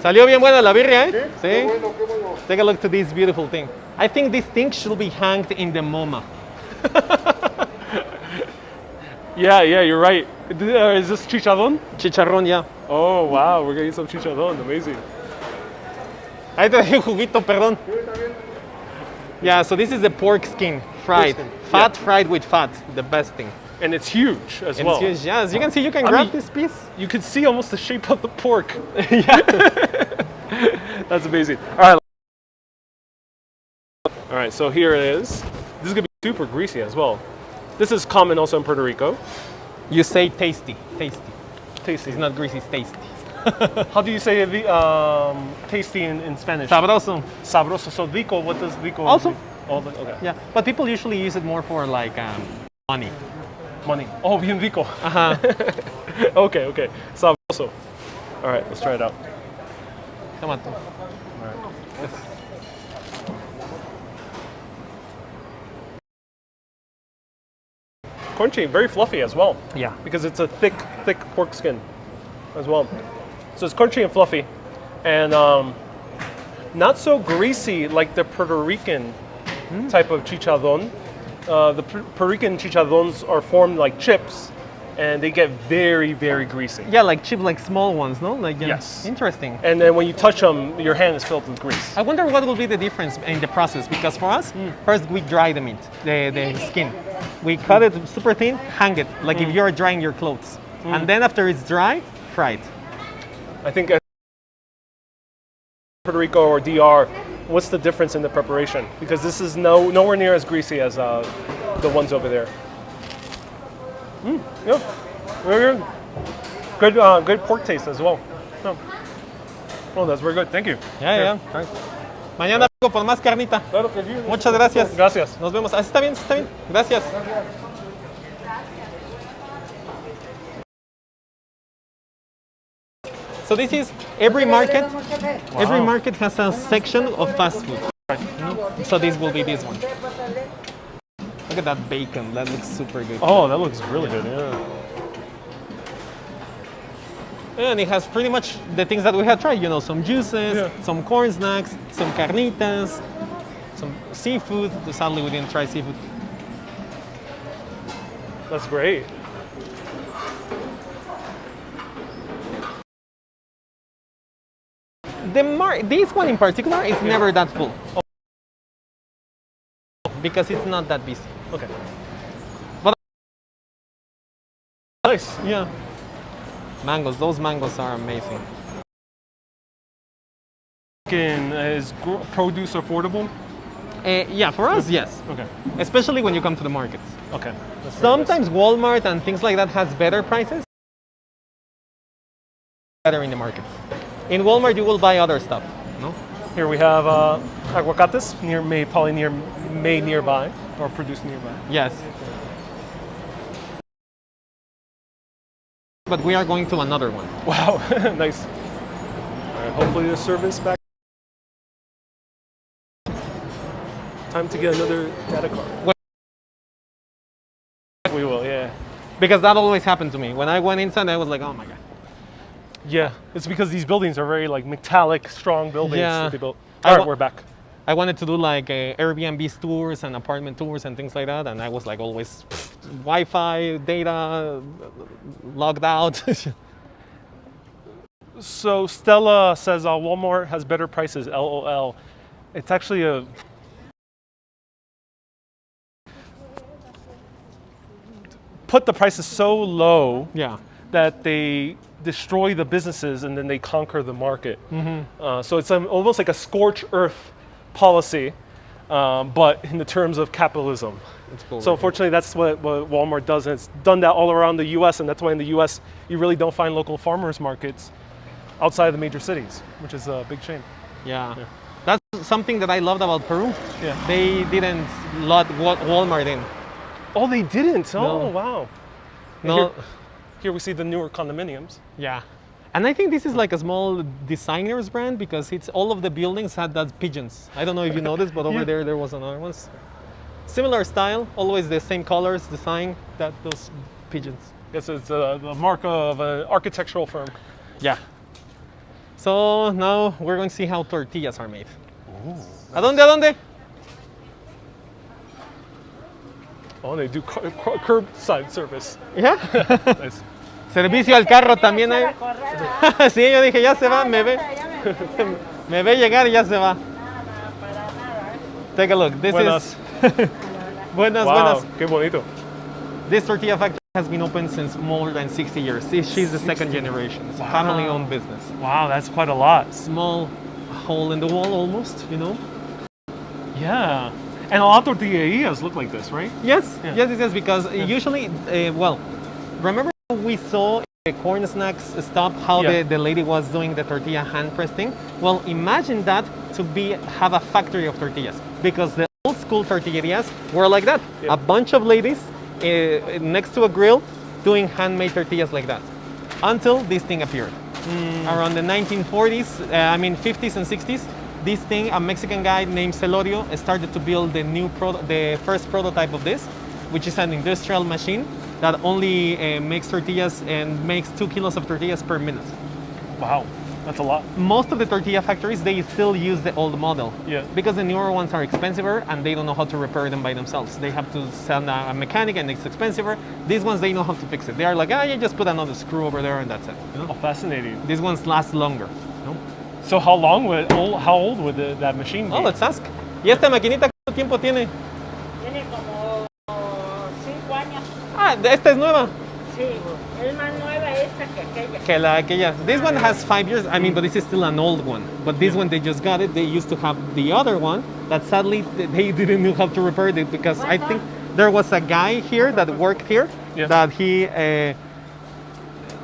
Salió bien buena la birria, ¿eh? Sí. Take a look to this beautiful thing. I think this thing should be hanged in the MoMA. Yeah, you're right. Is this chicharrón? Chicharrón, yeah. Oh, wow, we're gonna eat some chicharrón. Amazing. Ahí te dejé juguito, perdón. Yeah, so this is the pork skin, fried. Pork skin, Fat yeah. fried with fat, the best thing. And it's huge as And well. it's huge. Yeah, as you can see, you can I grab mean- this piece. You can see almost the shape of the pork. Yeah. That's amazing. All right, so here it is. This is gonna be super greasy as well. This is common also in Puerto Rico. You say tasty, tasty. Tasty. It's not greasy, it's tasty. How do you say tasty in Spanish? Sabroso. Sabroso. So rico, what does rico Also. mean? Oh, okay. Yeah, but people usually use it more for like money. Money. Oh, bien rico. Uh-huh. Okay. Sabroso. All right, let's try it out. Come on. Crunchy, very fluffy as well. Yeah. Because it's a thick pork skin as well. So it's crunchy and fluffy, and not so greasy like the Puerto Rican type of chicharrón. The Puerto Rican chicharrones are formed like chips, and they get very, very greasy. Yeah, like cheap, like small ones, no? Like Yes. Interesting. And then when you touch them, your hand is filled with grease. I wonder what will be the difference in the process, because for us, first we dry the meat, the skin. We cut it super thin, hang it, like if you're drying your clothes. And then after it's dry, fry it. I think Puerto Rico or DR, what's the difference in the preparation? Because this is nowhere near as greasy as the ones over there. Yeah, very good. Good pork taste as well. Oh, that's very good. Thank you. Yeah. Right. Mañana vengo por más carnita. Claro que sí. Muchas gracias. Gracias. Nos vemos. Está bien, está bien. Gracias. So this is every market. Every market has a section of fast food. So this will be this one. Look at that bacon. That looks super good. Oh, that looks really good. Yeah. And it has pretty much the things that we had tried. You know, some juices, Yeah. some corn snacks, some carnitas, some seafood. Sadly, we didn't try seafood. That's great. This one in particular is never that full. Because it's not that busy. Okay. But Nice. yeah. Mangoes, those mangoes are amazing. Is produce affordable? Yeah, for us, yes. Okay. Especially when you come to the markets. Okay. That's very Sometimes Walmart and things like that has better prices. Better in the markets. In Walmart, you will buy other stuff. No? nice. Here we have aguacates probably made nearby or produced nearby. Yes. But we are going to another one. Wow, nice. All right, hopefully the service back. Time to get another data card. We will, yeah. Because that always happened to me. When I went inside, I was like, oh my God. Yeah, it's because these buildings are very like metallic, strong buildings Yeah. that they built. I All right, wa- we're back. I wanted to do like Airbnb tours and apartment tours and things like that. And I was like always Wi-Fi, data, logged out. So Stella says Walmart has better prices, LOL. It's actually put the prices so low Yeah. that they destroy the businesses and then they conquer the market. So it's almost like a scorched earth policy, but in the terms of capitalism. It's cool. So unfortunately, that's what Walmart does, and it's done that all around the U.S., and that's why in the U.S. you really don't find local farmers markets outside of the major cities, which is a big shame. Yeah. That's something that I loved about Peru. Yeah. They didn't let Walmart in. Oh, they didn't. Oh, No. wow. And No. Here we see the newer condominiums. Yeah. And I think this is like a small designer's brand because it's all of the buildings had that pigeons. I don't know if you noticed, but over there was another one. Similar style, always the same colors, design, those pigeons. Yes, it's the mark of an architectural firm. Yeah. So now we're going to see how tortillas are made. ¿A dónde? ¿A dónde? Oh, they do curbside service. Yeah. Nice. Servicio al carro también hay. Sí, yo dije, ya se va, me ve. Me ve llegar y ya se va. Take a look. This Buenas. is buenas, Wow, buenas. qué bonito. This tortilla factory has been open since more than 60 years. She's the second generation. It's a family-owned business. Wow, that's quite a lot. Small hole in the wall almost, you know? Yeah. And a lot of tortillerias look like this, right? Yes, Yeah. yes, because usually, well, remember we saw the corn snacks stop how Yeah. the lady was doing the tortilla hand pressing? Well, imagine that to have a factory of tortillas because the old school tortillerias were like that. Yeah. A bunch of ladies next to a grill doing handmade tortillas like that until this thing appeared. Around the 1940s, 50s and 60s, this thing, a Mexican guy named Celorio started to build the first prototype of this, which is an industrial machine that only makes tortillas and makes 2 kilos of tortillas per minute. Wow, that's a lot. Most of the tortilla factories, they still use the old model. Yeah. Because the newer ones are expensiver and they don't know how to repair them by themselves. They have to send a mechanic and it's expensiver. These ones, they know how to fix it. They are like, you just put another screw over there and that's it. You know? Oh, fascinating. These ones last longer. So how old would that machine be? Oh, let's ask. ¿Y esta maquinita cuánto tiempo tiene? Tiene como 5 años. Ah, esta es nueva. Sí, es más nueva esta que aquella. Aquella. This one has 5 years. But this is still an old one. But this one, they just got it. They used to have the other one that sadly they didn't know how to repair it because I think there was a guy here that worked here that he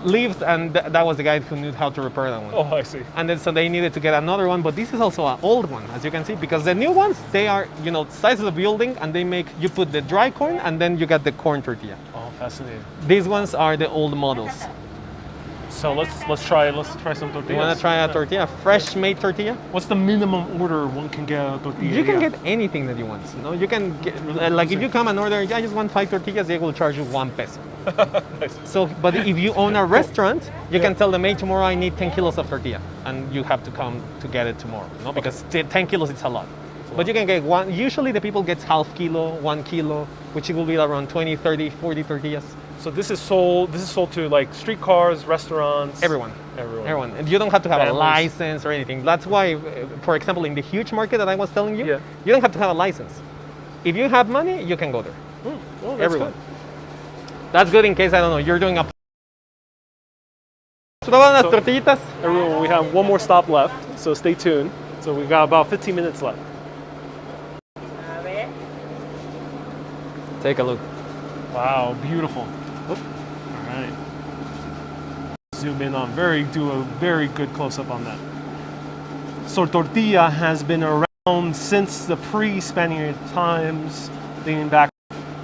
lived and that was the guy who knew how to repair that one. Oh, I see. And then so they needed to get another one, but this is also an old one, as you can see, because the new ones, they are, size of the building and you put the dry corn and then you get the corn tortilla. Oh, fascinating. These ones are the old models. So let's try some tortillas. You want to try a tortilla, fresh made tortilla? What's the minimum order one can get a tortilla? You can get anything that you want. No, you can get, like if you come and order, I just want 5 tortillas, they will charge you 1 peso. Nice. So, but if you own a restaurant, you can tell them, hey, tomorrow I need 10 kilos of tortilla, and you have to come to get it tomorrow. No, because 10 kilos it's a lot. But you can get one. Usually the people get half kilo, 1 kilo, which will be around 20, 30, 40 tortillas. So this is sold to like streetcars, restaurants. Everyone. And you don't have to have Families. a license or anything. That's why, for example, in the huge market that I was telling you, Yeah. you don't have to have a license. If you have money, you can go there. Oh, that's Everyone. good. That's good in case, I don't know, you're doing a... ¿Probaban las tortillitas? Everyone, we have one more stop left, so stay tuned. So we got about 15 minutes left. A ver. Take a look. Wow, beautiful. All right. Zoom in on do a very good close up on that. So tortilla has been around since the pre-Spaniard times, dating back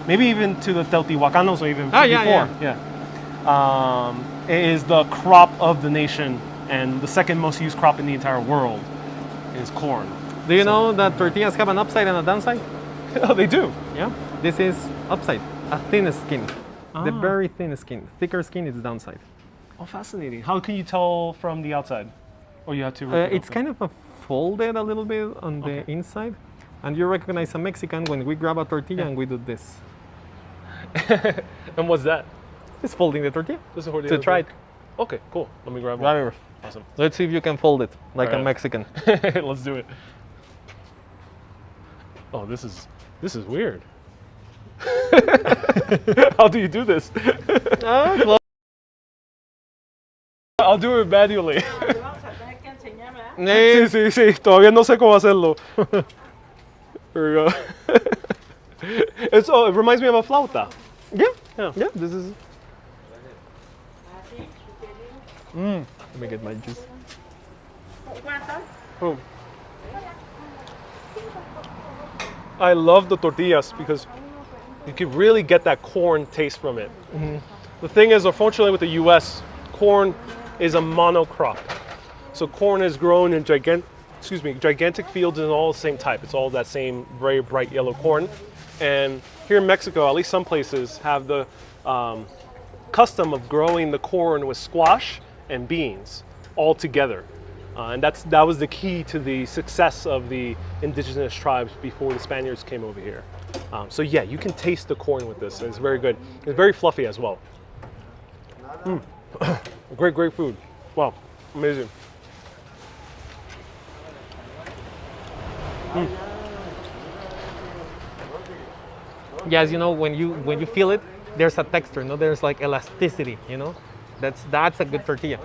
maybe even to the Teotihuacanos or even before. It is the crop of the nation and the second most used crop in the entire world is corn. Do you know that tortillas have an upside and a downside? Oh, they do. Yeah. This is upside, a thin skin. The very thin skin. Thicker skin is downside. Oh, fascinating. How can you tell from the outside? Or you have to rip it It's open? kind of folded a little bit on the inside. And you recognize a Mexican when we grab a tortilla and we do this. And what's that? It's folding the tortilla. This is To try it. Okay, cool. Let me grab one. Grab it. Awesome. Let's see if you can fold it like a Alright. Mexican. Let's do it. Oh, this is weird. How do you do this? Well, I'll do it manually. Vamos a tener que enseñar, ¿verdad? Sí. Todavía no sé cómo hacerlo. Here we go. It reminds me of a flauta. yeah, this is... Así, súper Let bien. me get my juice. ¿Cuántas? Oh. I love the tortillas because You could really get that corn taste from it. The thing is, unfortunately, with the U.S., corn is a monocrop. So corn is grown in gigantic fields and all the same type. It's all that same very bright yellow corn. And here in Mexico, at least some places have the custom of growing the corn with squash and beans all together. And that was the key to the success of the indigenous tribes before the Spaniards came over here. So yeah, you can taste the corn with this. It's very good. It's very fluffy as well. Great food. Wow, amazing. Yes, you know, when you feel it, there's a texture, no? There's like elasticity, you know? That's a good tortilla.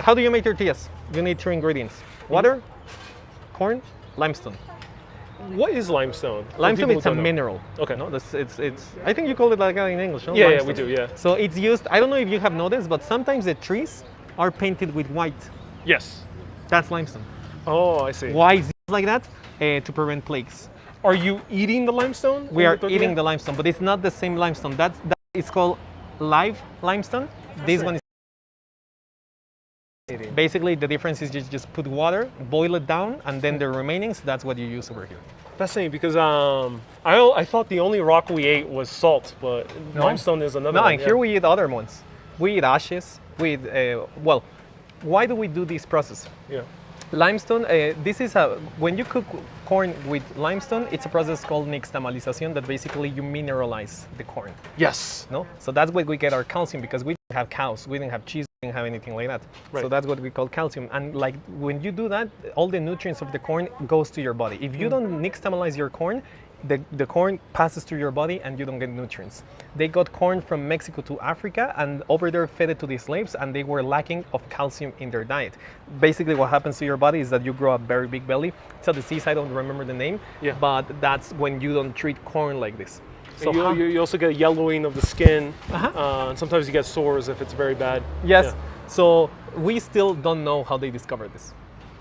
How do you make tortillas? You need 3 ingredients: water, corn, limestone. What is limestone? For Limestone people is who a don't know. mineral. Okay. No, it's. I think you call it like that in English. No? Yeah, Limestone. we do. Yeah. So it's used. I don't know if you have noticed, but sometimes the trees are painted with white. Yes. That's limestone. Oh, I see. Why is it like that? To prevent plagues. Are you eating the limestone? We in are the tortilla? eating the limestone, but it's not the same limestone. That is called live limestone. This one is. Basically, the difference is you just put water, boil it down, and then the remainings, that's what you use over here. Fascinating, because I thought the only rock we ate was salt, but limestone is another No, one. and here we eat other ones. We eat ashes. We eat, well, why do we do this process? Yeah. Limestone, this is when you cook corn with limestone, it's a process called nixtamalización that basically you mineralize the corn. Yes. No? So that's where we get our calcium, because we didn't have cows, we didn't have cheese, we didn't have anything like that. Right. So that's what we call calcium. And like when you do that, all the nutrients of the corn goes to your body. If you don't nixtamalize your corn, the corn passes through your body and you don't get nutrients. They got corn from Mexico to Africa and over there fed it to the slaves, and they were lacking of calcium in their diet. Basically what happens to your body is that you grow a very big belly. It's a disease, I don't remember the name, but that's when you don't treat corn like this. So you also get a yellowing of the skin. Uh-huh. And sometimes you get sores if it's very bad. Yes. Yeah. So we still don't know how they discovered this.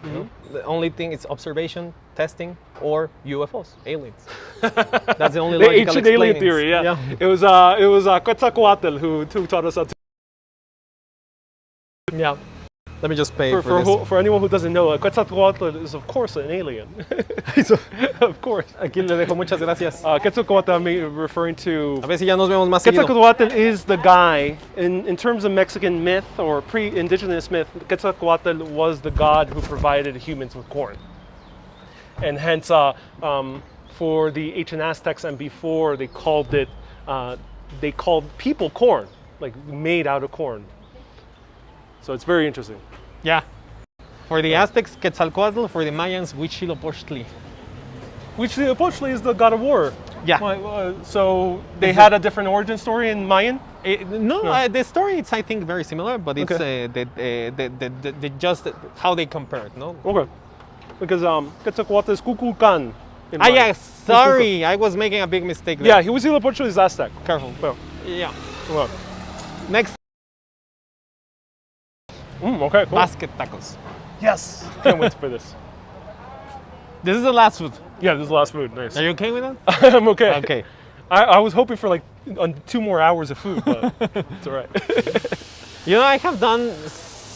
You know? The only thing is observation, testing, or UFOs, aliens. That's the only The logical ancient alien explainings. theory, yeah. It was Quetzalcoatl who taught us how to. Yeah. Let me just pay for this. For anyone who doesn't know, Quetzalcoatl is of course an alien. Of course. Aquí le dejo muchas gracias. Quetzalcoatl referring to. A ver si ya nos vemos más seguido. Quetzalcoatl is the guy, in terms of Mexican myth or pre-indigenous myth, Quetzalcoatl was the god who provided humans with corn. And hence, for the ancient Aztecs and before, they called people corn, like made out of corn. So it's very interesting. Yeah. For the Aztecs, Quetzalcoatl. For the Mayans, Huitzilopochtli. Huitzilopochtli is the god of war. Yeah. So they had a different origin story in Mayan? No. The story is, I think, very similar, but it's just how they compare it, no? Okay. Because Quetzalcoatl is Kukulkan. Yes. Sorry, I was making a big mistake there. Yeah, Huitzilopochtli is Aztec. Careful. Well, Yeah. well. Next, Okay, cool. basket tacos. Yes. Can't wait for this. This is the last food. Yeah, this is the last food. Nice. Are you okay with that? I'm okay. Okay. I was hoping for like 2 more hours of food, but it's all right. You know, I have done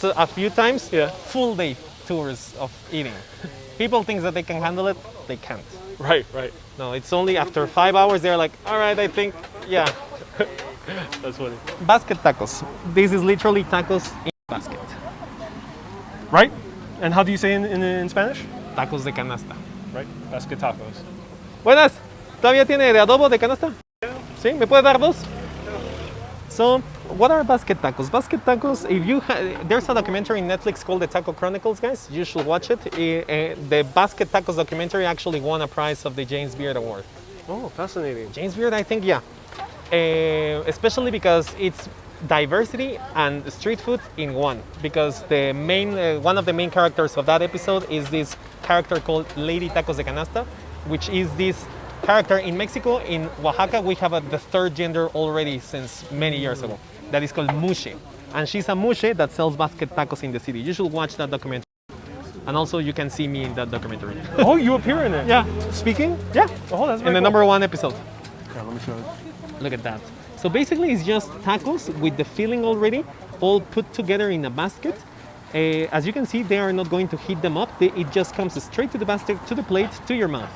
a few times full day tours of eating. People think that they can handle it. They can't. Right. No, it's only after 5 hours they're like, all right, I think, yeah. That's funny. Basket tacos. This is literally tacos in a basket. Right? And how do you say in Spanish? Tacos de canasta. Right? Basket tacos. Buenas. ¿Todavía tiene de adobo de canasta? ¿Sí? ¿Me puede dar 2? So, what are basket tacos? Basket tacos, there's a documentary in Netflix called The Taco Chronicles, guys. You should watch it. The basket tacos documentary actually won a prize of the James Beard Award. Oh, fascinating. James Beard, I think, yeah. Especially because it's diversity and street food in one. Because the one of the main characters of that episode is this character called Lady Tacos de Canasta, which is this character in Mexico. In Oaxaca, we have the 3rd gender already since many years ago. That is called mushe. And she's a mushe that sells basket tacos in the city. You should watch that documentary. And also you can see me in that documentary. Oh, you appear in it? Yeah. Speaking? Yeah. Oh, that's very In the cool. #1 episode. Okay. Yeah, let me show you. Look at that. So basically, it's just tacos with the filling already, all put together in a basket. As you can see, they are not going to heat them up. It just comes straight to the basket, to the plate, to your mouth.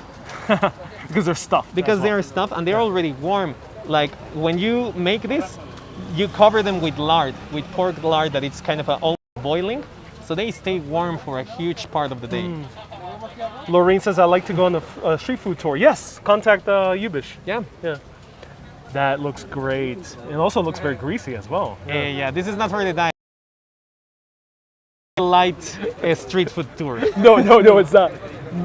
Because they're stuffed. Because they are stuffed and they're already warm. Like when you make this, you cover them with lard, with pork lard that it's kind of all boiling. So they stay warm for a huge part of the day. Lorraine says, I'd like to go on a street food tour. Yes, contact Ubish. Yeah. Yeah. That looks great. It also looks very greasy as well. Yeah, this is not for the diet. Light street food tour. No, it's not.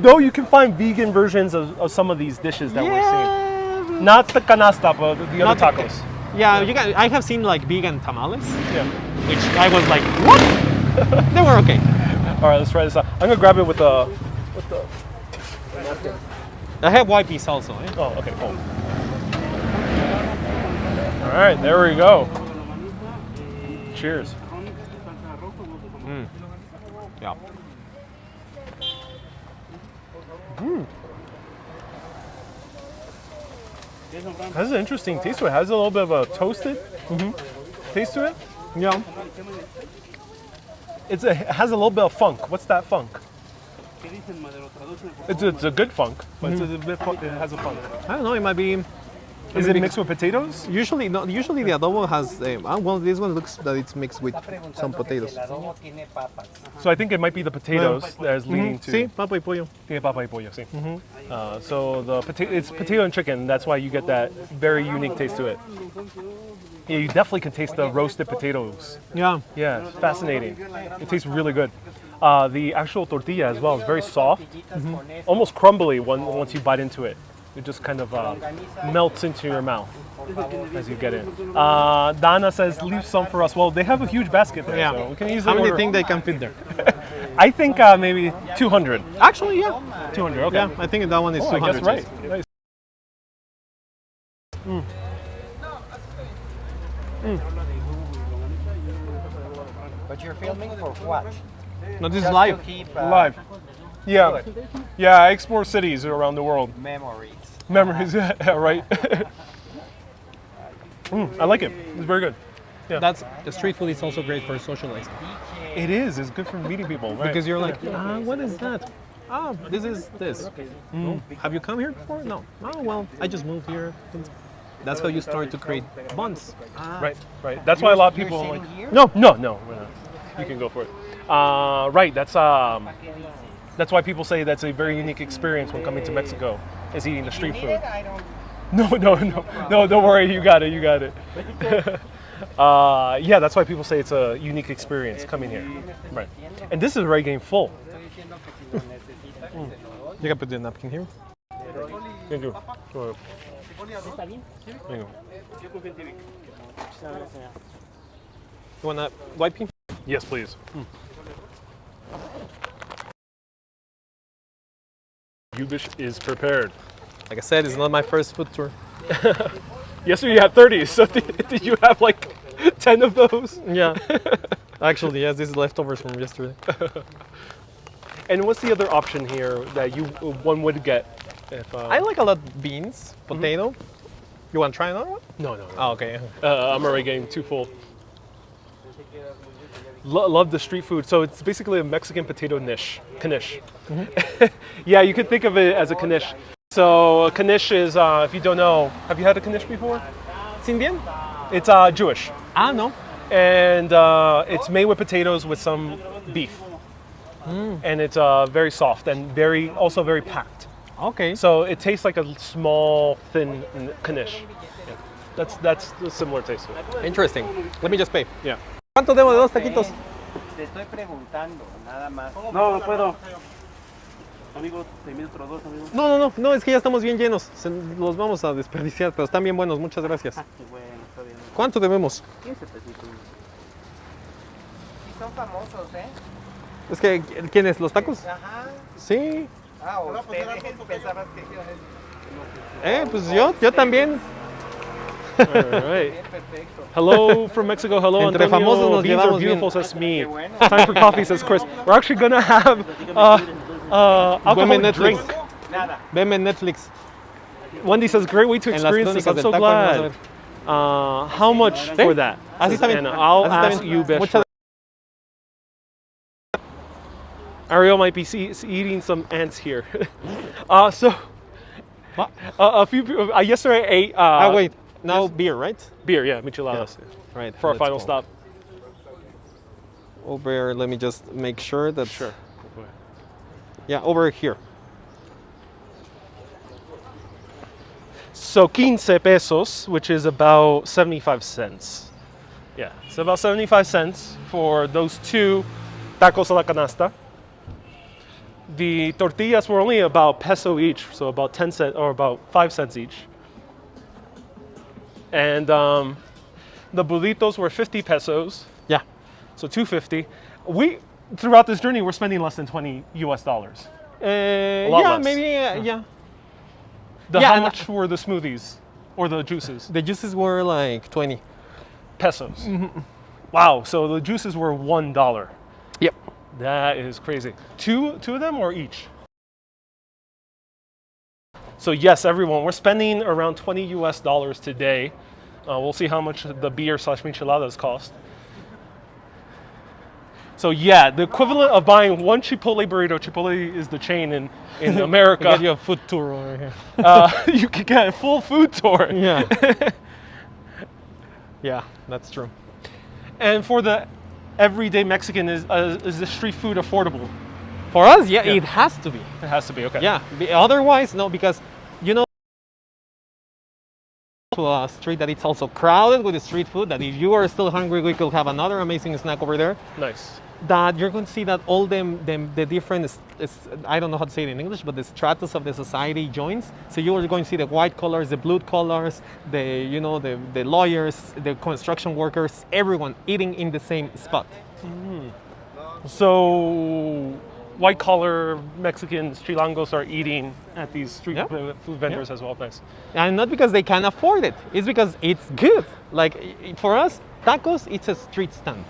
Though you can find vegan versions of some of these dishes that we're seeing. Not the canasta, but the other tacos. Yeah, I have seen like vegan tamales, Yeah. which I was like, what? They were okay. All right, let's try this out. I'm gonna grab it with the. I have white peas also. Eh? Oh, okay, cool. All right, there we go. Cheers. Yeah. Has an interesting taste to it. Has a little bit of a toasted taste to it. Yeah. It has a little bit of funk. What's that funk? It's a good funk, but it's a bit it has a funk. I don't know. It might be. Is it mixed with potatoes? Usually, no. Usually the adobo has. Well, this one looks that it's mixed with some potatoes. So I think it might be the potatoes that is leading to. Sí, papa y pollo. Tiene papa y pollo, sí. So it's potato and chicken. That's why you get that very unique taste to it. Yeah, you definitely can taste the roasted potatoes. Yeah. Yeah, it's fascinating. It tastes really good. The actual tortilla as well is very soft, almost crumbly once you bite into it. It just kind of melts into your mouth as you get in. Dana says, leave some for us. Well, they have a huge basket there, Yeah. so we can easily How many order. think they can fit there? I think maybe 200. Actually, yeah. 200, okay. Yeah, I think that one is Oh, 200. I guess right. Nice. But you're filming for what? No, this is Just live. to keep Live. Yeah. Yeah, I explore cities around the world. memories. Memories, right? I like it. It's very good. That's the street food is also great for socializing It is. It's good for meeting people, right? because you're like, what is that? Oh, this is this. Oh, have you come here before? No. Oh well, I just moved here. That's how you start to create bonds. Right. That's why a lot of people You're like. sitting here? No. We're not. You can go for it. Right. That's why people say that's a very unique experience when coming to Mexico, is eating the street food. I don't. No, don't worry, you got it. Yeah, that's why people say it's a unique experience coming here. Right. And this is already getting full. You can put the napkin here. Thank you. Sure. There you go. You want a white pea? Yes, please. Ubish is prepared. Like I said, it's not my first food tour. Yesterday you had 30, so did you have like 10 of those? Yeah. Actually, yes, this is leftovers from yesterday. And what's the other option here that one would get? If, I like a lot beans, potato. You want to try another one? No. Oh, okay. I'm already getting too full. Love the street food. So it's basically a Mexican potato knish. Yeah, you could think of it as a knish. So a knish is, if you don't know, have you had a knish before? It's Indian? It's Jewish. Ah, no. And it's made with potatoes with some beef. And it's very soft and also very packed. Okay. So it tastes like a small, thin knish. Yeah. That's the similar taste to it. Interesting. Let me just pay. Yeah. ¿Cuánto debo de dos taquitos? Te estoy preguntando, nada más. No puedo. Amigo, te invito otros dos, amigo. No, es que ya estamos bien llenos. Los vamos a desperdiciar, pero están bien buenos. Muchas gracias. Qué bueno, está bien. ¿Cuánto debemos? 15 pesitos. Sí son famosos, ¿eh? Es que, ¿quiénes? ¿Los tacos? Ajá. Sí. Ah, ustedes pensabas que yo... Pues yo también. All right. Perfecto. Hello from Mexico. Hello, Entre Antonio. famosos nos Beans are llevamos beautiful, bien. says me. Time for coffee, says Chris. We're actually gonna have alcoholic Netflix. drink. Nada. Veme en Netflix. Wendy says, great way to En las experience this. crónicas I'm del so taco, vamos a glad. ver. How much for that? Así está bien. And I'll Así está ask bien. you, Bish. Muchas Ariel might be eating some ants here. So, What? a few people, yesterday I ate wait. Now beer, right? beer, yeah, micheladas, Right. for our let's final go. stop. Over, let me just make sure that. Sure. Yeah, over here. So 15 pesos, which is about 75 cents. Yeah, it's about 75 cents for those 2 tacos a la canasta. The tortillas were only about peso each, so about 10 cents or about 5 cents each. And the burritos were 50 pesos, Yeah. so 250. Throughout this journey, we're spending less than $20 US. lot Yeah, less. maybe, yeah. How Yeah, and- much were the smoothies or the juices? The juices were like 20. Pesos. Wow, so the juices were $1. Yep. That is crazy. Two of them or each? So yes, everyone, we're spending around $20 US today. We'll see how much the beer / micheladas cost. So yeah, the equivalent of buying one Chipotle burrito. Chipotle is the chain in We got America. you a food tour over here. You could get a full food tour. Yeah. Yeah, that's true. And for the everyday Mexican, is the street food affordable? For us, yeah, Yeah. it has to be. It has to be, okay. Yeah. Otherwise, no, because you know, to a street that it's also crowded with the street food. That if you are still hungry, we could have another amazing snack over there. Nice. That you're going to see that all the different I don't know how to say it in English, but the stratus of the society joins. So you are going to see the white collars, the blue collars, the lawyers, the construction workers, everyone eating in the same spot. So white collar Mexicans, chilangos are eating at these street Yeah. food vendors as well. Nice. And not because they can afford it, it's because it's good. Like for us, tacos, it's a street stand.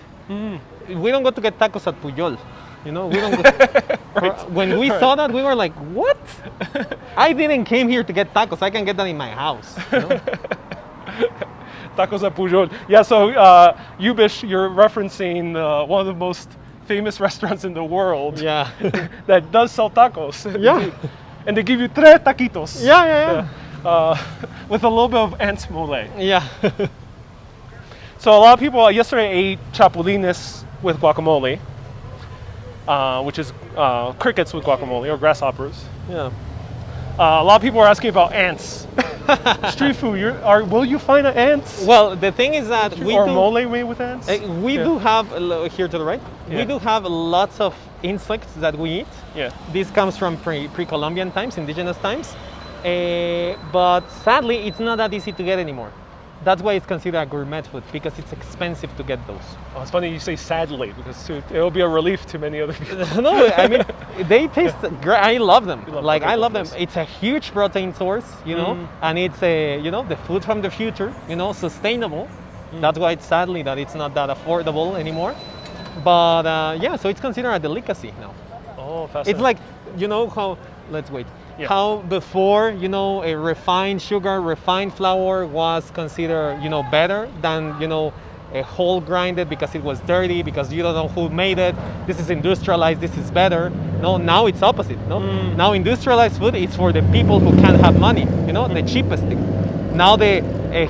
We don't go to get tacos at Puyol. We don't go. When we saw that, we were like, what? I didn't came here to get tacos. I can get that in my house. Tacos at Pujol. Yeah, so Ubish, you're referencing one of the most famous restaurants in the world Yeah. that does sell tacos. Yeah. And they give you 3 taquitos. Yeah. With a little bit of ant mole. Yeah. So a lot of people yesterday ate chapulines with guacamole, which is crickets with guacamole or grasshoppers. Yeah. A lot of people are asking about ants. Street food, will you find ants? Well, the thing is that we or do, mole made with ants? we Yeah. do have here to the right. Yeah. We do have lots of insects that we eat. Yeah. This comes from pre-Columbian times, indigenous times. But sadly, it's not that easy to get anymore. That's why it's considered a gourmet food, because it's expensive to get those. Oh, it's funny you say sadly, because it'll be a relief to many other people. No, I mean, they taste great. I love them. love I love them. tacos. It's a huge protein source, and it's the food from the future, sustainable. That's why it's sadly that it's not that affordable anymore. But yeah, so it's considered a delicacy now. Oh, fascinating. It's like, how, let's wait. Yeah. How before, a refined sugar, refined flour was considered, better than, a whole grinded because it was dirty, because you don't know who made it. This is industrialized, this is better. No, now it's opposite. No, now industrialized food is for the people who can't have money, the cheapest thing. Now the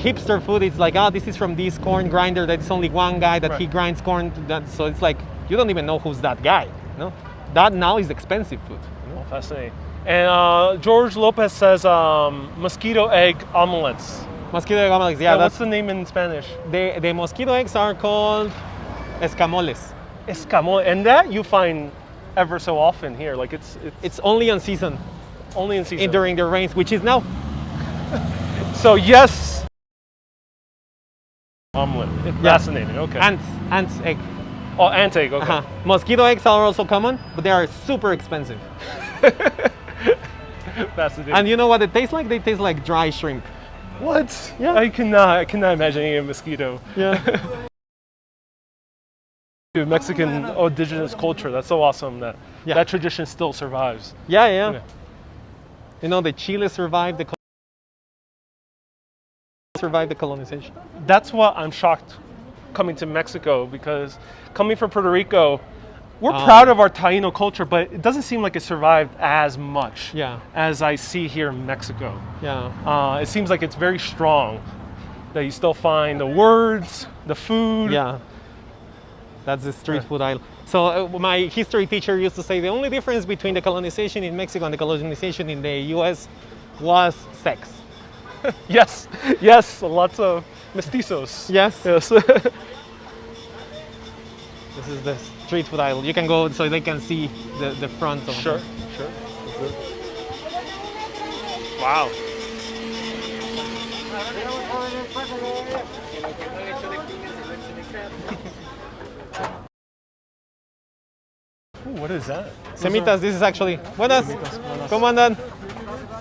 hipster food is like, this is from this corn grinder that's only one guy that he grinds corn. So it's like, you don't even know who's that guy. No, that now is expensive food. Oh, fascinating. And George Lopez says mosquito egg omelets. Mosquito egg omelets, yeah. What's the name in Spanish? The mosquito eggs are called escamoles. Escamole. And that you find ever so often here. Like It's only on season, only in season. during the rains, which is now. So yes. Omelet. Fascinating. Okay. Ants egg. Oh, ant egg. Okay. Uh-huh. Mosquito eggs are also common, but they are super expensive. Fascinating. And you know what they taste like? They taste like dry shrimp. What? Yeah. I cannot imagine eating a mosquito. Yeah. To Mexican indigenous culture. That's so awesome that that tradition still survives. Yeah. The chile survived the survive the colonization. That's what I'm shocked coming to Mexico, because coming from Puerto Rico, we're proud of our Taino culture, but it doesn't seem like it survived as much as I see here in Mexico. Yeah. It seems like it's very strong, that you still find the words, the food. Yeah. That's the street food aisle. So my history teacher used to say the only difference between the colonization in Mexico and the colonization in the US was sex. Yes, yes, lots of mestizos. Yes. Yes. This is the street food aisle. You can go so they can see the front of Sure, it. sure. Wow. Ooh, what is that? Cemitas, this is actually. Buenas. ¿Cómo andan?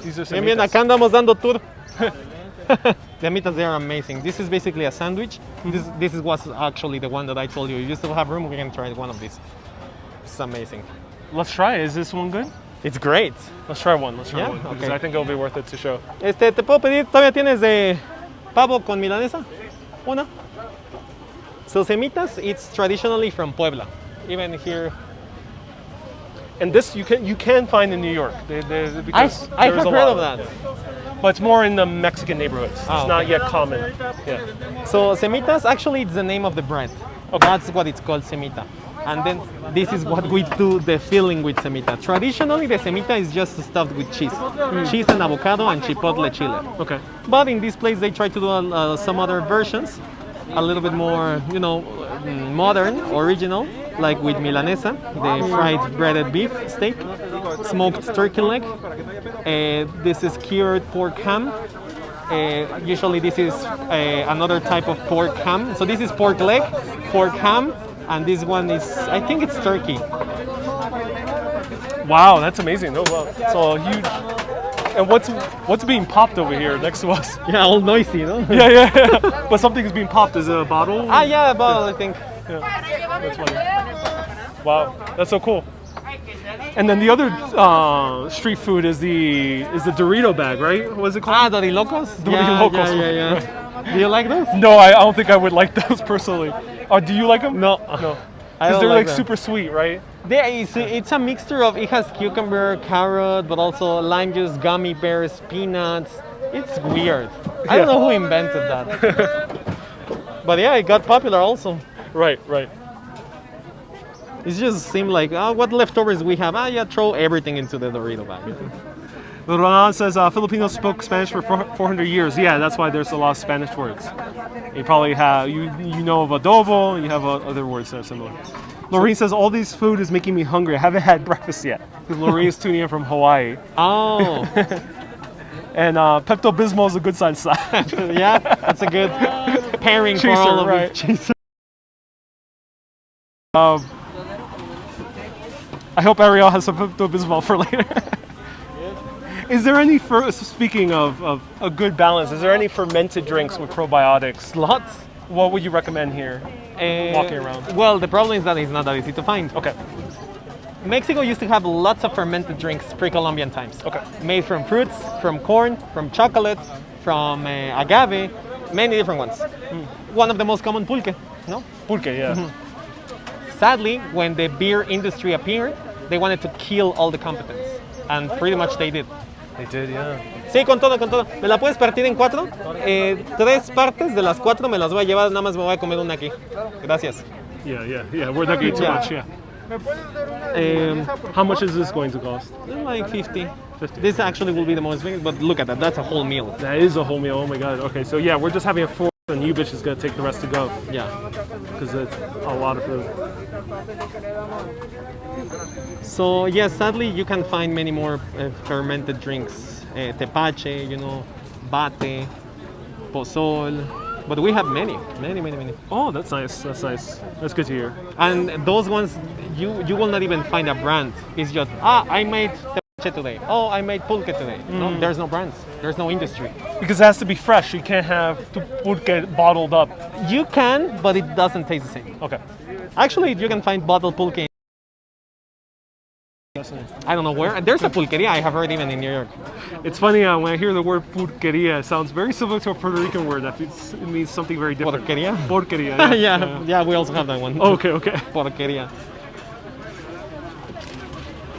These are Bien, bien, Cemitas. acá andamos dando tour. Cemitas, they are amazing. This is basically a sandwich. This was actually the one that I told you. If you still have room, we can try one of these. It's amazing. Let's try it. Is this one good? It's great. Let's try one. Let's try Yeah? one. Because Okay. I think it'll be worth it to show. ¿Te puedo pedir, todavía tienes de pavo con milanesa? Una. So Cemitas, it's traditionally from Puebla. Even here. And this you can find in New York. Because I there's have a heard lot of that. But it's more in the Mexican neighborhoods. It's Oh, not okay. yet common. Yeah. So Cemitas, actually it's the name of the bread. Okay. That's what it's called, Cemita. And then this is what we do the filling with Cemita. Traditionally, the Cemita is just stuffed with cheese. Cheese and avocado and chipotle chile. Okay. But in this place, they try to do some other versions, a little bit more, modern, original, like with milanesa, the fried breaded beef steak, smoked turkey leg. This is cured pork ham. Usually this is another type of pork ham. So this is pork leg, pork ham, and this one is, I think it's turkey. Wow, that's amazing. Oh wow. So huge. And what's being popped over here next to us? Yeah, all noisy, no? Yeah. But something is being popped. Is it a bottle? Yeah, a bottle, I think. Yeah. That's funny. Wow, that's so cool. And then the other street food is the Dorito bag, right? What is it called? Dorilocos? Dorilocos. Yeah. Do you like those? No, I don't think I would like those personally. Do you like them? No. No. I Because don't they're like like them. super sweet, right? It's a mixture of, it has cucumber, carrot, but also lime juice, gummy bears, peanuts. It's weird. I don't know who invented that. But yeah, it got popular also. Right. It just seemed like, what leftovers we have? Throw everything into the Dorito bag. Ronan says Filipinos spoke Spanish for 400 years. Yeah, that's why there's a lot of Spanish words. You probably have, you know of adobo, you have other words that are similar. Lorene says, all this food is making me hungry. I haven't had breakfast yet. Because Lorene is tuning in from Hawaii. Oh. And Pepto-Bismol is a good sign. Yeah, that's a good pairing for all of right. these cheese. I hope Ariel has some Pepto-Bismol for later. Is there any, speaking of a good balance, is there any fermented drinks with probiotics? Lots. What would you recommend here, walking around? Well, the problem is that it's not that easy to find. Okay. Mexico used to have lots of fermented drinks pre-Columbian times. Okay. Made from fruits, from corn, from chocolate, from agave, many different ones. One of the most common, pulque, no? Pulque, yeah. Sadly, when the beer industry appeared, they wanted to kill all the competence. And pretty much they did. They did, yeah. Sí, con todo, con todo. ¿Me la puedes partir en 4? 3 partes de las 4 me las voy a llevar, nada más me voy a comer una aquí. Gracias. Yeah. We're not getting too much, yeah. How much is this going to cost? Like 50. This actually will be the most big, but look at that, that's a whole meal. That is a whole meal, oh my god. Okay, so yeah, we're just having a 4 and Ubish is going to take the rest to go. Yeah. Because it's a lot of food. So yes, sadly you can find many more fermented drinks. Tepache, bate, pozol. But we have many. Oh, that's nice. That's good to hear. And those ones, you will not even find a brand. It's just, I made tepache today. Oh, I made pulque today. No, there's no brands. There's no industry. Because it has to be fresh. You can't have pulque bottled up. You can, but it doesn't taste the same. Okay. Actually, you can find bottled pulque I don't know where. There's a pulqueria I have heard even in New York. It's funny when I hear the word pulqueria, it sounds very similar to a Puerto Rican word. It means something very different. Porqueria? Porqueria. Yeah, we also have that one. Okay. Porqueria.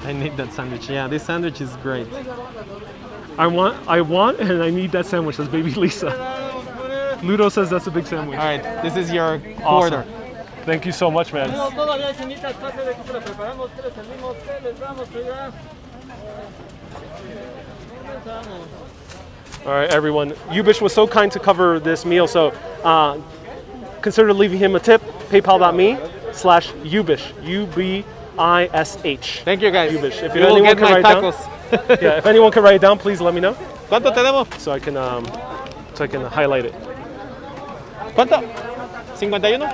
I need that sandwich. Yeah, this sandwich is great. I want, and I need that sandwich. That's Baby Lisa. Ludo says that's a big sandwich. All right, this is your Awesome. order. Thank you so much, man. Todavía Cemitas, pase de que se lo preparamos, ¿qué le servimos? ¿Qué les damos allá? All right, everyone. Ubish was so kind to cover this meal, so consider leaving him a tip. PayPal.me/Ubish. UBISH. Thank you, guys. Ubish. If you will anyone get can my write it down, tacos. yeah, if anyone can write it down, please let me know ¿Cuánto tenemos? so I can highlight it. ¿Cuánto? 51.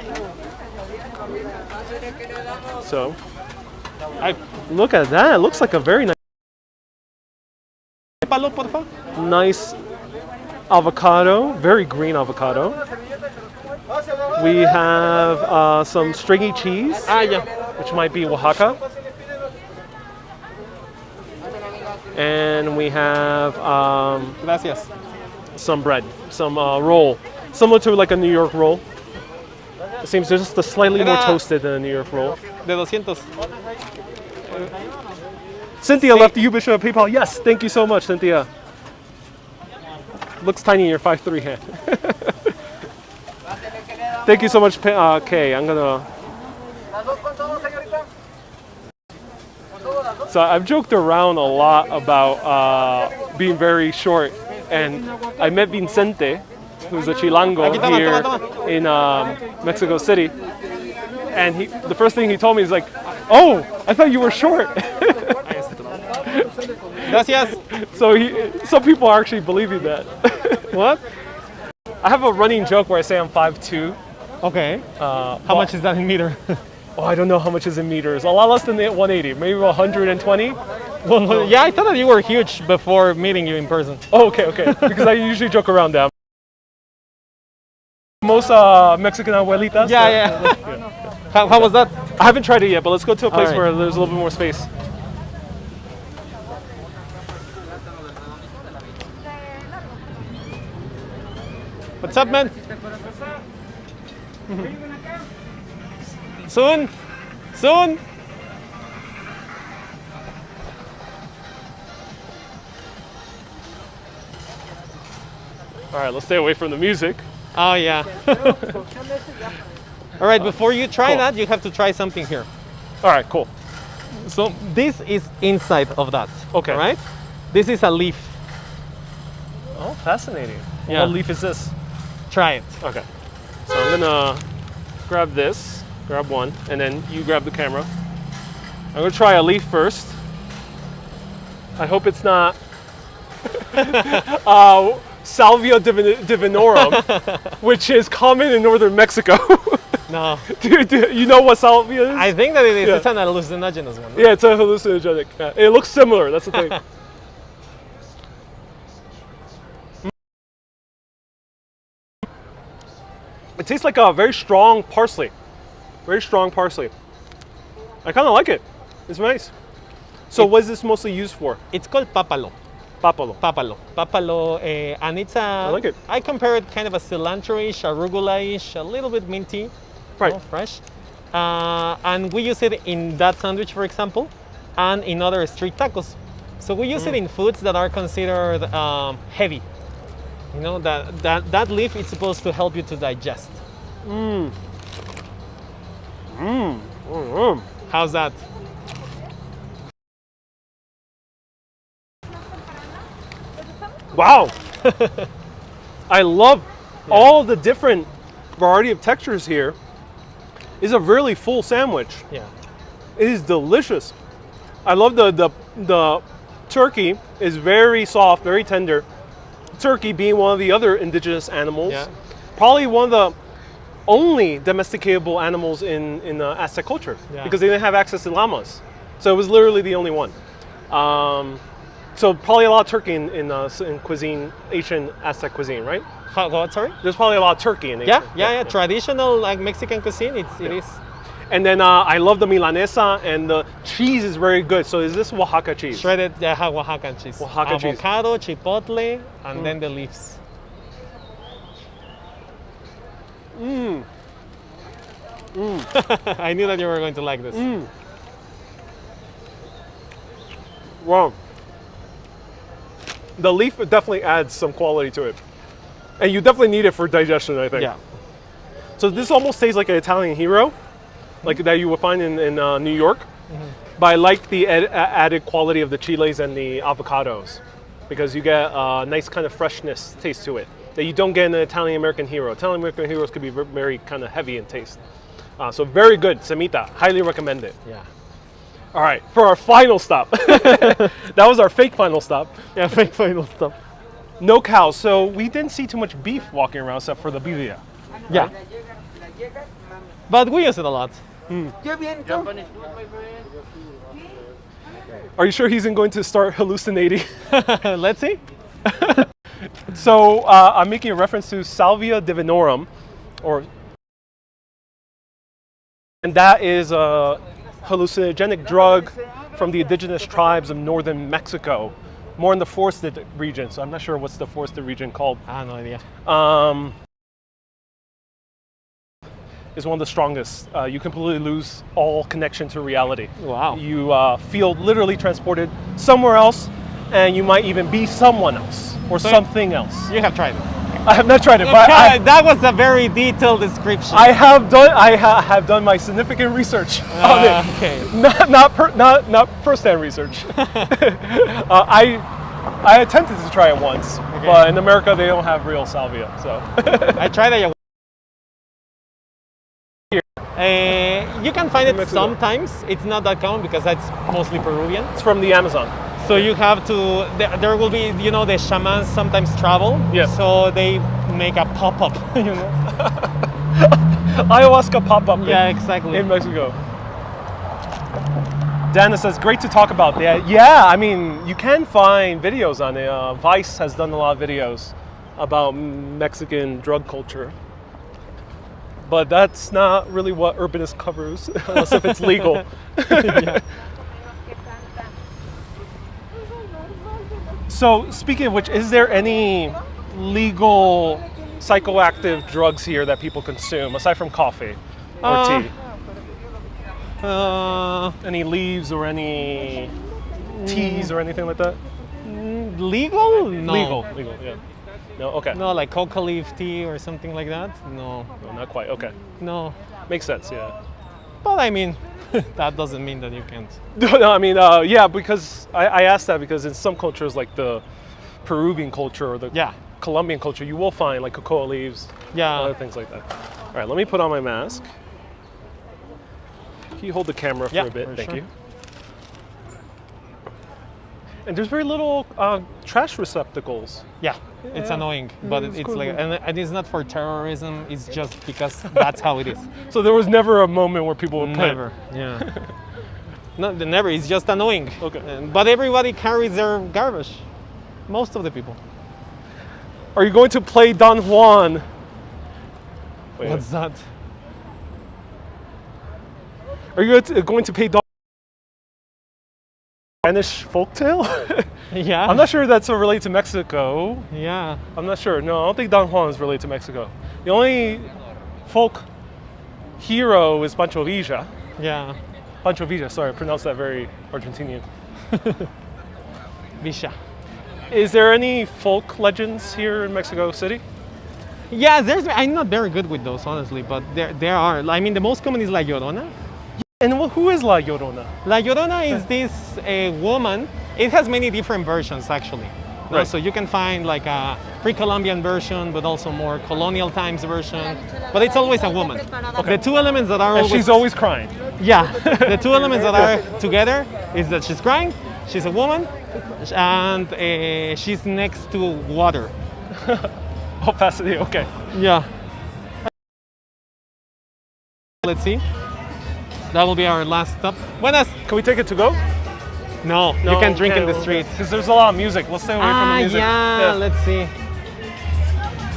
So, look at that. It looks like a very Palo, por favor. nice avocado, very green avocado. We have some stringy cheese, Ah, ya. which might be Oaxaca. And we have Gracias. some bread, some roll, similar to like a New York roll. It seems just slightly more toasted than a New York roll. De 200. Cynthia left the Ubish PayPal. Yes, thank you so much, Cynthia. Looks tiny in your 5'3" hand. Thank you so much, Kay. I'm gonna. So I've joked around a lot about being very short, and I met Vicente, who's a Chilango here in Mexico City, and the first thing he told me is like, "Oh, I thought you were short." Gracias. So some people are actually believing that. What? I have a running joke where I say I'm 5'2". Okay. How much is that in meter? Oh, I don't know how much is in meters. A lot less than 180, maybe 120. Well, yeah, I thought that you were huge before meeting you in person. Oh, okay. Because I usually joke around that. Most Mexican abuelitas. Yeah. How was that? I haven't tried it yet, but let's go to a place All right. where there's a little bit more space. What's up, man? Soon. All right, let's stay away from the music. Oh, yeah. All right, before you try Cool. that, you have to try something here. All right, cool. So this is inside of that. Okay. All right? This is a leaf. Oh, fascinating. Yeah. What leaf is this? Try it. Okay. So I'm gonna grab this, grab one, and then you grab the camera. I'm gonna try a leaf first. I hope it's not Salvia divinorum, which is common in northern Mexico. No. Do you know what salvia is? I think that it is. Yeah. It's an hallucinogenous one. Yeah, it's a hallucinogenic. Yeah, it looks similar, that's the thing. It tastes like a very strong parsley. Very strong parsley. I kind of like it. It's nice. So what is this mostly used for? It's called papalo. Papalo. Papalo, and it's I like it. I compare it kind of a cilantro-ish, arugula-ish, a little bit minty, Right. fresh. And we use it in that sandwich, for example, and in other street tacos. So we use it in foods that are considered heavy. You know, that leaf is supposed to help you to digest. How's that? Wow. I love all the different variety of textures here. It's a really full sandwich. Yeah. It is delicious. I love the turkey is very soft, very tender. Turkey being one of the other indigenous animals. Yeah. Probably one of the only domesticatable animals in Aztec culture Yeah. because they didn't have access to llamas. So it was literally the only one. So probably a lot of turkey in cuisine, Asian Aztec cuisine, right? What, sorry? There's probably a lot of turkey in Asian. Yeah. Traditional like Mexican cuisine, it is. And then I love the milanesa, and the cheese is very good. So is this Oaxaca cheese? Shredded Oaxaca cheese. Oaxaca cheese. Avocado, chipotle, and then the leaves. I knew that you were going to like this. Wow. The leaf definitely adds some quality to it. And you definitely need it for digestion, I think. Yeah. So this almost tastes like an Italian hero, like that you would find in New York. But I like the added quality of the chiles and the avocados, because you get a nice kind of freshness taste to it that you don't get in an Italian American hero. Italian American heroes could be very kind of heavy in taste. So very good, Cemita. Highly recommend it. Yeah. All right, for our final stop. That was our fake final stop. Yeah, fake final stop. No cows, so we didn't see too much beef walking around except for the birria. Yeah. But we use it a lot. Japanese food, my friend. Are you sure he isn't going to start hallucinating? Let's see. So I'm making a reference to Salvia divinorum, and that is a hallucinogenic drug from the indigenous tribes of northern Mexico, more in the forested region. So I'm not sure what's the forested region called. I have no idea. Is one of the strongest. You completely lose all connection to reality. Wow. You feel literally transported somewhere else, and you might even be someone else or something else. You have tried it. I have not tried it, but That was a very detailed description. I have done my significant research on it. Okay. Not first-hand research. I attempted to try it once, but in America they don't have real salvia. So I tried it. You can find it Mexico. sometimes. It's not that common because that's mostly Peruvian. it's from the Amazon. So you have to. There will be, the shamans sometimes travel. Yes. So they make a pop-up. Ayahuasca pop-up. Yeah, exactly. In Mexico. Dana says, great to talk about that. Yeah, I mean, you can find videos on it. Vice has done a lot of videos about Mexican drug culture. But that's not really what Urbanist covers, unless if it's legal. Yeah. So, speaking of which, is there any legal psychoactive drugs here that people consume, aside from coffee or tea? Any leaves or any teas or anything like that? Legal? No. Legal, yeah. No, okay. No, like coca leaf tea or something like that? No. No, not quite, okay. No. Makes sense, yeah. But I mean, that doesn't mean that you can't. No, I mean, yeah, because I asked that because in some cultures, like the Peruvian culture or the Colombian culture, you will find like cocoa leaves, other things like that. All right, let me put on my mask. Can you hold the camera for a bit? Thank you. And there's very little trash receptacles. Yeah, it's annoying, but it's it's cool. like, and it's not for terrorism. It's just because that's how it is. So there was never a moment where people would put Never. Yeah. No, never. It's just annoying. Okay. But everybody carries their garbage. Most of the people. Are you going to play Don Juan? Wait, What's that? are you going to pay Don Spanish folktale? Yeah. I'm not sure that's related to Mexico. Yeah. I'm not sure. No, I don't think Don Juan is related to Mexico. The only folk hero is Pancho Villa. Yeah. Pancho Villa, sorry, I pronounced that very Argentinian. Visha. Is there any folk legends here in Mexico City? Yeah, I'm not very good with those, honestly, but there are. I mean, the most common is La Llorona. And who is La Llorona? La Llorona is this woman. It has many different versions, actually. No, Right. so you can find like a pre-Columbian version, but also more colonial times version. But it's always a woman. The two elements that are And she's always crying. yeah, the two elements that are together is that she's crying, she's a woman, and she's next to water. Oh, fascinating. Okay. Yeah. Let's see. That will be our last stop. Buenas. Can we take it to go? No, you can drink in the streets. Because there's a lot of music. Let's stay away from the music. Yeah, let's see.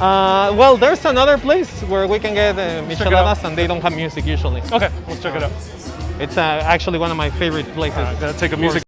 Well, there's another place where we can get check it out. micheladas, and they don't have music usually. Okay, let's check it out. It's actually one of my favorite places. Gotta take a music.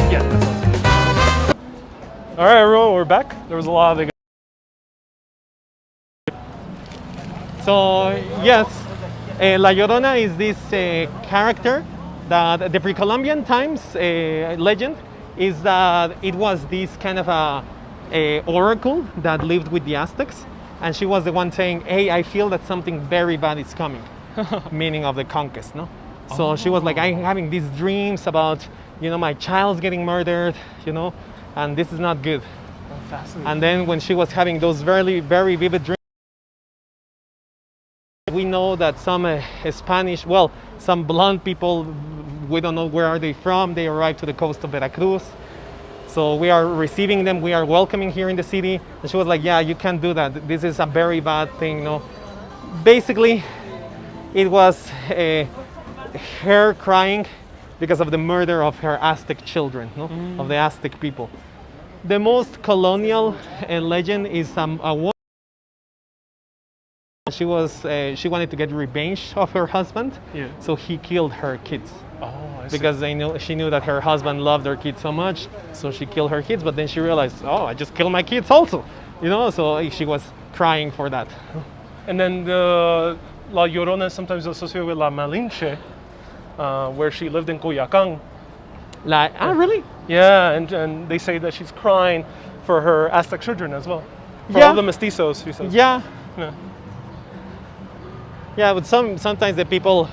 Yeah, that sounds good. All right, everyone, we're back. There was a lot of So yes, La Llorona is this character that the pre-Columbian times legend is that it was this kind of a oracle that lived with the Aztecs, and she was the one saying, "Hey, I feel that something very bad is coming," meaning of the conquest, no? So she was like, "I'm having these dreams about, my child's getting murdered, and this is not good." fascinating. And then when she was having those very, very vivid dreams, we know that some some blonde people, we don't know where are they from, they arrived to the coast of Veracruz. So we are receiving them, we are welcoming here in the city. And she was like, yeah, you can't do that. This is a very bad thing, no? Basically, it was her crying because of the murder of her Aztec children, no? Of the Aztec people. The most colonial legend is a woman. She wanted to get revenge of her husband, Yeah. so he killed her kids. Oh, I see. Because she knew that her husband loved her kids so much, so she killed her kids. But then she realized, oh, I just killed my kids also, So she was crying for that. And then the La Llorona is sometimes associated with La Malinche, where she lived in Coyoacán. Really? Yeah, and they say that she's crying for her Aztec children as well. For Yeah. all the mestizos, she says. Yeah. Yeah. Yeah, but sometimes the people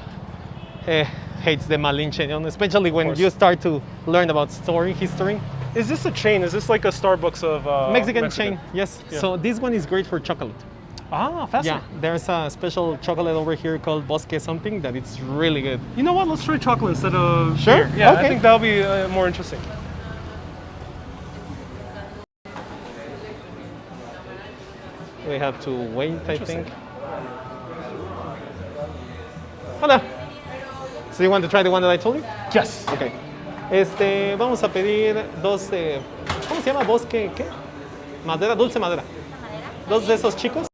hates the Malinche, especially when course. you start to learn about history. Is this a chain? Is this like a Starbucks of Mexican chain, yes. Yeah. So this one is great for chocolate. Ah, Yeah, fascinating. there's a special chocolate over here called Bosque something that it's really good. You know what? Let's try chocolate instead of Sure, beer. Yeah, I okay. think that'll be more interesting. We have to wait, I Interesting. think. Hola. So you want to try the one that I told you? Yes. Okay. Vamos a pedir dos, ¿cómo se llama? Bosque, ¿qué? Madera, dulce madera. Dos de esos chicos.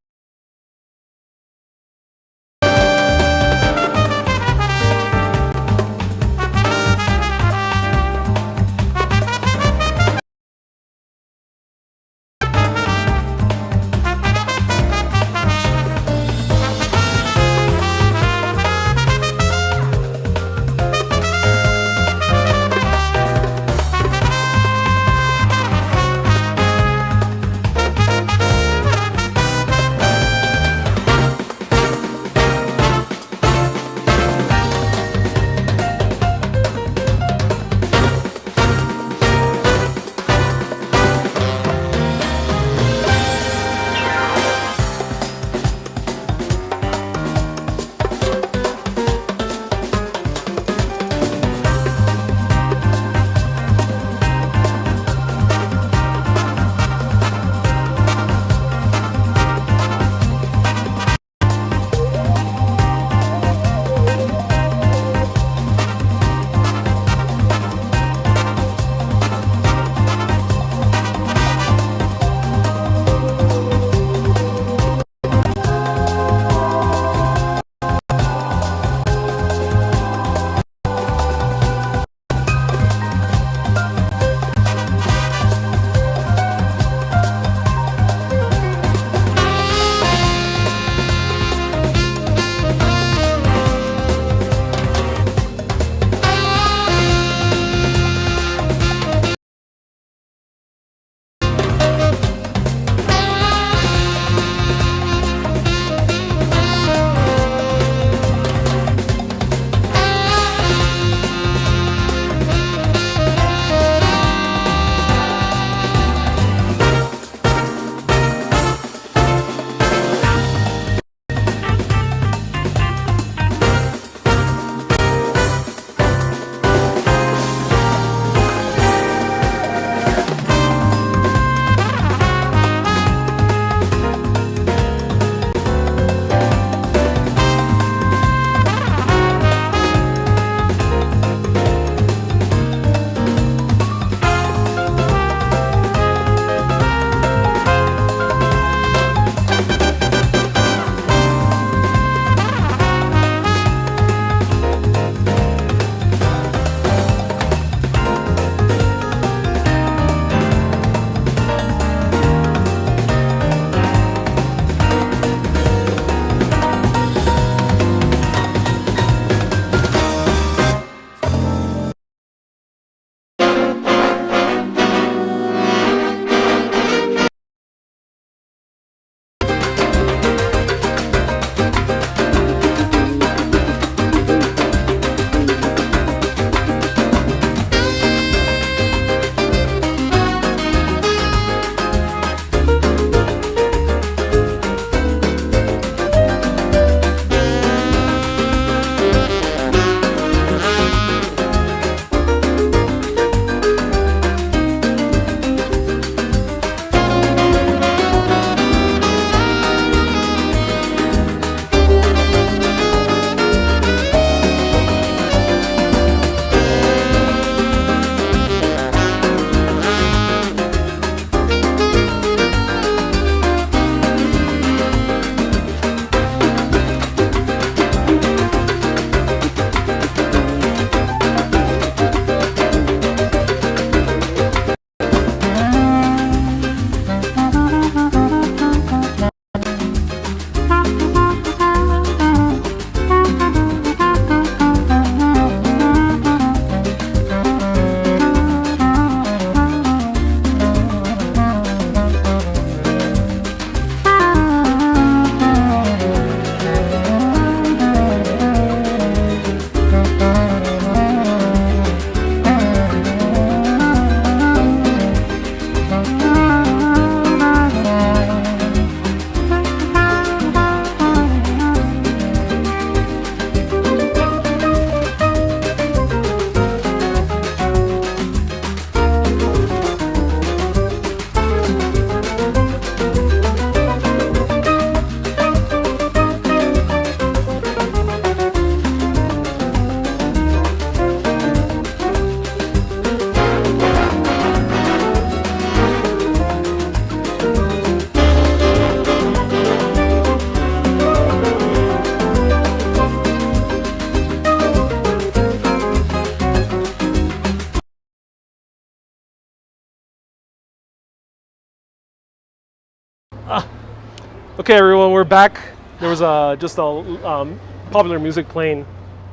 Okay, everyone, we're back. There was just a popular music playing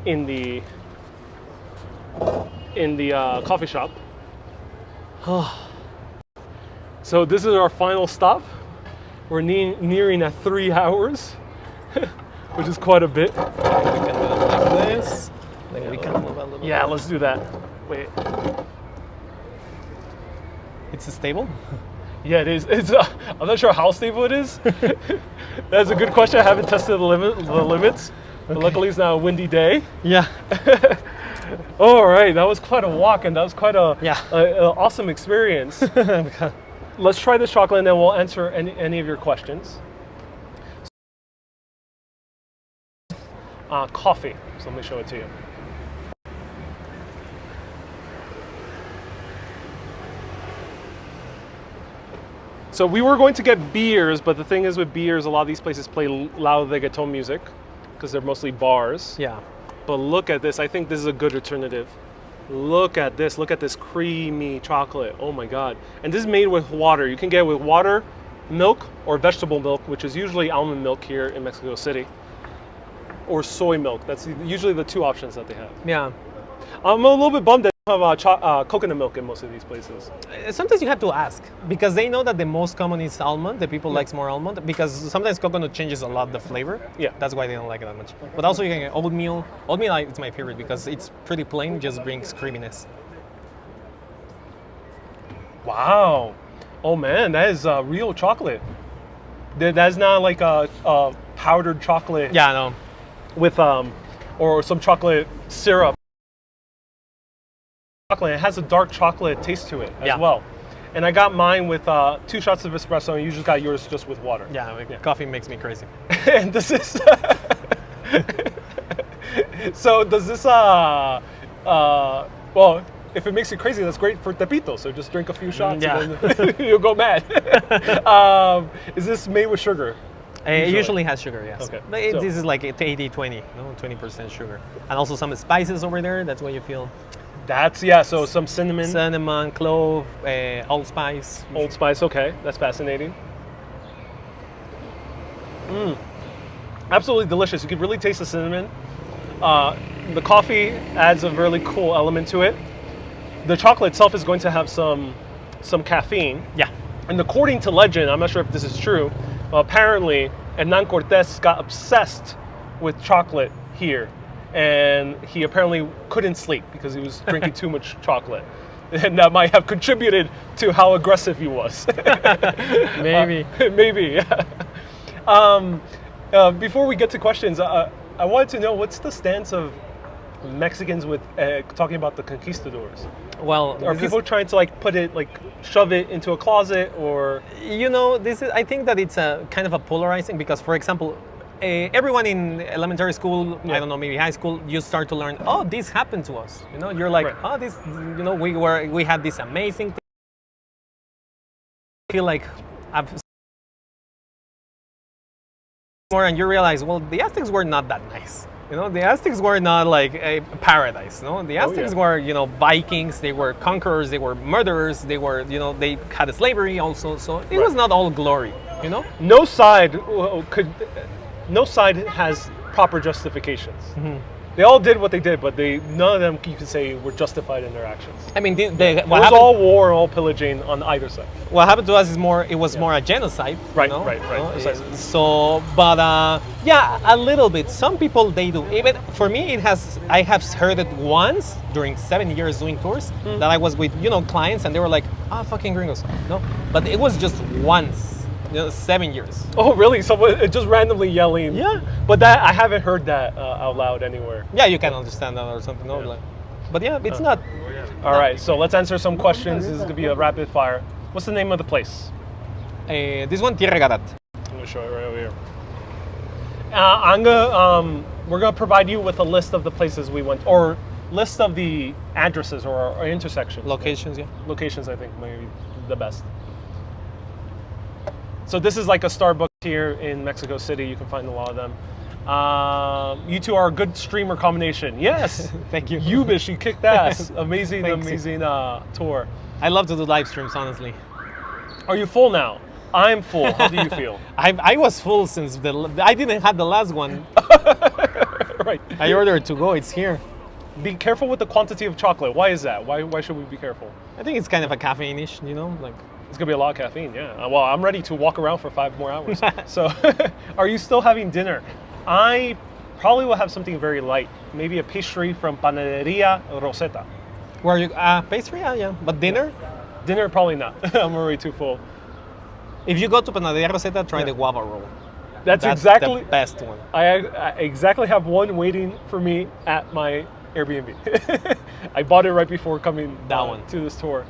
in the coffee shop. So this is our final stop. We're nearing at 3 hours, which is quite a bit. We can do it like this. Then we can move a little Yeah, bit. let's do that. Wait. It's stable? Yeah, it is. It's. I'm not sure how stable it is. That's a good question. I haven't tested the limits. But luckily, it's now a windy day. Yeah. All right, that was quite a walk, and that was quite a awesome experience. Let's try this chocolate, and then we'll answer any of your questions. Coffee. So let me show it to you. So we were going to get beers, but the thing is with beers, a lot of these places play loud reggaeton music because they're mostly bars. Yeah. But look at this. I think this is a good alternative. Look at this. Look at this creamy chocolate. Oh my God. And this is made with water. You can get it with water, milk, or vegetable milk, which is usually almond milk here in Mexico City, or soy milk. That's usually the 2 options that they have. Yeah. I'm a little bit bummed that they don't have coconut milk in most of these places. Sometimes you have to ask because they know that the most common is almond. The people likes more almond because sometimes coconut changes a lot the flavor. Yeah. That's why they don't like it that much. But also you can get oatmeal. Oatmeal is my favorite because it's pretty plain, just brings creaminess. Wow. Oh man, that is real chocolate. That's not like a powdered chocolate. Yeah, no. With or some chocolate syrup. Chocolate. It has a dark chocolate taste to it as well. And I got mine with 2 shots of espresso, and you just got yours just with water. Yeah, coffee makes me crazy. And this is so does this well, if it makes you crazy, that's great for tepito. So just drink a few shots and then you'll go mad. Is this made with sugar? It usually has sugar, yes. Okay. But this is like 80-20, no? 20% sugar. And also some spices over there, that's what you feel. That's, so some cinnamon. Cinnamon, clove, allspice. Old Spice, okay. That's fascinating. Absolutely delicious. You can really taste the cinnamon. The coffee adds a really cool element to it. The chocolate itself is going to have some caffeine. Yeah. And according to legend, I'm not sure if this is true, apparently Hernan Cortés got obsessed with chocolate here. And he apparently couldn't sleep because he was drinking too much chocolate. And that might have contributed to how aggressive he was. Maybe. Maybe, yeah. Before we get to questions, I wanted to know what's the stance of Mexicans with talking about the conquistadors? Well, are people trying to shove it into a closet, or? I think that it's a kind of a polarizing because, for example, everyone in elementary school, I don't know, maybe high school, you start to learn, oh, this happened to us. You're like, oh, this, we had this amazing thing. I feel like I've more, and you realize, well, the Aztecs were not that nice. The Aztecs were not like a paradise. The Aztecs were, Vikings. They were conquerors. They were murderers. They were, they had slavery also. So it was not all glory. No side has proper justifications. Mm-hmm. They all did what they did, but none of them you could say were justified in their actions. I mean, it was all war, all pillaging on either side. What happened to us is more a genocide. Right. Precisely. So, but a little bit. Some people they do. Even for me, I have heard it once during 7 years doing tours that I was with clients, and they were like, fucking gringos. No, but it was just once. 7 years. Oh, really? Someone just randomly yelling? Yeah. But that I haven't heard that out loud anywhere. Yeah, you can understand that or something. No, but yeah, it's not. All right, so let's answer some questions. This is gonna be a rapid fire. What's the name of the place? This one, Tierra Garat. I'm gonna show it right over here. We're gonna provide you with a list of the places we went, or list of the addresses or intersections. Locations, yeah. Locations, I think, maybe the best. So this is like a Starbucks here in Mexico City. You can find a lot of them. You two are a good streamer combination. Yes. Thank you. Ubish, you kicked ass. Amazing tour. I love to do live streams, honestly. Are you full now? I'm full. How do you feel? I was full since I didn't have the last one. Right. I ordered to go. It's here. Be careful with the quantity of chocolate. Why is that? Why should we be careful? I think it's kind of a caffeine-ish, like. It's gonna be a lot of caffeine, yeah. Well, I'm ready to walk around for 5 more hours. So, are you still having dinner? I probably will have something very light. Maybe a pastry from Panaderia Rosetta. Where you pastry? Yeah. But dinner? Dinner, probably not. I'm already too full. If you go to Panaderia Rosetta, try the guava roll. That's the exactly best one. I exactly have one waiting for me at my Airbnb. I bought it right before coming to this tour.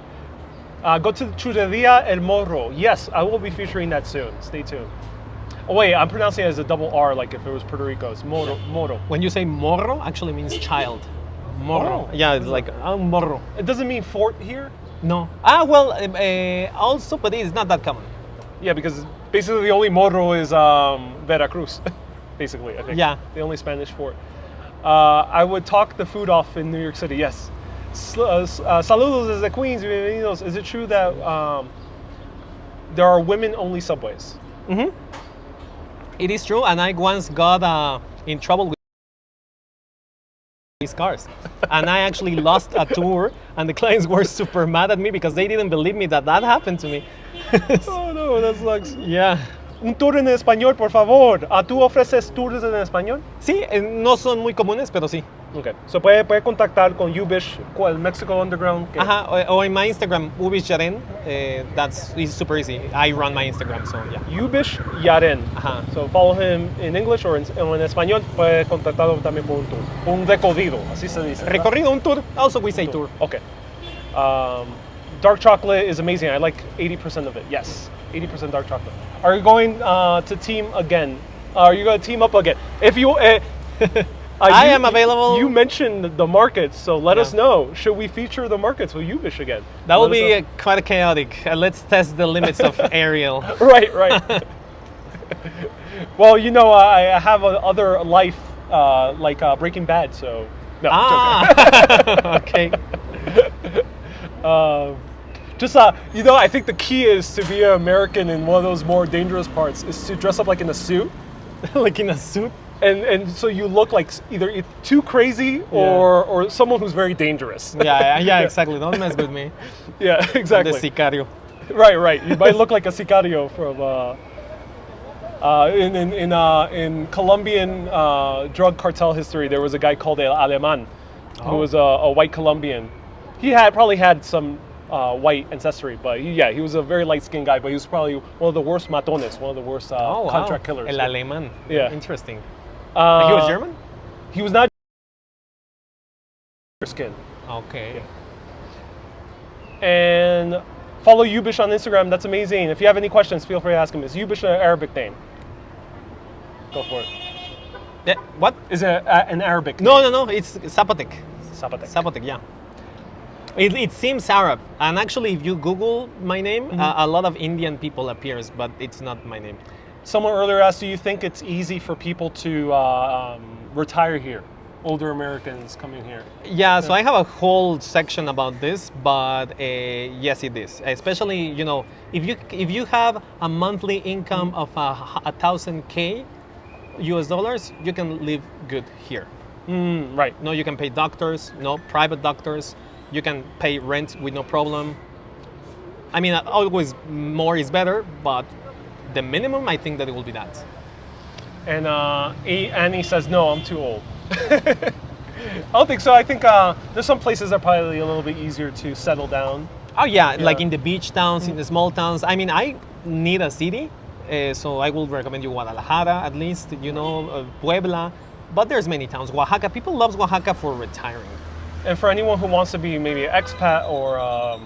Go to Churreria El Morro. Yes, I will be featuring that soon. Stay tuned. Oh wait, I'm pronouncing it as a double R, like if it was Puerto Rico. It's Moro. When you say morro, actually means child. Morro. Oh. Yeah, it's like morro. It doesn't mean fort here? No. Also, but it's not that common. Yeah, because basically the only morro is Veracruz, basically, I think. Yeah. The only Spanish fort. I would talk the food off in New York City, yes. Saludos desde Queens, bienvenidos. Is it true that there are women-only subways? Mm-hmm. It is true, and I once got in trouble with these cars. And I actually lost a tour, and the clients were super mad at me because they didn't believe me that happened to me. Oh no, that sucks. Yeah. Un tour en español, por favor. ¿Tú ofreces tours en español? Sí, no son muy comunes, pero sí. Okay. So puede contactar con Ubish, el Mexico Underground. Ajá, o en my Instagram, Ubish Yaren. It's super easy. I run my Instagram, so yeah. Ubish Yaren. Ajá. So follow him in English or en español. Puede contactarlo también por un tour. Un recorrido, así se dice. Recorrido, un tour. Also we say tour. Okay. Dark chocolate is amazing. I like 80% of it. Yes, 80% dark chocolate. Are you going to team again? Are you going to team up again? If you, I am available. You mentioned the markets, so let us know. Should we feature the markets with Ubish again? That will be quite chaotic. Let's test the limits of Ariel. Right. Well, I have other life, like Breaking Bad, so. No, okay. I think the key is to be an American in one of those more dangerous parts is to dress up like in a suit. Like in a suit? And so you look like either too crazy or someone who's very dangerous. Yeah, exactly. Don't mess with me. Yeah, exactly. The sicario. Right. You might look like a sicario from in Colombian drug cartel history. There was a guy called El Alemán, who was a white Colombian. He probably had some white ancestry, but he was a very light-skinned guy, but he was probably one of the worst matones, one of the worst contract killers. El Alemán. Yeah. Interesting. He was German? He was not skin. Okay. Yeah. And follow Ubish on Instagram. That's amazing. If you have any questions, feel free to ask him. Is Ubish an Arabic name? Go for it. What? Is it an Arabic name? No. It's Zapotec. Zapotec, yeah. It seems Arab, and actually, if you Google my name, a lot of Indian people appears, but it's not my name. Someone earlier asked, do you think it's easy for people to retire here? Older Americans coming here? Yeah, so I have a whole section about this, but yes, it is. Especially, if you have a monthly income of 1,000 US dollars, you can live good here. Right. No, you can pay doctors, private doctors. You can pay rent with no problem. I mean, always more is better, but the minimum, I think that it will be that. And Annie says, no, I'm too old. I don't think so. I think there's some places that are probably a little bit easier to settle down. Oh yeah, like in the beach towns, in the small towns. I mean, I need a city, so I will recommend you Guadalajara at least, Puebla, but there's many towns. Oaxaca, people love Oaxaca for retiring. And for anyone who wants to be maybe an expat or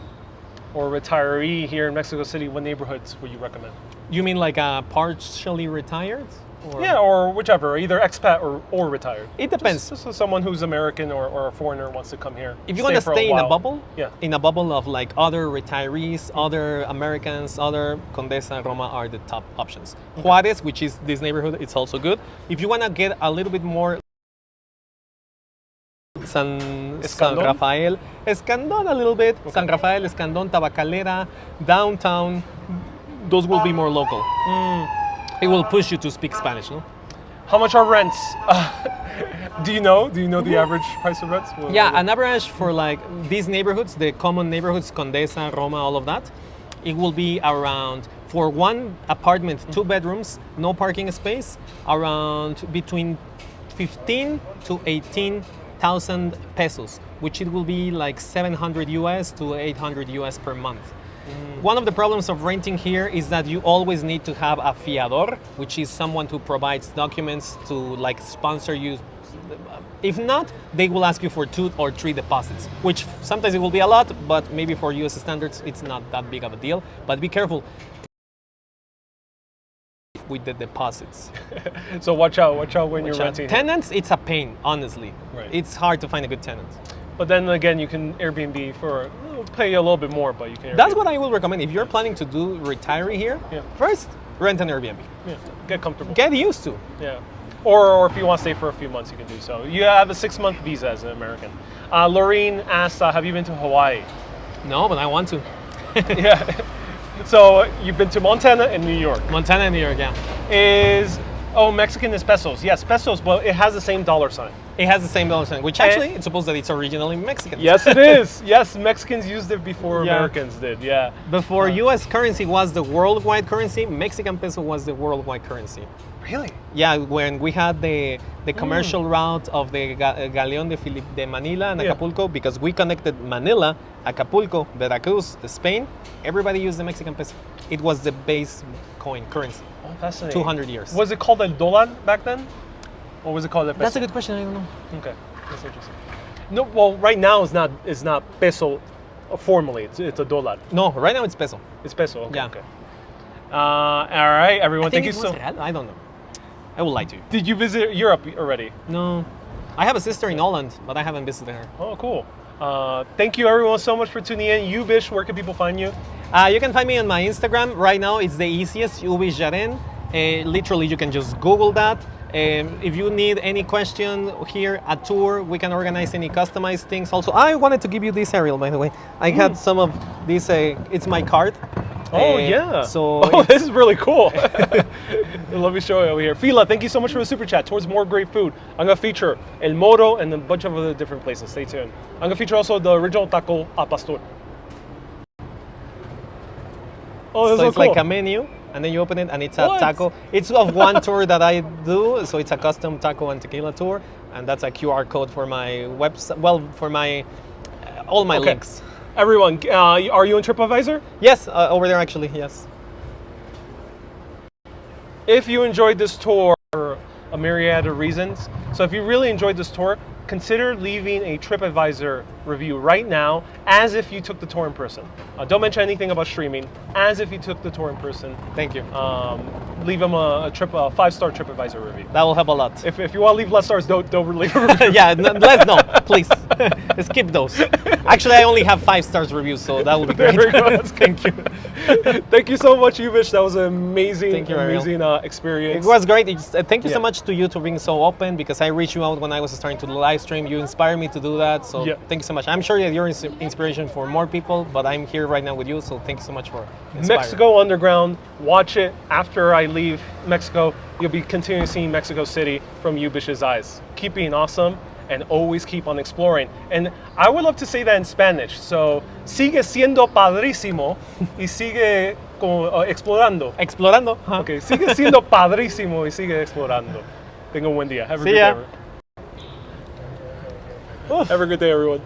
retiree here in Mexico City, what neighborhoods would you recommend? You mean like partially retired? Yeah, or whichever, either expat or retired. It depends. Just someone who's American or a foreigner wants to come here. If you want to stay in a bubble, yeah. In a bubble of like other retirees, other Americans, other Condesa, Roma are the top options. Okay. Juarez, which is this neighborhood, it's also good. If you want to get a little bit more San Rafael, Escandón a little bit, okay. San Rafael, Escandón, Tabacalera, downtown, those will be more local. It will push you to speak Spanish, no? How much are rents? Do you know the average price of rents? Yeah, an average for like these neighborhoods, the common neighborhoods, Condesa, Roma, all of that, it will be around, for one apartment, 2 bedrooms, no parking space, around between 15 to 18,000 pesos, which it will be like 700 US to 800 US per month. One of the problems of renting here is that you always need to have a fiador, which is someone who provides documents to like sponsor you. If not, they will ask you for 2 or 3 deposits, which sometimes it will be a lot, but maybe for US standards, it's not that big of a deal. But be careful with the deposits. So watch out when you're renting. Tenants, it's a pain, honestly. Right. It's hard to find a good tenant. But then again, you can Airbnb for, it'll pay you a little bit more, but you can Airbnb. That's what I will recommend. If you're planning to do retiree here, first, rent an Airbnb. Yeah, get comfortable. Get used to. Yeah. Or if you want to stay for a few months, you can do so. You have a 6-month visa as an American. Lorene asked, have you been to Hawaii? No, but I want to. Yeah. So you've been to Montana and New York. Montana and New York, yeah. Mexican is pesos. Yes, pesos, but it has the same dollar sign. It has the same dollar sign, which actually, it's supposed that it's originally Mexican. Yes, it is. Yes, Mexicans used it before Americans did, yeah. Before US currency was the worldwide currency, Mexican peso was the worldwide currency. Really? Yeah, when we had the commercial route of the Galeon de Manila and Acapulco, because we connected Manila, Acapulco, Veracruz, Spain, everybody used the Mexican peso. It was the base coin currency. Oh, fascinating. 200 years. Was it called el dólar back then? Or was it called el peso? That's a good question, I don't know. Okay, that's interesting. No, well, right now it's not peso formally, it's a dollar. No, right now it's peso. It's peso, okay. Yeah. Okay. All right, everyone, thank you so much. I don't know. I will lie to you. Did you visit Europe already? No. I have a sister in Holland, but I haven't visited her. Oh, cool. Thank you everyone so much for tuning in. Ubish, where can people find you? You can find me on my Instagram. Right now, it's the easiest, Ubish Jaren. Literally, you can just Google that. If you need any question here, a tour, we can organize any customized things. Also, I wanted to give you this, Ariel, by the way. I had some of this, it's my card. Oh, yeah. So this is really cool. Let me show you over here. Fila, thank you so much for the super chat. Towards more great food, I'm going to feature El Moro and a bunch of other different places. Stay tuned. I'm going to feature also the original taco al pastor. Oh, this is so it's cool. like a menu, and then you open it, and it's a taco. It's of one tour that I do, so it's a custom taco and tequila tour, and that's a QR code for my website. Well, for my all my links. Everyone, are you on TripAdvisor? Yes, over there actually. Yes. If you enjoyed this tour, for a myriad of reasons. So if you really enjoyed this tour, consider leaving a TripAdvisor review right now as if you took the tour in person. Don't mention anything about streaming, as if you took the tour in person. Thank you. Leave them a 5-star TripAdvisor review. That will help a lot. If you want to leave less stars, don't leave a review. Yeah, less no, please. Skip those. Actually, I only have 5 stars reviews, so that would be great. There we go. Thank you. Thank you so much, Ubish. That was an amazing, experience. It was great. Thank you so much to you for being so open, because I reached you out when I was starting to live stream. You inspired me to do that, so thank you so much. I'm sure that you're inspiration for more people, but I'm here right now with you, so thank you so much for inspiring. Mexico Underground, watch it. After I leave Mexico, you'll be continuing seeing Mexico City from Ubish's eyes. Keep being awesome and always keep on exploring. And I would love to say that in Spanish. So, sigue siendo padrísimo y sigue explorando. Explorando. Okay, sigue siendo padrísimo y sigue explorando. Tenga un buen día. Have a good day, everyone. Have a good day, everyone.